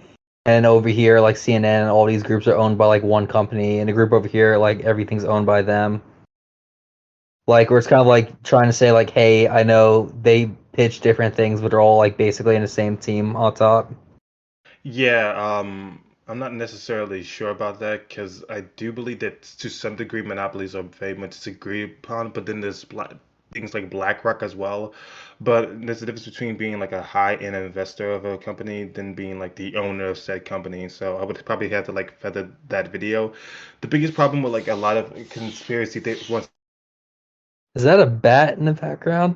And over here, like CNN and all these groups are owned by like one company, and the group over here, like everything's owned by them. Like, where it's kind of like trying to say, like, hey, I know they pitch different things, but they're all like basically in the same team on top. Yeah, I'm not necessarily sure about that because I do believe that to some degree monopolies are very much disagreed upon, but then there's things like BlackRock as well. But there's a difference between being like a high-end investor of a company than being like the owner of said company. So I would probably have to like feather that video. The biggest problem with like a lot of conspiracy theories, Is that a bat in the background?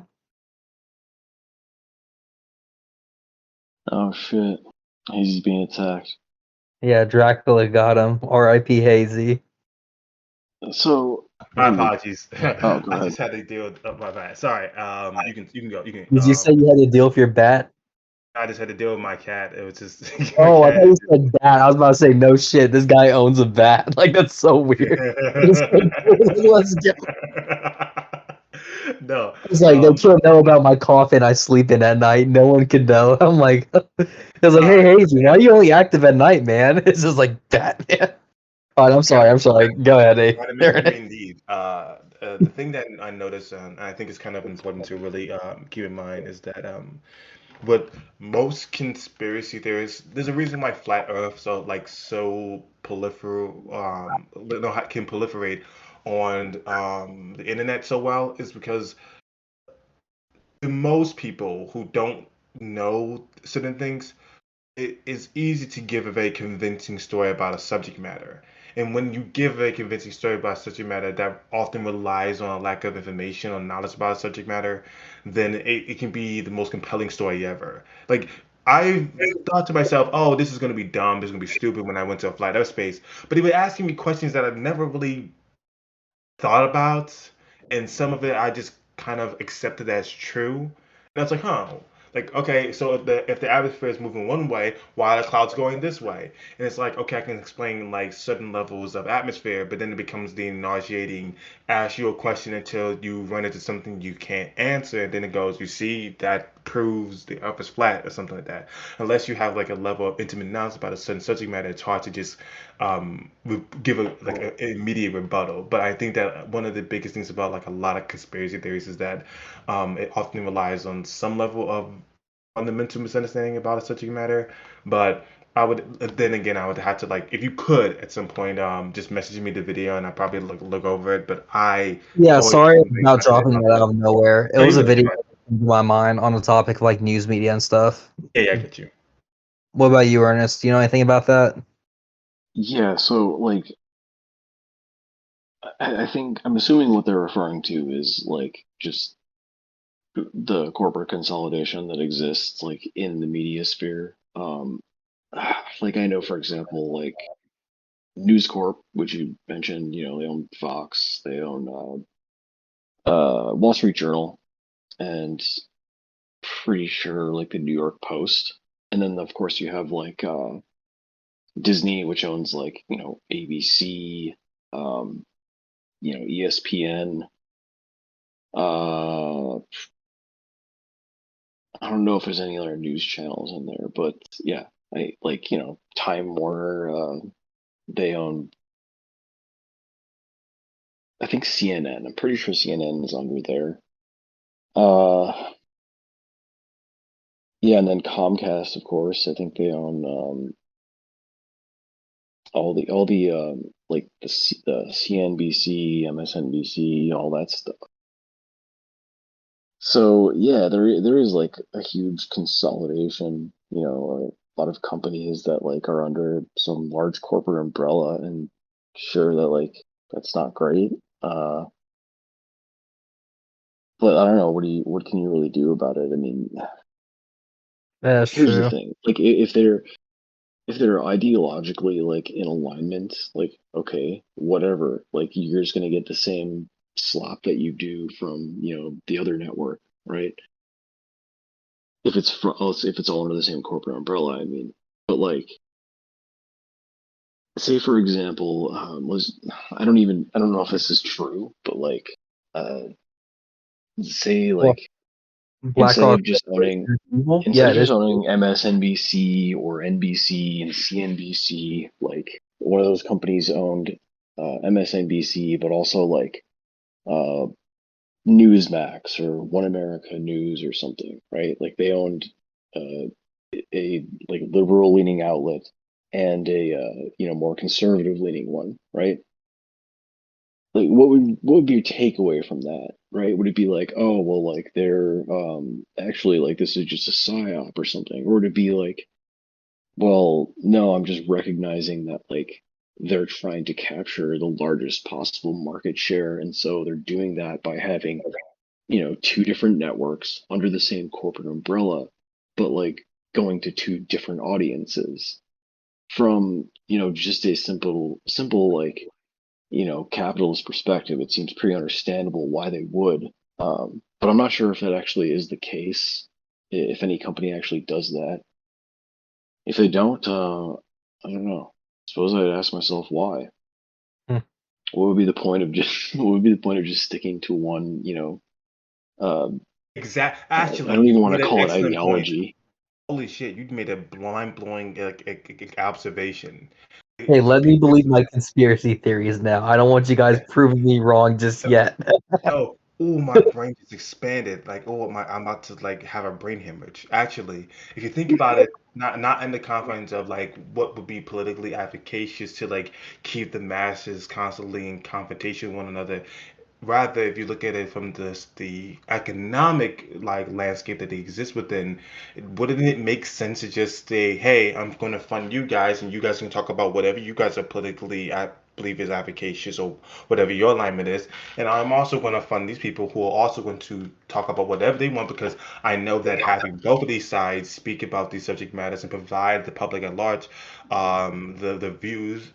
Oh shit, he's being attacked. Yeah, Dracula got him. R.I.P. Hazy. So, my apologies. oh, go I ahead. just had to deal with my bad. Sorry. You can go. You can. Did you say you had to deal with your bat? I just had to deal with my cat. It was just my Oh, I thought cat. you said bat. I was about to say, no shit, this guy owns a bat. Like, that's so weird. It's like, let's go. No. It's like, they can't know about my coffin I sleep in at night. No one can know. I'm like, it's like, hey, Uh, Hazy, why are you only active at night, man? It's just like, Batman. All right, I'm sorry. I'm sorry. Go ahead, vitamin Aaron. D. The thing that I noticed, and I think is kind of important to really keep in mind, is that but most conspiracy theorists, there's a reason why flat Earth so can proliferate on the internet so well is because to most people who don't know certain things, it is easy to give a very convincing story about a subject matter. And when you give a convincing story about a subject matter that often relies on a lack of information or knowledge about a subject matter, then it can be the most compelling story ever. Like, I thought to myself, oh, this is going to be dumb, this is going to be stupid when I went to a flight of space. But he was asking me questions that I've never really thought about, and some of it I just kind of accepted as true. And I was like, huh. Like, okay, so if the atmosphere is moving one way, why are the clouds going this way? And it's like, okay, I can explain like certain levels of atmosphere, but then it becomes the nauseating, ask you a question until you run into something you can't answer, and then it goes, you see, that proves the earth is flat or something like that. Unless you have like a level of intimate knowledge about a certain subject matter, it's hard to just give a like an immediate rebuttal. But I think that one of the biggest things about like a lot of conspiracy theories is that it often relies on some level of fundamental misunderstanding about a subject matter. But I would then again I would have to like if you could at some point just message me the video and I probably look over it. But I Yeah, always sorry am very about fascinated dropping about that that. out of nowhere. It No, was you're a good. video You're that good. came to my mind on the topic of like news media and stuff. Yeah, yeah, I get you. What about you, Ernest? Do you know anything about that? Yeah, so like I think I'm assuming what they're referring to is like just the corporate consolidation that exists like in the media sphere. Like I know, for example, like News Corp, which you mentioned, they own Fox, they own Wall Street Journal, and pretty sure like the New York Post. And then of course you have like Disney, which owns like ABC, um, ESPN. Uh, I don't know if there's any other news channels in there, but yeah, I like Time Warner. They own, I think, CNN. I'm pretty sure CNN is under there. Uh, yeah, and then Comcast, of course. I think they own all the like the CNBC, MSNBC, all that stuff. So yeah, there is like a huge consolidation, a lot of companies that like are under some large corporate umbrella, and sure that like that's not great. But I don't know, what can you really do about it? I mean, That's here's the true. thing. Like if they're ideologically like in alignment, like okay, whatever, like you're just gonna get the same slop that you do from, the other network, right? If it's all under the same corporate umbrella, I mean. But like, say for example, was I don't know if this is true, but like, uh, say Well, like instead BlackRock of just owning is evil. instead Yeah, of it just is. owning MSNBC or NBC and CNBC, like one of those companies owned MSNBC, but also like uh, Newsmax or One America News or something, right? Like they owned uh, a like liberal leaning outlet and a more conservative leaning one, right? Like what would be your takeaway from that, right? Would it be like, oh well, like they're actually like this is just a psyop or something, or would it be like, well, no, I'm just recognizing that like they're trying to capture the largest possible market share, and so they're doing that by having two different networks under the same corporate umbrella, but like going to two different audiences from, just a simple like, capitalist perspective. It seems pretty understandable why they would. But I'm not sure if that actually is the case, if any company actually does that. If they don't, I don't know. Suppose I'd ask myself why. Hmm. What would be the point of just what would be the point of just sticking to one, um, Exact. I Actually, don't even you want to made an call it excellent point. ideology. Holy shit, you made a blind blowing like, observation. Hey, let me Because believe my conspiracy theories now. I don't want you guys proving me wrong just yet. no, oh my brain just expanded. Like, oh my, I'm about to like have a brain hemorrhage. Actually, if you think about it, not in the confines of like what would be politically efficacious to like keep the masses constantly in confrontation with one another, rather, if you look at it from the economic like landscape that they exist within, wouldn't it make sense to just say, "Hey, I'm going to fund you guys, and you guys can talk about whatever you guys are politically, I believe, is efficacious or whatever your alignment is, and I'm also going to fund these people who are also going to talk about whatever they want because I know that having both of these sides speak about these subject matters and provide the public at large the views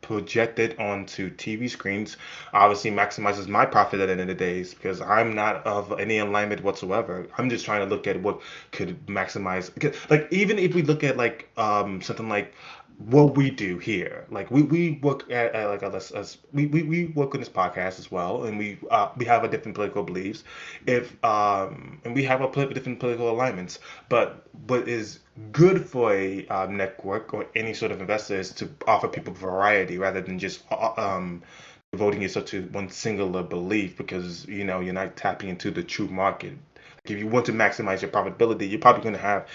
projected onto TV screens obviously maximizes my profit at the end of the day because I'm not of any alignment whatsoever. I'm just trying to look at what could maximize. Like even if we look at like something like what we do here, like we work at like we work on this podcast as well, and we have a different political beliefs, if and we have a different political alignments. But what is good for a network or any sort of investor is to offer people variety rather than just devoting yourself to one singular belief because you know you're not tapping into the true market. Like if you want to maximize your profitability, you're probably going to have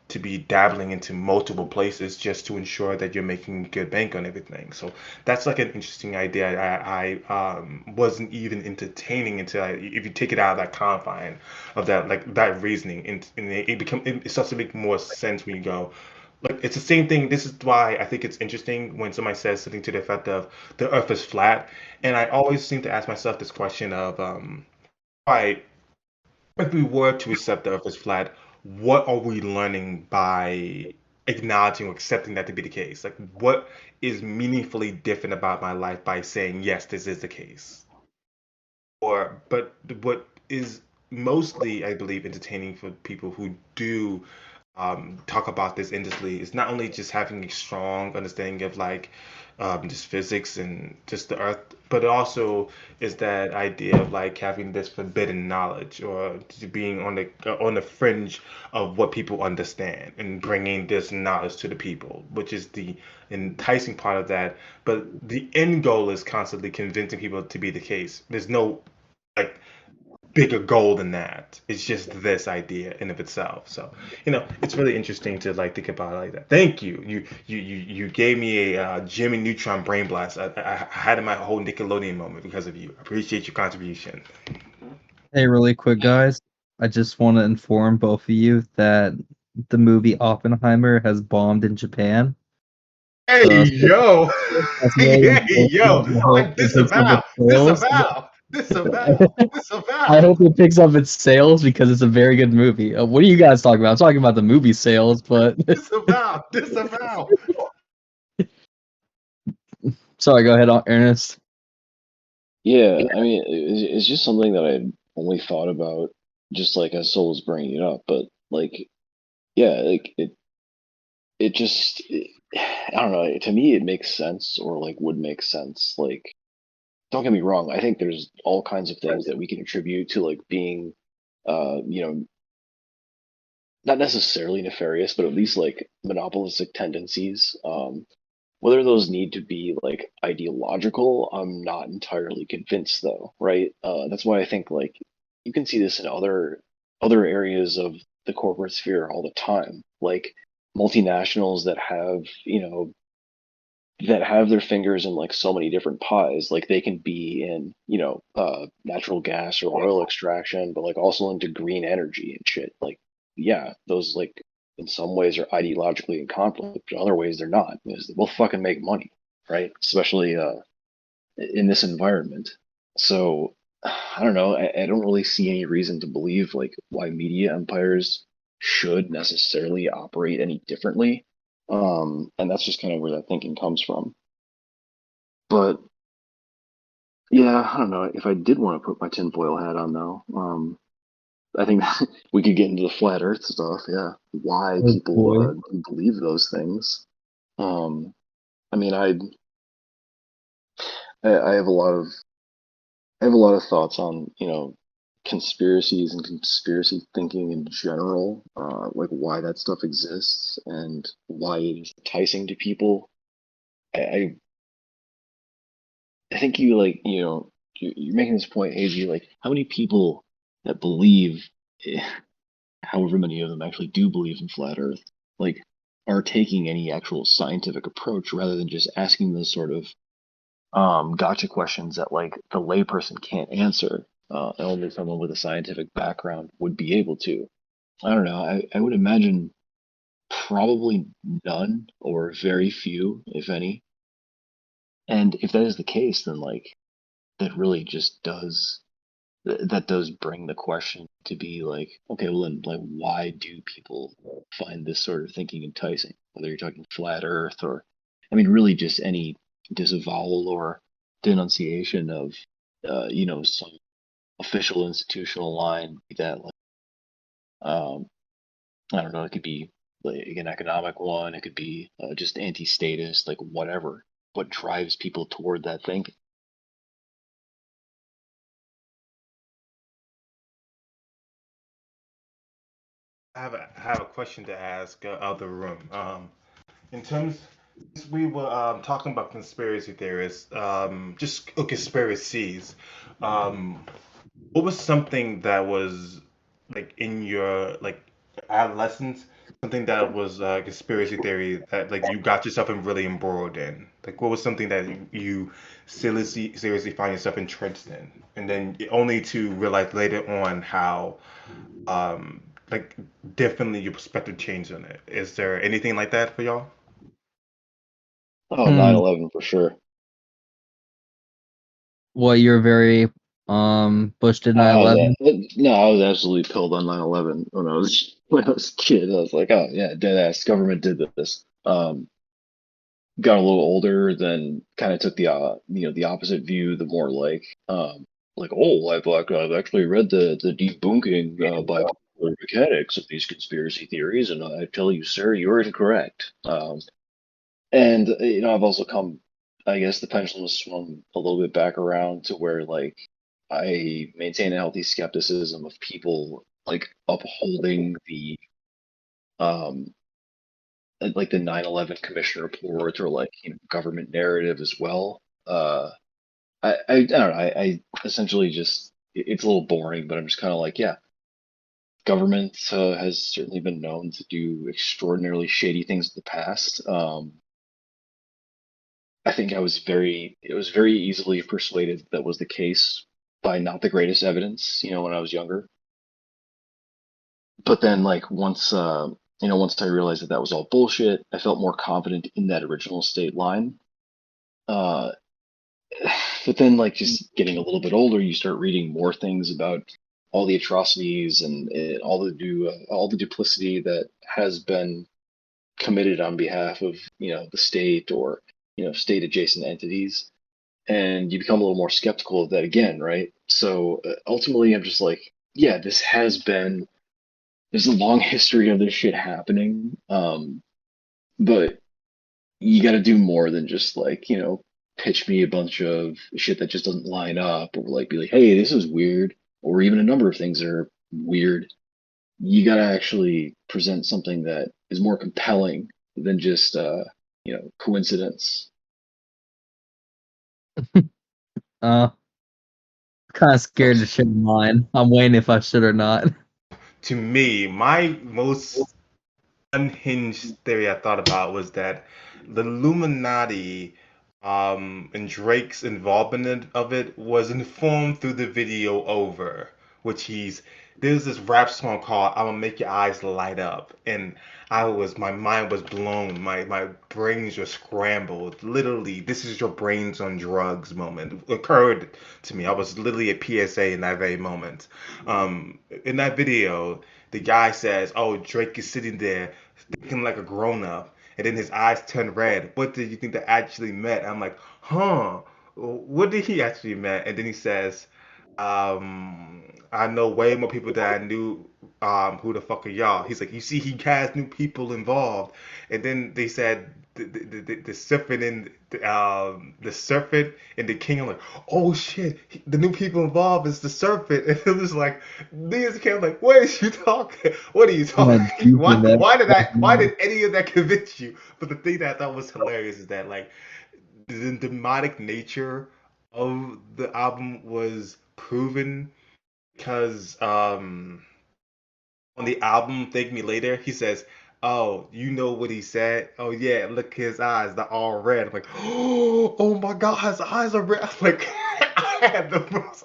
to be dabbling into multiple places just to ensure that you're making good bank on everything. So that's like an interesting idea. I wasn't even entertaining until if you take it out of that confine of that like that reasoning, and it starts to make more sense when you go. Like it's the same thing. This is why I think it's interesting when somebody says something to the effect of the Earth is flat, and I always seem to ask myself this question of why if we were to accept the Earth is flat, what are we learning by acknowledging or accepting that to be the case? Like, what is meaningfully different about my life by saying, yes, this is the case? But what is mostly, I believe, entertaining for people who do talk about this endlessly is not only just having a strong understanding of like just physics and just the earth, but also is that idea of like having this forbidden knowledge or being on the fringe of what people understand and bringing this knowledge to the people, which is the enticing part of that. But the end goal is constantly convincing people to be the case. There's no like bigger goal than that. It's just this idea in of itself. So, it's really interesting to like think about it like that. Thank you. You gave me a Jimmy Neutron brain blast. I had my whole Nickelodeon moment because of you. I appreciate your contribution. Hey, really quick, guys. I just want to inform both of you that the movie Oppenheimer has bombed in Japan. Hey So yo, that's really hey yo, important. I hope it picks up its sales. I disavow. hope it picks up its sales because it's a very good movie. What are you guys talking about? I'm talking about the movie sales, but Disavow. sorry, go ahead, Ernest. Yeah, I mean, it's just something that I had only thought about just like as Soul was bringing it up, but like, yeah, like it just, I don't know, to me it makes sense or like would make sense. Like, don't get me wrong, I think there's all kinds of things that we can attribute to like being, you know, not necessarily nefarious, but at least like monopolistic tendencies. Whether those need to be like ideological, I'm not entirely convinced though, right? That's why I think like you can see this in other areas of the corporate sphere all the time, like multinationals that have, that have their fingers in like so many different pies. Like they can be in, natural gas or oil extraction, but like also into green energy and shit. Like, yeah, those like in some ways are ideologically in conflict, but in other ways they're not because they both fucking make money, right? Especially in this environment. So I don't know. I don't really see any reason to believe like why media empires should necessarily operate any differently. And that's just kind of where that thinking comes from. But yeah, I don't know. If I did want to put my tinfoil hat on though, I think we could get into the flat Earth stuff. Yeah, why Oh people boy. do believe those things. Um, I mean, I have a lot of thoughts on conspiracies and conspiracy thinking in general, like why that stuff exists and why it is enticing to people. I I think you like you're making this point, Hazy. Like how many people that believe, eh, however many of them actually do believe in flat Earth, like are taking any actual scientific approach rather than just asking those sort of gotcha questions that like the layperson can't answer. And only someone with a scientific background would be able to. I don't know. I would imagine probably none or very few, if any. And if that is the case, then like that really just does that does bring the question to be like, okay, well then like why do people find this sort of thinking enticing? Whether you're talking flat earth or I mean really just any disavowal or denunciation of some official institutional line that like um I don't know, it could be like an economic one, it could be just anti-statist, like whatever. What drives people toward that thinking? I have a question to ask of the room. In terms, we were talking about conspiracy theorists, just conspiracies. Um, what was something that was like in your like adolescence, something that was a conspiracy theory that like you got yourself in really embroiled in? Like, what was something that you seriously find yourself entrenched in, and then only to realize later on how um like differently your perspective changed on it. Is there anything like that for y'all? Oh, nine Hmm. eleven for sure. Well, you're very Bush did I was 9/11. no, I was absolutely pilled on 9/11 when I was when I was a kid. I was like, oh yeah, dead ass government did this. Got a little older, then kind of took the the opposite view, the more like oh I've actually read the debunking by popular mechanics of these conspiracy theories, and I tell you, sir, you're incorrect. And I've also come, I guess the pendulum has swung a little bit back around to where like I maintain a healthy skepticism of people like upholding the um like the 9/11 commission report or like government narrative as well. I don't know. I essentially just it's a little boring, but I'm just kind of like, yeah, government has certainly been known to do extraordinarily shady things in the past. I think it was very easily persuaded that was the case by not the greatest evidence, when I was younger. But then, like once I realized that that was all bullshit, I felt more confident in that original state line. Uh, but then, like just getting a little bit older, you start reading more things about all the atrocities and all the duplicity that has been committed on behalf of the state or state adjacent entities, and you become a little more skeptical of that again, right? So ultimately, I'm just like, yeah, there's a long history of this shit happening, but you got to do more than just like pitch me a bunch of shit that just doesn't line up, or like be like, hey, this is weird, or even a number of things that are weird. You got to actually present something that is more compelling than just coincidence. Uh, kind of scared to share mine. I'm waiting if I should or not. To me, my most unhinged theory I thought about was that the Illuminati and Drake's involvement of it was informed through the video Over, which there's this rap song called "I'm gonna make your eyes light up," and my mind was blown, my brains were scrambled. Literally, this is your brains on drugs moment occurred to me. I was literally a PSA in that very moment. In that video, the guy says, "Oh, Drake is sitting there thinking like a grown up," and then his eyes turn red. What did you think that actually meant? I'm like, huh? What did he actually meant? And then he says, I know way more people than I knew. Who the fuck are y'all? He's like, you see, he has new people involved. And then they said the serpent and the serpent and the king. I'm like, oh shit, the new people involved is the serpent. And it was like, niggas came like, what is you talking? What are you Went talking? deep Why in that. why did any of that convince you? But the thing that I thought was hilarious is that like the demonic nature of the album was proven because on the album Thank Me Later he says oh, you know what he said? Oh yeah, look his eyes, they're all red. I'm like, oh my God, his eyes are red. I'm like, I had the most.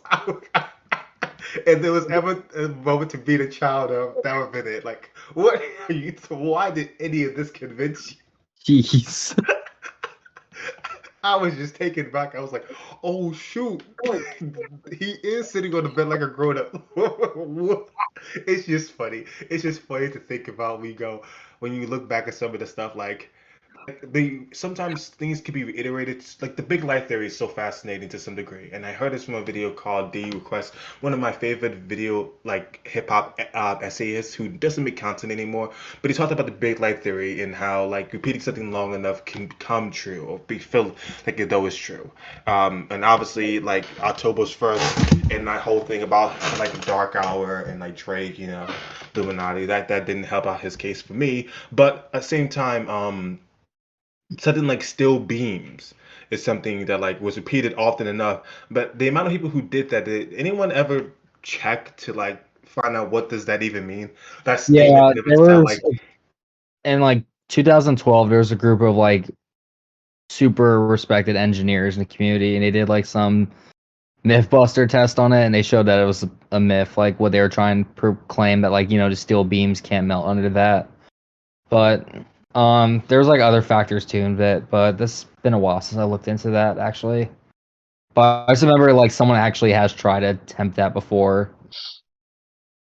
If there was ever a moment to beat a child up, that would have been it. Like, what are you? Why did any of this convince you? Jeez. I was just taken back. I was like, oh shoot, he is sitting on the bed like a grown up. It's just funny. It's just funny to think about. We go when you look back at some of the stuff like they sometimes things can be reiterated. Like the big life theory is so fascinating to some degree, and I heard this from a video called "The Request," one of my favorite video like hip hop essayists who doesn't make content anymore. But he talked about the big life theory and how like repeating something long enough can become true or be felt like it though is true. And obviously like October's first and that whole thing about like Dark Hour and like Drake, Illuminati, that didn't help out his case for me. But at the same time, something like still beams is something that like was repeated often enough. But the amount of people who did that, did anyone ever check to like find out what does that even mean? That statement Yeah, in of there itself, was like in like 2012. There was a group of like super respected engineers in the community, and they did like some MythBuster test on it, and they showed that it was a myth, like what they were trying to proclaim that like the steel beams can't melt under that. But there's like other factors too in it, but this has been a while since I looked into that actually. But I just remember like someone actually has tried to attempt that before.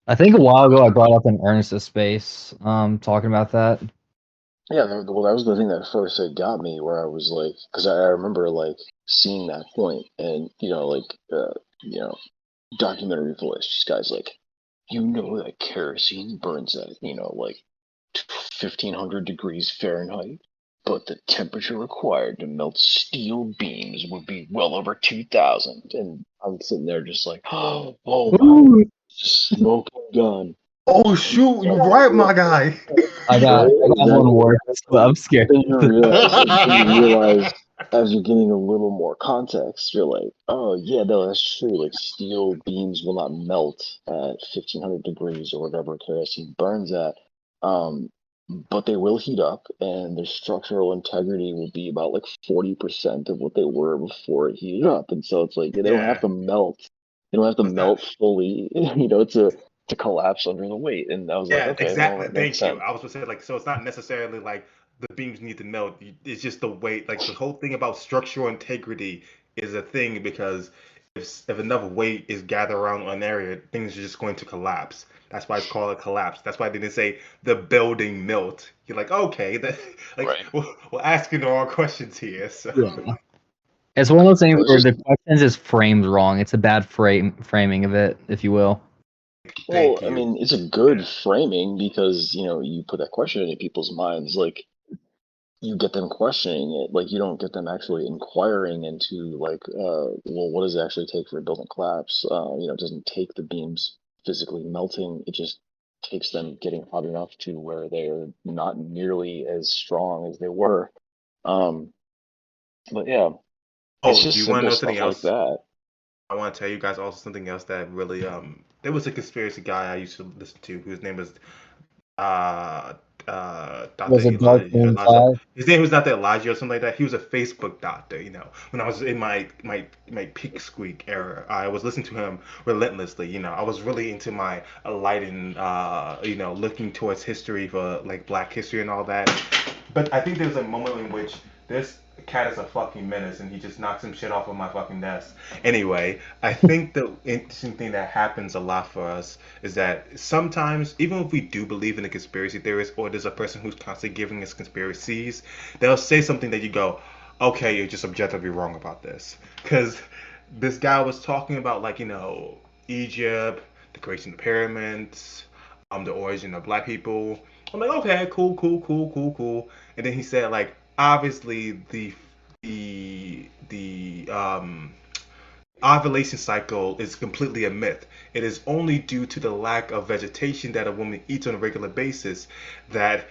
I think a while ago I brought up an Earnest space, talking about that. Yeah, well, that was the thing that first it got me, where I was like, because I remember like seeing that point, and you know, documentary voice, this guy's like, that kerosene burns at like 1,500 degrees Fahrenheit, but the temperature required to melt steel beams would be well over 2,000. And I'm sitting there just like, oh my, Ooh. smoking gun. oh shoot, you right, my guy. I got one Exactly. more, but I'm scared. Then you realize as you're getting a little more context, you're like, oh yeah, no, that's true. Like steel beams will not melt at 1,500 degrees or whatever kerosene burns at, um, but they will heat up, and their structural integrity will be about like 40% of what they were before it heated up. And so it's like they don't have Yeah, to melt. They don't have to was that? melt fully, to collapse under the weight. And I was like, Yeah, okay, well, exactly. that makes Thank you. sense. I was gonna say like so it's not necessarily like the beams need to melt. It's just the weight. Like the whole thing about structural integrity is a thing because if enough weight is gathered around an area, things are just going to collapse. That's why it's called a collapse. That's why they didn't say the building melt. You're like, okay, that like Right. we're asking the wrong questions here. So Yeah. It's one of those things So it's where just the questions is framed wrong. It's a bad framing of it, if you will. Well, thank I you. mean, it's a good framing because, you put that question into people's minds, like you get them questioning it, like you don't get them actually inquiring into like, well, what does it actually take for a building collapse? It doesn't take the beams physically melting, it just takes them getting hot enough to where they're not nearly as strong as they were. Um, but yeah, it's Oh, do just you want to simple know something stuff like else? that. I want to tell you guys also something else that really there was a conspiracy guy I used to listen to whose name was uh Dr. Was it Dark Moon Elijah. 5? His name was not Elijah or something like that. He was a Facebook doctor, When I was in my peak squeak era, I was listening to him relentlessly, I was really into my enlightened looking towards history for like black history and all that. But I think there's a moment in which this cat is a fucking menace and he just knocks some shit off of my fucking desk. Anyway, I think the interesting thing that happens a lot for us is that sometimes, even if we do believe in the conspiracy theories or there's a person who's constantly giving us conspiracies, they'll say something that you go, okay, you're just objectively wrong about this. Because this guy was talking about, like, Egypt, the creation of the pyramids, the origin of black people. I'm like, okay, cool, cool, cool, cool, cool. And then he said, like, obviously the ovulation cycle is completely a myth. It is only due to the lack of vegetation that a woman eats on a regular basis that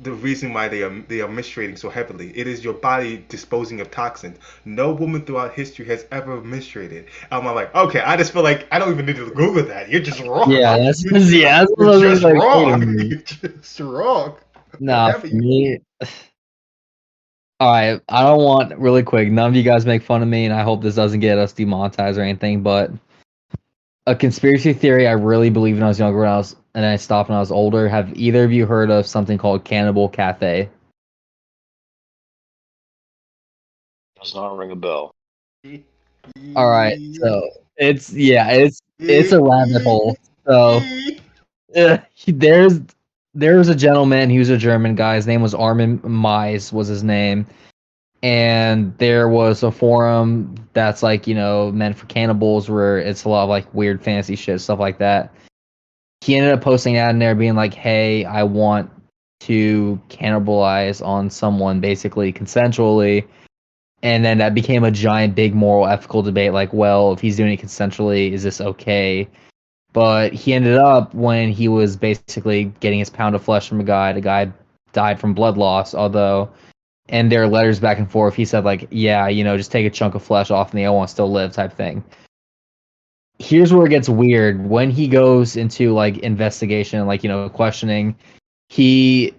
the reason why they are menstruating so heavily. It is your body disposing of toxins. No woman throughout history has ever menstruated. I'm like, okay, I just feel like I don't even need to Google that. You're just wrong. Yeah, that's You're, yeah. That's you're one of those just like, wait a wrong. minute. You're just wrong. Nah, Whatever for you. me. All right, I don't want really quick. None of you guys make fun of me, and I hope this doesn't get us demonetized or anything. But a conspiracy theory I really believed when I was younger, and I stopped when I was older. Have either of you heard of something called Cannibal Cafe? Does not ring a bell. All right, so it's a rabbit hole. So there's a gentleman. He was a German guy. His name was Armin Meis was his name, and there was a forum that's like meant for cannibals, where it's a lot of like weird fantasy shit, stuff like that. He ended up posting that in there, being like, "Hey, I want to cannibalize on someone, basically consensually." And then that became a giant, big moral, ethical debate. Like, well, if he's doing it consensually, is this okay? But he ended up, when he was basically getting his pound of flesh from a guy, the guy died from blood loss. Although, and their letters back and forth, he said like, yeah, just take a chunk of flesh off and the other one still live, type thing. Here's where it gets weird. When he goes into like investigation, like questioning, he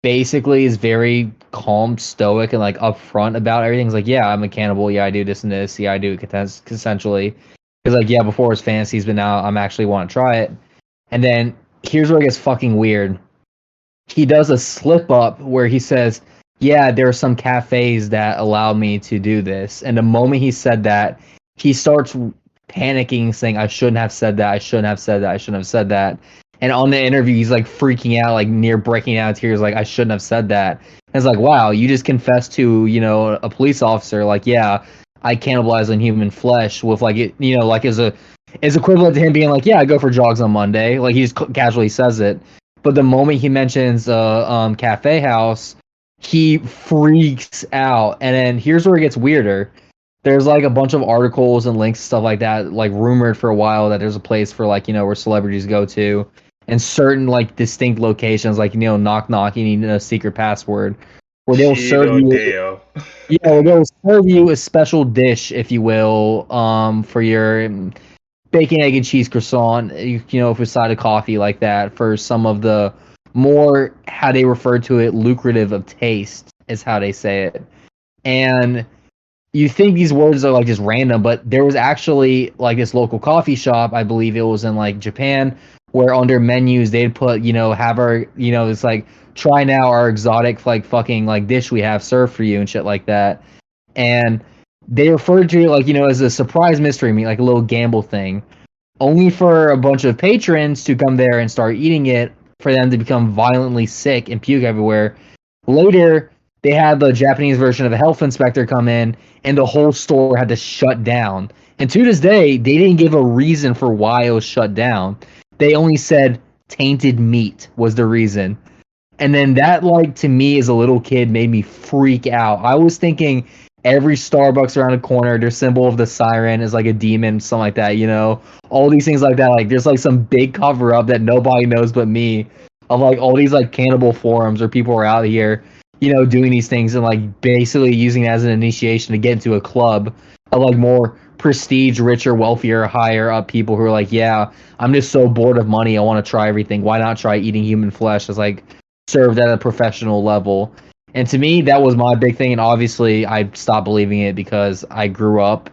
basically is very calm, stoic, and like upfront about everything. He's like, yeah, I'm a cannibal. Yeah, I do this and this. Yeah, I do it consensually. Because like, yeah, before it was fantasies, but now I'm actually want to try it. And then here's where it gets fucking weird. He does a slip up where he says, yeah, there are some cafes that allow me to do this. And the moment he said that, he starts panicking, saying, I shouldn't have said that. I shouldn't have said that. I shouldn't have said that. And on the interview, he's like freaking out, like near breaking out in tears, like, I shouldn't have said that. And it's like, wow, you just confessed to, a police officer, like, yeah, I cannibalize on human flesh, with like it, like is equivalent to him being like, yeah, I go for jogs on Monday. Like, he just casually says it. But the moment he mentions cafe house, he freaks out. And then here's where it gets weirder. There's like a bunch of articles and links and stuff like that, like rumored for a while that there's a place for like, where celebrities go to, and certain like distinct locations, like, knock knock, you need a secret password, where they'll serve Cheeto you, Dale. they'll serve you a special dish, if you will, for your bacon, egg, and cheese croissant, for a side of coffee, like that, for some of the more, how they refer to it, lucrative of taste, is how they say it. And you think these words are like just random, but there was actually like this local coffee shop, I believe it was in like Japan, where under menus they'd put, have our, it's like, try now our exotic like fucking like dish we have served for you and shit like that. And they referred to it like, as a surprise mystery meat, like a little gamble thing, only for a bunch of patrons to come there and start eating it, for them to become violently sick and puke everywhere. Later, they had the Japanese version of a health inspector come in, and the whole store had to shut down. And to this day, they didn't give a reason for why it was shut down. They only said tainted meat was the reason. And then that, like, to me as a little kid, made me freak out. I was thinking every Starbucks around the corner, their symbol of the siren is like a demon, something like that, all these things like that. Like, there's like some big cover up that nobody knows but me, of like all these like cannibal forums where people are out here, doing these things, and like basically using it as an initiation to get into a club of like more prestige, richer, wealthier, higher up people who are like, yeah, I'm just so bored of money, I want to try everything. Why not try eating human flesh as like served at a professional level? And to me, that was my big thing. And obviously, I stopped believing it because I grew up,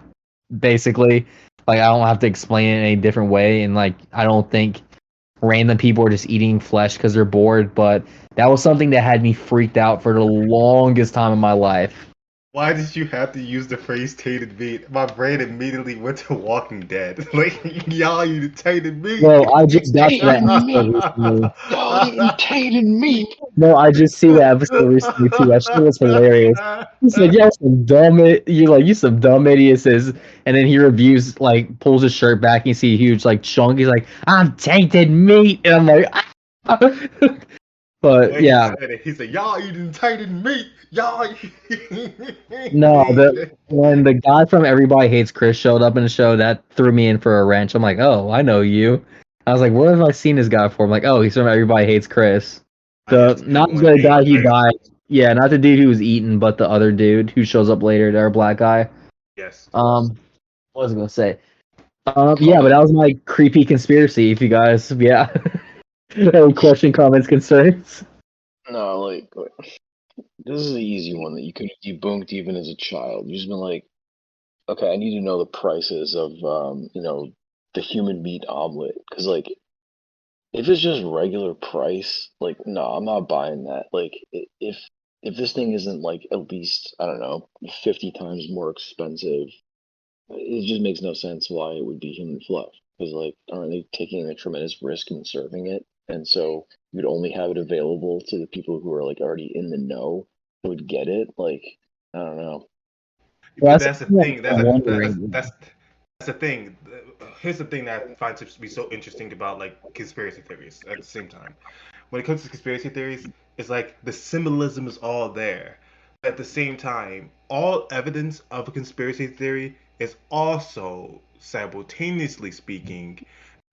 basically. Like, I don't have to explain it in any different way. And, like, I don't think random people are just eating flesh because they're bored. But that was something that had me freaked out for the longest time in my life. Why did you have to use the phrase tainted meat? My brain immediately went to Walking Dead. Like, y'all eat tainted meat. Well, I just got to that Tainted episode meat! recently. Y'all eating tainted meat! No, I just see that episode recently too. That shit was hilarious. He said, "Yo, some dumb you some dumb idiots." And then he reviews, like, pulls his shirt back and you see a huge like chunk. He's like, "I'm tainted meat," and I'm like, ah. But When he yeah, said it, he said, "Y'all eating tainted meat. Y'all." no, when the guy from Everybody Hates Chris showed up in the show, that threw me in for a wrench. I'm like, "Oh, I know you." I was like, "Where have I seen this guy for?" I'm like, "Oh, he's from Everybody Hates Chris." I have Not seen one the guy hate who Chris. died. Yeah, not the dude who was eaten, but the other dude who shows up later, our black guy. Yes. What was I gonna say? Yeah, but Cody, that was my creepy conspiracy. If you guys, yeah. Any question, comments, concerns? No, like this is an easy one that you could have debunked even as a child. You just been like, okay, I need to know the prices of the human meat omelet because like if it's just regular price, like no, I'm not buying that. Like if this thing isn't like at least I don't know 50 times more expensive, it just makes no sense why it would be human flesh. Because like, aren't they taking a tremendous risk in serving it? And so you'd only have it available to the people who are like already in the know who would get it. Like, I don't know. But Well, that's that's the what thing. I'm wondering. That's the thing. Here's the thing that I find to be so interesting about like conspiracy theories at the same time. When it comes to conspiracy theories, it's like the symbolism is all there. At the same time, all evidence of a conspiracy theory is also, simultaneously speaking,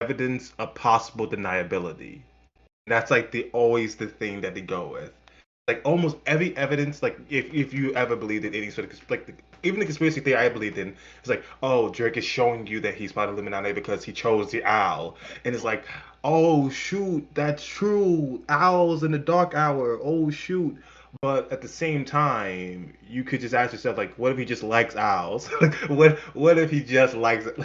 evidence of possible deniability. That's like the always the thing that they go with. Like almost every evidence, like if you ever believed in any sort of even the conspiracy theory I believed in, it's like, oh, Drake is showing you that he's part of Illuminati because he chose the owl, and it's like, oh shoot, that's true, owls in the dark hour, oh shoot. But at the same time, you could just ask yourself, like, what if he just likes owls? Like, what if he just likes it?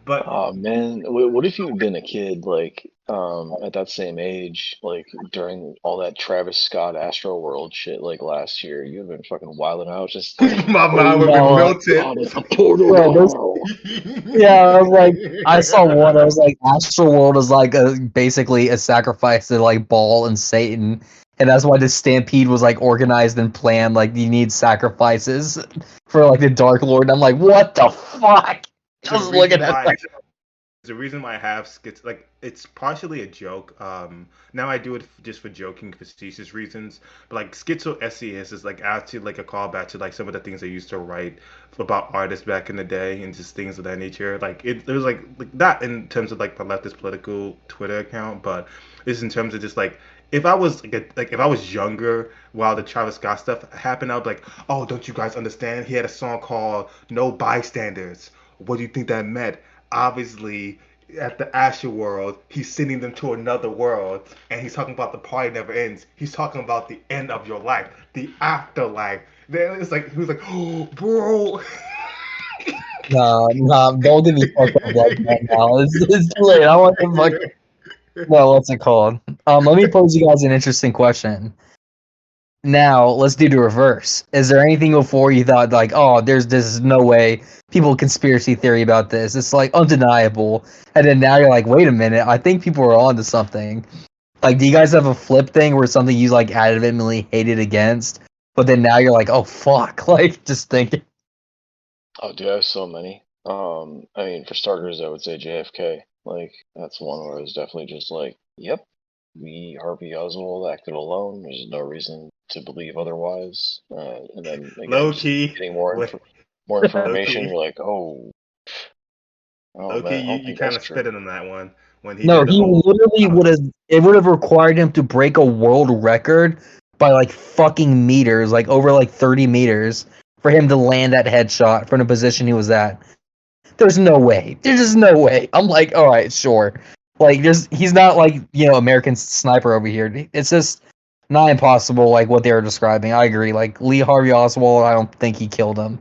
But Oh man, what if you'd been a kid like at that same age, like during all that Travis Scott Astro World shit like last year, you'd have been fucking wilding out just my Oh, mind would have been no, melted. oh, there's a portal bro, this, now. yeah, I was like, I saw one. I was like, Astroworld is like basically a sacrifice to like Baal and Satan, and that's why the Stampede was like organized and planned. Like, you need sacrifices for like the Dark Lord. And I'm like, what the fuck? the Just looking reason at why that. the reason why I have skits like it's partially a joke. Now I do it just for joking, facetious reasons. But like schizo SES is like actually like a callback to like some of the things I used to write about artists back in the day and just things of that nature. Like it was like not in terms of like my leftist political Twitter account, but it's in terms of just like if I was like if I was younger while the Travis Scott stuff happened, I'd be like, oh, don't you guys understand? He had a song called "No Bystanders." What do you think that meant? Obviously, at the Asher world, he's sending them to another world, and he's talking about the party never ends. He's talking about the end of your life, the afterlife. Then it's like he was like, oh, bro. Nah, nah, don't get me fucked up like that now. It's too late. I want to fuck. No, what's it called? Let me pose you guys an interesting question. Now, let's do the reverse. Is there anything before you thought like, oh, there's no way people conspiracy theory about this? It's like undeniable, and then now you're like, wait a minute, I think people are onto something. Like, do you guys have a flip thing where something you like adamantly hated against, but then now you're like, oh fuck, like just thinking. Oh, dude, I have so many. I mean, for starters, I would say JFK. Like, that's one where I was definitely just like, yep, we Harvey Oswald acted alone. There's no reason to believe otherwise. And then again, Low just key, getting what? more Low information, key, you're like, oh low key. man, I You don't you think kind that's of true. spit it on that one when he No, did the he whole. literally I don't would know. have. It would have required him to break a world record by like fucking meters, like over like 30 meters, for him to land that headshot from the position he was at. There's no way. There's just no way. I'm like, all right, sure. Like, he's not like American Sniper over here. It's just not impossible. Like what they were describing. I agree. Like Lee Harvey Oswald, I don't think he killed him.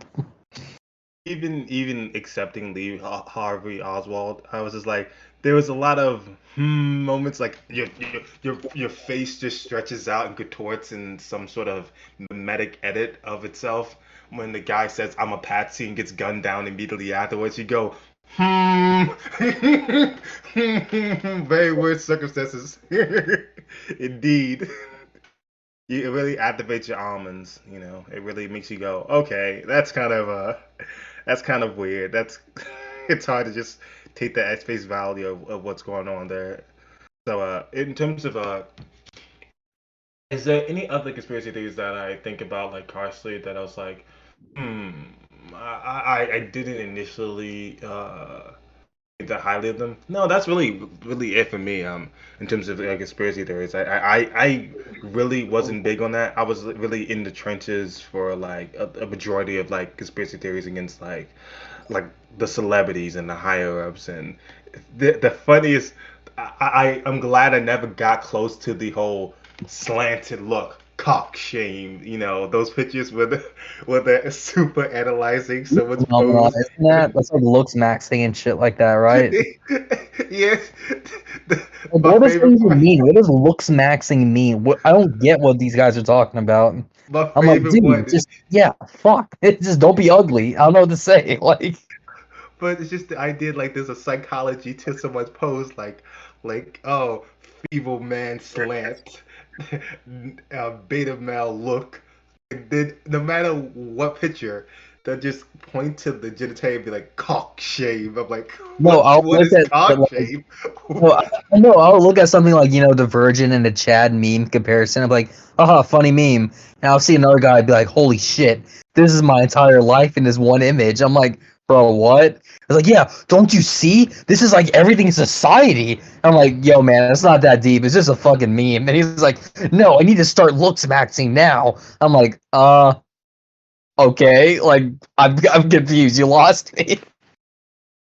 Even accepting Lee Harvey Oswald, I was just like, there was a lot of moments like your face just stretches out and contorts in some sort of mimetic edit of itself. When the guy says I'm a patsy and gets gunned down immediately afterwards, you go, very weird circumstances. Indeed. It really activates your almonds, you know. It really makes you go, okay, that's kind of weird. That's it's hard to just take that at face value of what's going on there. So in terms of is there any other conspiracy theories that I think about like harshly that I was like, hmm, I didn't initially think that highly of them? No, that's really it for me. In terms of conspiracy theories, I really wasn't big on that. I was really in the trenches for like a majority of like conspiracy theories against like the celebrities and the higher ups and the funniest. I'm glad I never got close to the whole slanted look, cock shame. You know those pictures where they're super analyzing someone's pose. Isn't that? That's like looks maxing and shit like that, right? Yes, Like, my what does that favorite even part. mean? What does looks maxing mean? What I don't get what these guys are talking about. My I'm like, favorite dude, one. just yeah, fuck. Just don't be ugly. I don't know what to say. Like, But it's just the idea like there's a psychology to someone's pose, like oh, feeble man slant, beta male look. And then no matter what picture, they'll just point to the genitalia and be like cock shave. I'm like, no, I'll what look is at cock like, shave? no, no, I'll look at something like the Virgin and the Chad meme comparison. I'm like, haha, funny meme. And I'll see another guy be like, holy shit, this is my entire life in this one image. I'm like, bro, what? It's like, yeah, don't you see? This is like everything in society. I'm like, yo, man, it's not that deep. It's just a fucking meme. And he's like, no, I need to start looks maxing now. I'm like, okay, like I'm confused. You lost me.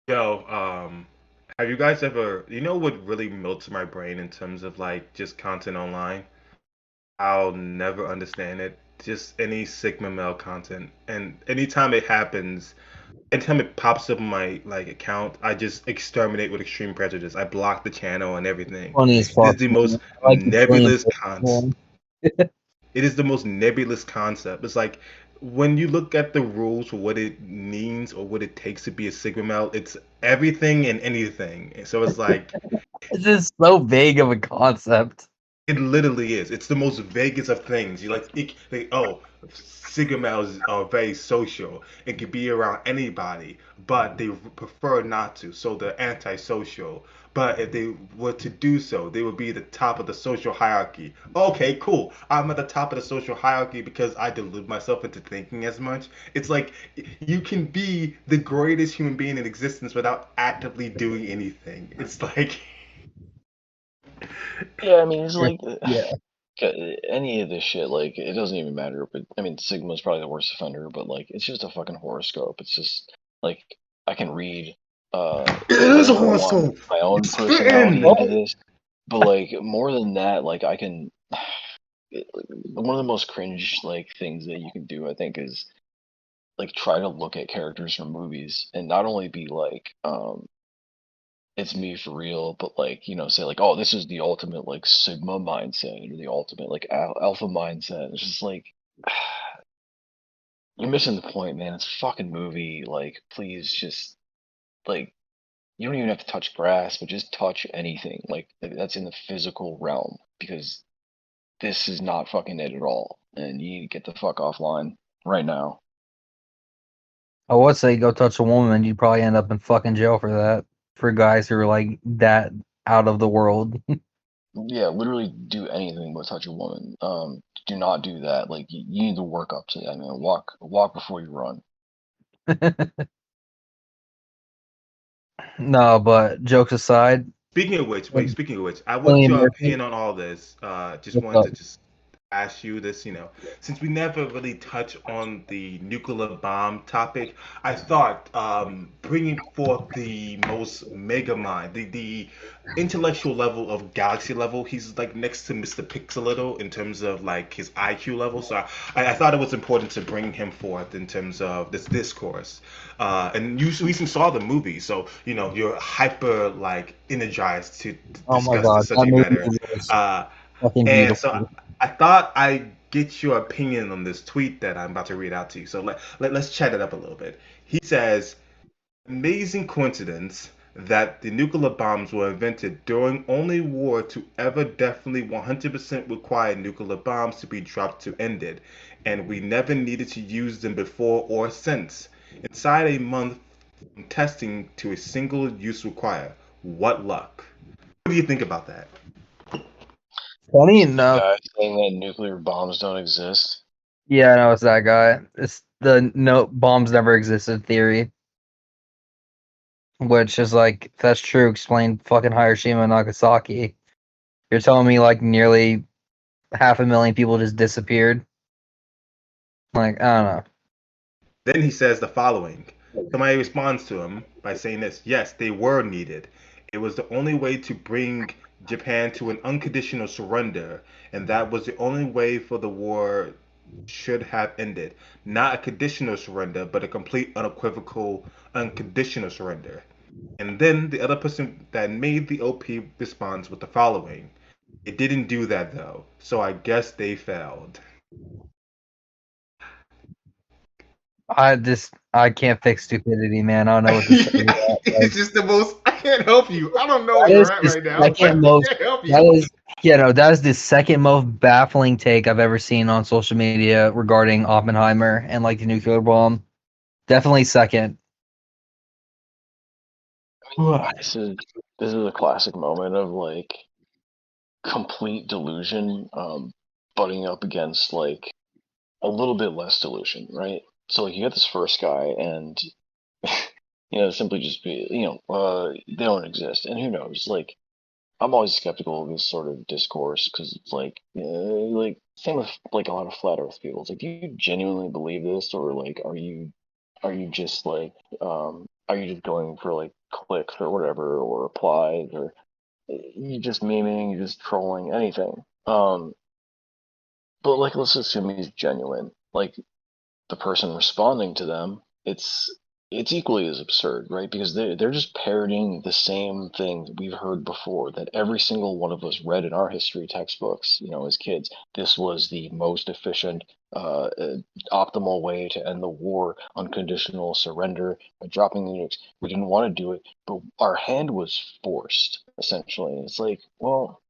Yo, have you guys ever? You know what really melts my brain in terms of like just content online? I'll never understand it. Just any Sigma male content, and anytime it happens, anytime it pops up on my like account, I just exterminate with extreme prejudice. I block the channel and everything. Funny as It is fuck, the most man. I like the trillion. nebulous concept. It is the most nebulous concept. It's like when you look at the rules for what it means or what it takes to be a Sigma male, it's everything and anything. So it's like It's just so vague of a concept. it literally is. It's the most vaguest of things. You oh, Sigma males are very social and can be around anybody, but they prefer not to. So they're antisocial. But if they were to do so, they would be the top of the social hierarchy. Okay, cool. I'm at the top of the social hierarchy because I delude myself into thinking as much. It's like you can be the greatest human being in existence without actively doing anything. It's like Yeah, I mean, it's like Yeah. any of this shit. Like, it doesn't even matter. But I mean, Sigma's probably the worst offender. But like, it's just a fucking horoscope. It's just like I can read it is a whatever I want, horoscope. my own It's personality fitting. into this. But like, more than that, like I can. One of the most cringe like things that you can do, I think, is like try to look at characters from movies and not only be like, it's me for real, but like, say like, oh, this is the ultimate like Sigma mindset or the ultimate like alpha mindset. It's just like you're missing the point, man. It's a fucking movie. Like, please just like you don't even have to touch grass, but just touch anything like that's in the physical realm because this is not fucking it at all. And you need to get the fuck offline right now. I would say go touch a woman, you'd probably end up in fucking jail for that. For guys who are like that out of the world. Yeah, literally do anything but touch a woman. Do not do that. Like you need to work up to that, man. Walk before you run. No, but jokes aside, Speaking of which, wait, speaking of which, I want Cillian your Murphy, opinion on all this. Just what's wanted up? to just ask you this, since we never really touch on the nuclear bomb topic, I thought bringing forth the most mega mind, the intellectual level of galaxy level, he's like next to Mr. Pixelittle in terms of like his IQ level. So I thought it was important to bring him forth in terms of this discourse. And you recently saw the movie, so you're hyper like energized to Oh my discuss god, this that subject movie matter. was Uh, fucking and so I, beautiful. I thought I'd get your opinion on this tweet that I'm about to read out to you. So let's chat it up a little bit. He says, amazing coincidence that the nuclear bombs were invented during only war to ever definitely 100% require nuclear bombs to be dropped to end it, and we never needed to use them before or since. Inside a month from testing to a single use require. What luck? What do you think about that? Funny Is the enough, guy saying that nuclear bombs don't exist? yeah, I know it's that guy. It's the no bombs never existed theory, which is like if that's true. Explain fucking Hiroshima and Nagasaki. You're telling me like nearly 500,000 people just disappeared? Like I don't know. Then he says the following. Somebody responds to him by saying this: yes, they were needed. It was the only way to bring Japan to an unconditional surrender, and that was the only way for the war should have ended. Not a conditional surrender, but a complete, unequivocal, unconditional surrender. And then the other person that made the OP responds with the following: it didn't do that though, so I guess they failed. I can't fix stupidity, man. I don't know what to say to that. It's Like, just the most. I can't help you. I don't know where that you're is at the right now, second but I most. can't help That you. is, that is the second most baffling take I've ever seen on social media regarding Oppenheimer and like the nuclear bomb. Definitely second. This is this is a classic moment of like complete delusion, butting up against like a little bit less delusion, right? So like you got this first guy, and simply just be, they don't exist, and who knows? Like I'm always skeptical of this sort of discourse because it's like same with like a lot of flat Earth people. It's like, do you genuinely believe this, or like are you just like are you just going for like clicks or whatever or replies, or you just memeing, you just trolling, anything. But like let's assume he's genuine. Like the person responding to them, it's equally as absurd, right? Because they're just parroting the same thing that we've heard before, that every single one of us read in our history textbooks, as kids. This was the most efficient, optimal way to end the war: unconditional surrender by dropping the nukes. We didn't want to do it, but our hand was forced, essentially. And it's like, well,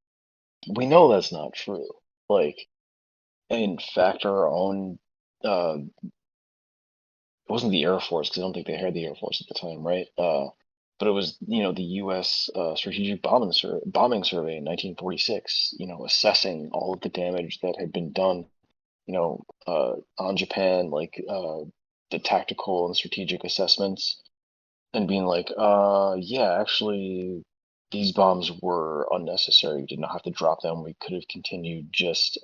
we know that's not true. Like, in fact, our own uh, it wasn't the Air Force because I don't think they had the Air Force at the time, right? But it was the U.S. Strategic Bombing Survey in 1946. Assessing all of the damage that had been done, on Japan, like the tactical and strategic assessments, and being like, yeah, actually, these bombs were unnecessary. We did not have to drop them. We could have continued just,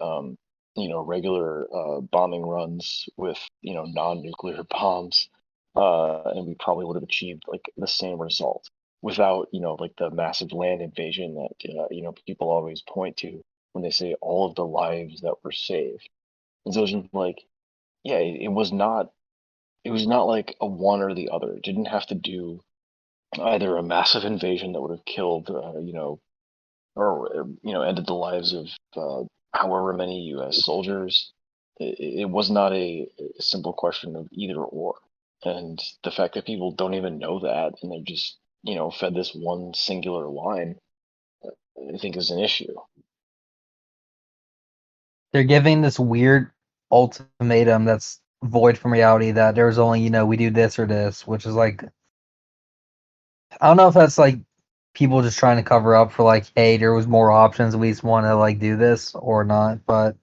regular bombing runs with, non-nuclear bombs, and we probably would have achieved like the same result without, like the massive land invasion that, people always point to when they say all of the lives that were saved. And so it's just like, yeah, it was not like a one or the other. It didn't have to do either a massive invasion that would have killed, or ended the lives of however many U.S. soldiers. It was not a simple question of either or, and the fact that people don't even know that and they're just fed this one singular line, I think is an issue. They're giving this weird ultimatum that's void from reality that there's only, we do this or this, which is like, I don't know if that's like people just trying to cover up for like, hey, there was more options, we just want to like do this or not, but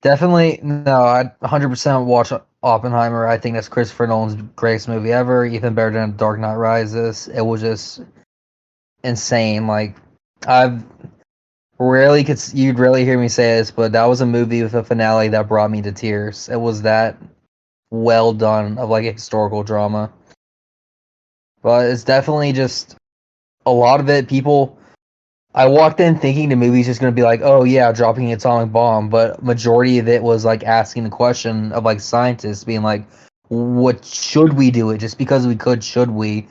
definitely no, I'd 100% watch Oppenheimer. I think that's Christopher Nolan's greatest movie ever, even better than Dark Knight Rises. It was just insane. Like I've you'd rarely hear me say this, but that was a movie with a finale that brought me to tears. It was that well done of like a historical drama. But it's definitely just a lot of it. People, I walked in thinking the movie's just gonna be like, oh yeah, dropping an atomic bomb, but majority of it was like asking the question of like scientists being like, what should we do it? Just because we could, should we?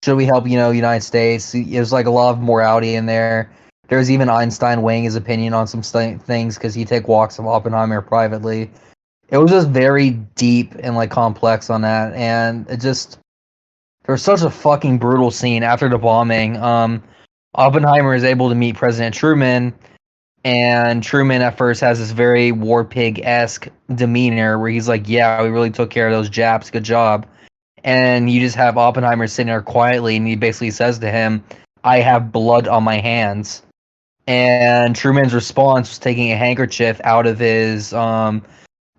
Should we help, United States? There's like a lot of morality in there. There's even Einstein weighing his opinion on some things because he take walks of Oppenheimer privately. It was just very deep and like complex on that, and it just there was such a fucking brutal scene after the bombing. Oppenheimer is able to meet President Truman, and Truman at first has this very war pig esque demeanor where he's like, "Yeah, we really took care of those Japs. Good job." And you just have Oppenheimer sitting there quietly, and he basically says to him, "I have blood on my hands." And Truman's response was taking a handkerchief out of his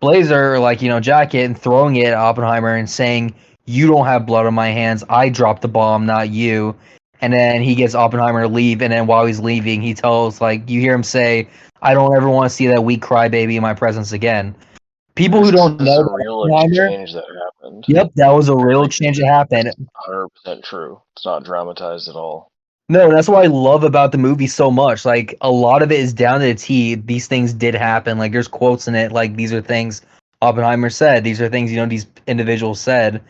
blazer, like, jacket, and throwing it at Oppenheimer and saying, "You don't have blood on my hands. I dropped the bomb, not you." And then he gets Oppenheimer to leave, and then while he's leaving, he tells, like, you hear him say, "I don't ever want to see that weak crybaby in my presence again." People who This don't is know a that real Oppenheimer, exchange that happened. yep, that was a real Like, change that happened. it's 100% true. It's not dramatized at all. No, that's what I love about the movie so much. Like a lot of it is down to the T. These things did happen. Like there's quotes in it. Like these are things Oppenheimer said. These are things these individuals said.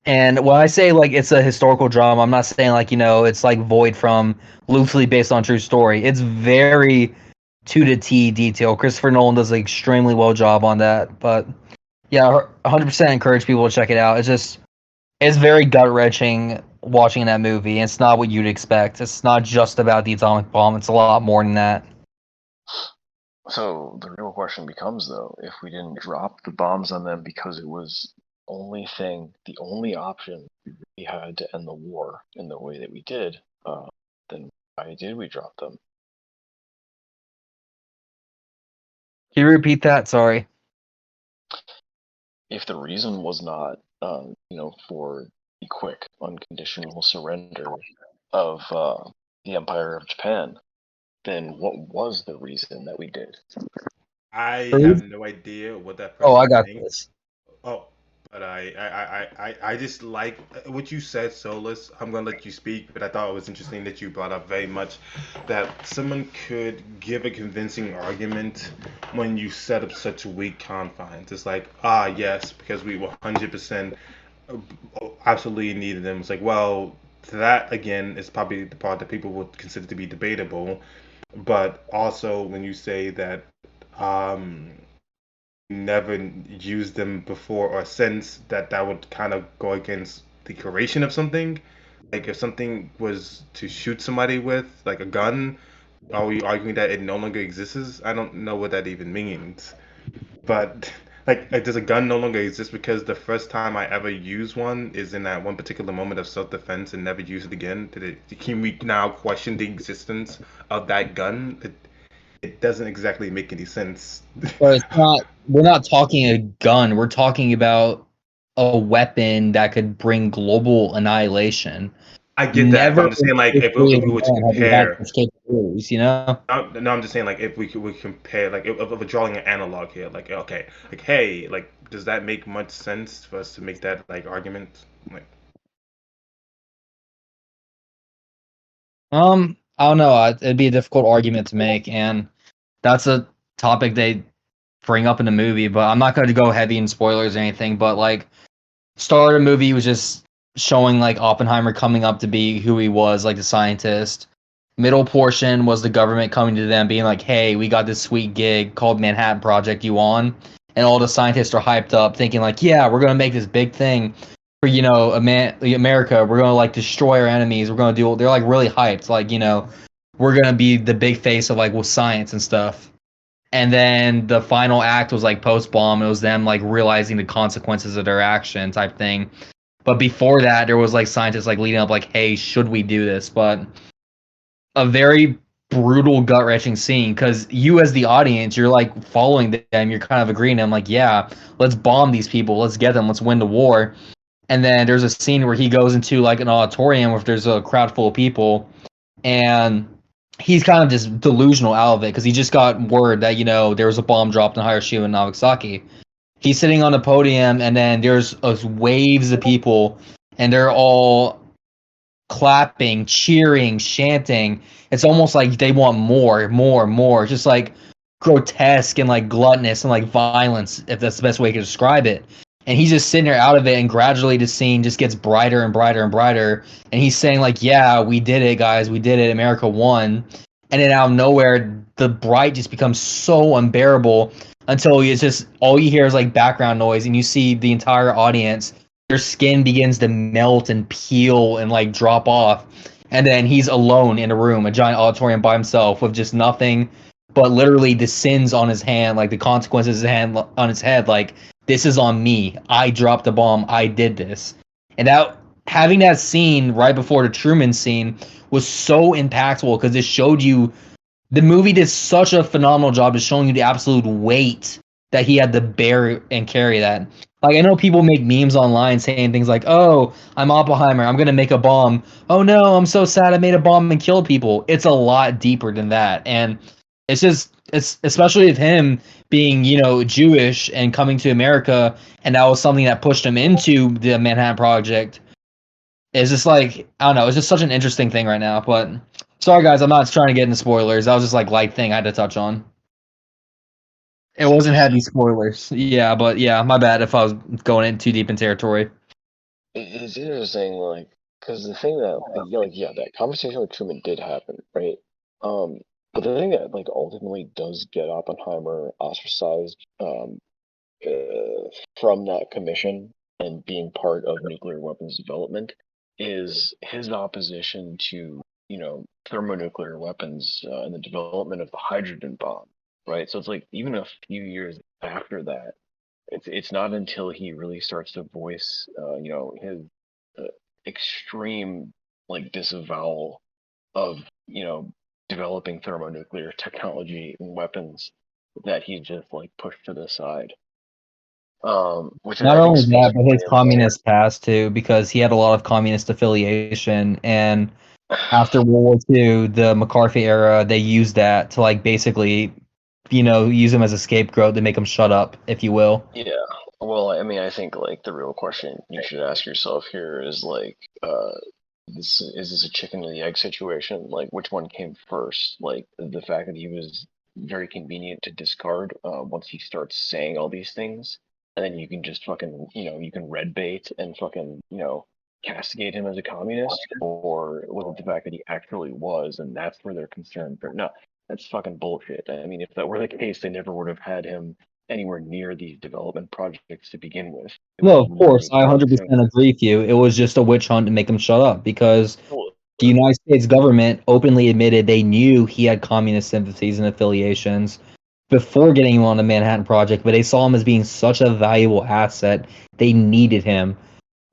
And when I say like it's a historical drama, I'm not saying like it's like void from loosely based on true story. It's very to the T detail. Christopher Nolan does an extremely well job on that. But yeah, 100% encourage people to check it out. It's very gut wrenching watching that movie. It's not what you'd expect. It's not just about the atomic bomb. It's a lot more than that. So the real question becomes, though, if we didn't drop the bombs on them because it was the only option we had to end the war in the way that we did, then why did we drop them? Can you repeat that? Sorry. If the reason was not, for the quick, unconditional surrender of the Empire of Japan, then what was the reason that we did? I have no idea what that Oh, I person got thinks. this. Oh, but I just like what you said, Solus. I'm gonna let you speak, but I thought it was interesting that you brought up very much that someone could give a convincing argument when you set up such weak confines. It's like, yes, because we 100% absolutely needed them. It's like, well, that again is probably the part that people would consider to be debatable. But also when you say that um, never used them before or since, that would kind of go against the creation of something. Like if something was to shoot somebody with, like a gun, are we arguing that it no longer exists? I don't know what that even means. But like, does a gun no longer exist because the first time I ever used one is in that one particular moment of self-defense and never use it again? Can we now question the existence of that gun? It doesn't exactly make any sense. But it's not. We're not talking a gun. We're talking about a weapon that could bring global annihilation. I get that, but Never I'm just in saying, like, the if history we of were to man have we had compare, such capabilities. You know. no, I'm just saying, like, if we compare, like, if we're drawing an analog here, like, okay, like, hey, like, does that make much sense for us to make that like argument? Like, I don't know. It'd be a difficult argument to make, and that's a topic they bring up in the movie. But I'm not going to go heavy in spoilers or anything. But like, start of the movie was just showing like Oppenheimer coming up to be who he was, like the scientist. Middle portion was the government coming to them, being like, "Hey, we got this sweet gig called Manhattan Project. You on?" And all the scientists are hyped up, thinking like, "Yeah, we're gonna make this big thing for America. We're gonna like destroy our enemies. We're gonna do." They're like really hyped, like we're gonna be the big face of like with science and stuff. And then the final act was like post bomb. It was them like realizing the consequences of their action type thing. But before that, there was like scientists like leading up, like, "Hey, should we do this?" But a very brutal, gut wrenching scene because you, as the audience, you're like following them. You're kind of agreeing. I'm like, yeah, let's bomb these people. Let's get them. Let's win the war. And then there's a scene where he goes into like an auditorium where there's a crowd full of people, and he's kind of just delusional out of it because he just got word that there was a bomb dropped in Hiroshima and Nagasaki. He's sitting on the podium, and then there's waves of people, and they're all clapping, cheering, chanting. It's almost like they want more, more, more. Just like grotesque and like gluttonous and like violence, if that's the best way to describe it. And he's just sitting there out of it, and gradually the scene just gets brighter and brighter and brighter. And he's saying like, "Yeah, we did it, guys. We did it. America won." And then out of nowhere, the bright just becomes so unbearable until it's just all you hear is like background noise, and you see the entire audience, their skin begins to melt and peel and like drop off. And then he's alone in a room, a giant auditorium by himself with just nothing but literally the sins on his hand, like the consequences on his head. Like, this is on me. I dropped the bomb. I did this. And that having that scene right before the Truman scene was so impactful because it showed you the movie did such a phenomenal job of showing you the absolute weight that he had to bear and carry that. Like, I know people make memes online saying things like, "Oh, I'm Oppenheimer. I'm gonna make a bomb. Oh no, I'm so sad I made a bomb and killed people." It's a lot deeper than that, and it's especially with him being Jewish and coming to America, and that was something that pushed him into the Manhattan Project. It's just like I don't know. It's just such an interesting thing right now. But sorry, guys, I'm not trying to get into spoilers. That was just like light thing I had to touch on. It wasn't heavy spoilers. Yeah, but yeah, my bad if I was going in too deep in territory. It's interesting, like, because the thing that, yeah, that conversation with Truman did happen, right? But the thing that, like, ultimately does get Oppenheimer ostracized, from that commission and being part of nuclear weapons development is his opposition to, thermonuclear weapons and the development of the hydrogen bomb, right? So it's like even a few years after that, it's not until he really starts to voice, his uh, extreme like disavowal of, developing thermonuclear technology and weapons that he just like pushed to the side. Which Not I think only speaks that, but his volumes. communist past too, because he had a lot of communist affiliation, and after World War II, the McCarthy era, they used that to like basically, use him as a scapegoat to make him shut up, if you will. Yeah. Well, I mean, I think like the real question you should ask yourself here is like, is this a chicken or the egg situation? Like, which one came first? Like the fact that he was very convenient to discard once he starts saying all these things, and then you can just fucking, you can red bait and fucking, castigate him as a communist, or was it the fact that he actually was, and that's where they're concerned? But no, that's fucking bullshit. I mean, if that were the case, they never would have had him anywhere near these development projects to begin with. It No, was of course, literally I Project 100% Single. agree with you. It was just a witch hunt to make him shut up because Well, the United States government openly admitted they knew he had communist sympathies and affiliations before getting him on the Manhattan Project, but they saw him as being such a valuable asset, they needed him.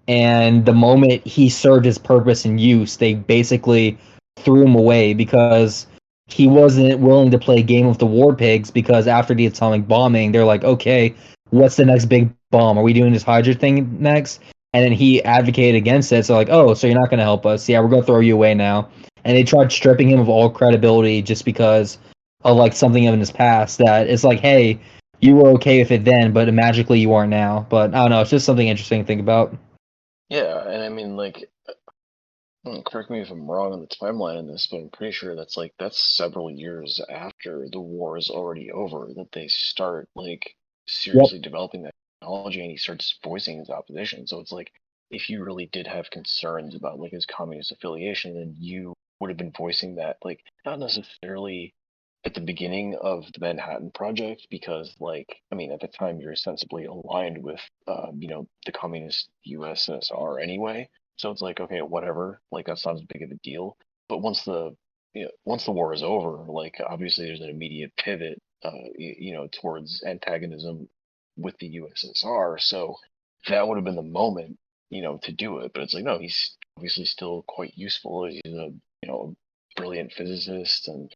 And the moment he served his purpose and use, they basically threw him away because he wasn't willing to play game with the war pigs. Because after the atomic bombing, they're like, okay, what's the next big bomb? Are we doing this Hydra thing next? And then he advocated against it. So like, oh, so you're not going to help us? Yeah, we're going to throw you away now. And they tried stripping him of all credibility just because of like something in his past that it's like, hey, you were okay with it then, but magically you aren't now. But I don't know. It's just something interesting to think about. yeah, and I mean, like, correct me if I'm wrong on the timeline in this, but I'm pretty sure that's several years after the war is already over that they start like Yep. seriously developing that technology, and he starts voicing his opposition. So it's like if you really did have concerns about like his communist affiliation, then you would have been voicing that, like, not necessarily at the beginning of the Manhattan Project, because like, I mean, at the time you're ostensibly aligned with the communist USSR anyway, so it's like, okay, whatever, like that's not as big of a deal. But once the war is over, like obviously there's an immediate pivot, towards antagonism with the USSR. So that would have been the moment, to do it. But it's like, no, he's obviously still quite useful. He's a, brilliant physicist, and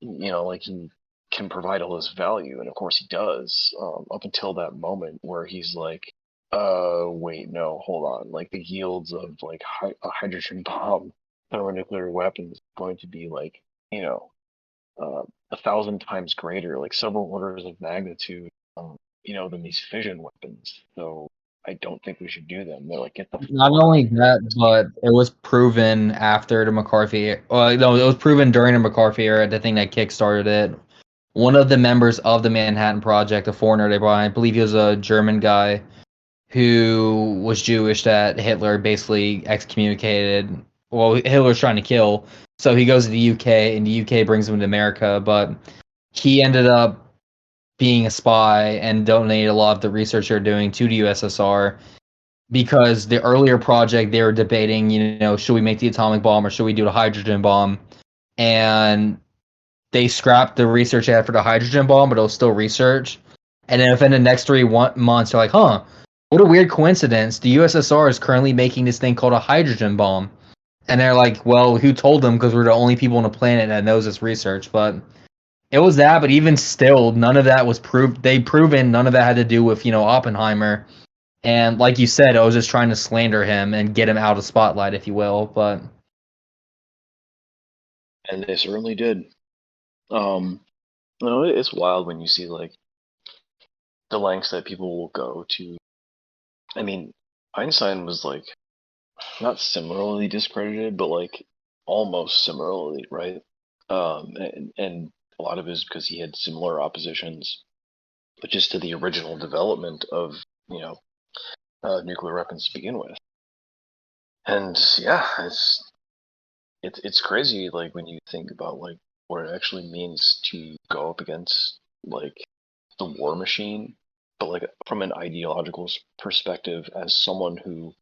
like he can provide all this value, and of course he does, up until that moment where he's like, wait, no, hold on, like the yields of like a hydrogen bomb thermonuclear weapons is going to be like, you know, 1,000 times greater, like several orders of magnitude, than these fission weapons. So I don't think we should do them. They're like, get the Not fuck out only of here. that, but it was proven after the McCarthy. Well, no, it was proven during the McCarthy era. The thing that kickstarted it. One of the members of the Manhattan Project, a foreigner they brought, I believe he was a German guy who was Jewish that Hitler basically excommunicated. Well, Hitler's trying to kill, so he goes to the UK, and the UK brings him to America. But he ended up being a spy and donated a lot of the research they're doing to the USSR because the earlier project they were debating, should we make the atomic bomb or should we do the hydrogen bomb? And they scrapped the research after the hydrogen bomb, but it was still research. And then within the next 3 months, they're like, huh, what a weird coincidence. The USSR is currently making this thing called a hydrogen bomb. And they're like, well, who told them? Because we're the only people on the planet that knows this research. But it was that, but even still, none of that was proved. They proven none of that had to do with, Oppenheimer. And like you said, I was just trying to slander him and get him out of spotlight, if you will. But And they certainly did. It's wild when you see like the lengths that people will go to. I mean, Einstein was like not similarly discredited, but like almost similarly, right? And a lot of it is because he had similar oppositions, but just to the original development of you know nuclear weapons to begin with. And yeah, it's crazy like when you think about like what it actually means to go up against like the war machine, but like from an ideological perspective, as someone who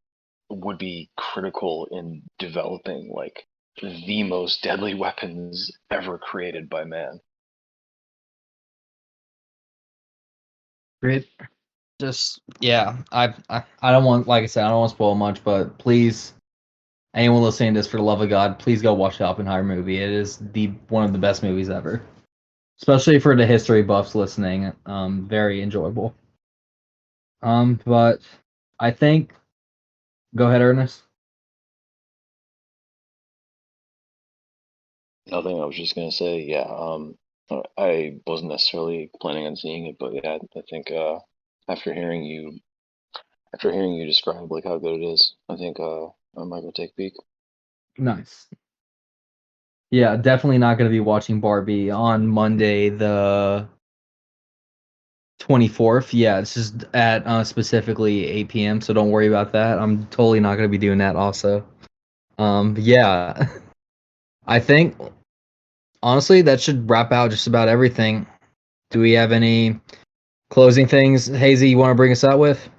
would be critical in developing like the most deadly weapons ever created by man. Great. Just yeah, I don't want, like I said, I don't want to spoil much, but please, anyone listening to this, for the love of God, please go watch the Oppenheimer movie. It is the one of the best movies ever, especially for the history buffs listening. Very enjoyable. But I think go ahead, Ernest. Nothing. I was just gonna say, yeah. I wasn't necessarily planning on seeing it, but yeah, I think after hearing you describe like how good it is, I think I might go take a peek. Nice. Yeah, definitely not going to be watching Barbie on Monday the 24th. Yeah, it's just at specifically 8 p.m. So don't worry about that. I'm totally not going to be doing that also. Yeah, I think honestly that should wrap out just about everything. Do we have any closing things, Hazy, you want to bring us out with?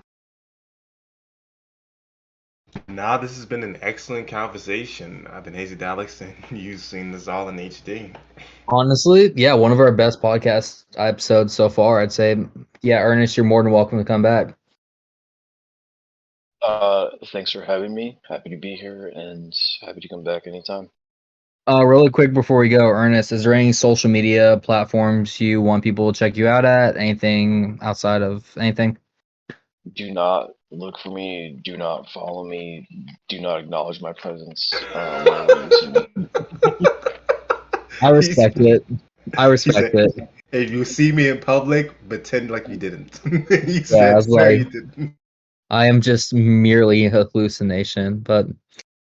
Now, this has been an excellent conversation. I've been Hazy Daleks, and you've seen this all in HD. Honestly, yeah, one of our best podcast episodes so far, I'd say. Yeah, Ernest, you're more than welcome to come back. Thanks for having me. Happy to be here and happy to come back anytime. Really quick before we go, Ernest, is there any social media platforms you want people to check you out at? Anything outside of anything? Do not look for me. Do not follow me. Do not acknowledge my presence whenever you see me. I He's, respect it. I he respect said, it. if you see me in public, pretend like you didn't. He Yeah, I said, was no, like, you didn't. I am just merely a hallucination. But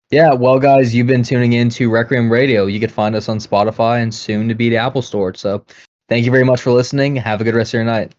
yeah, well, guys, you've been tuning in to Requiem Radio. You could find us on Spotify and soon to be the Apple Store. So thank you very much for listening. Have a good rest of your night.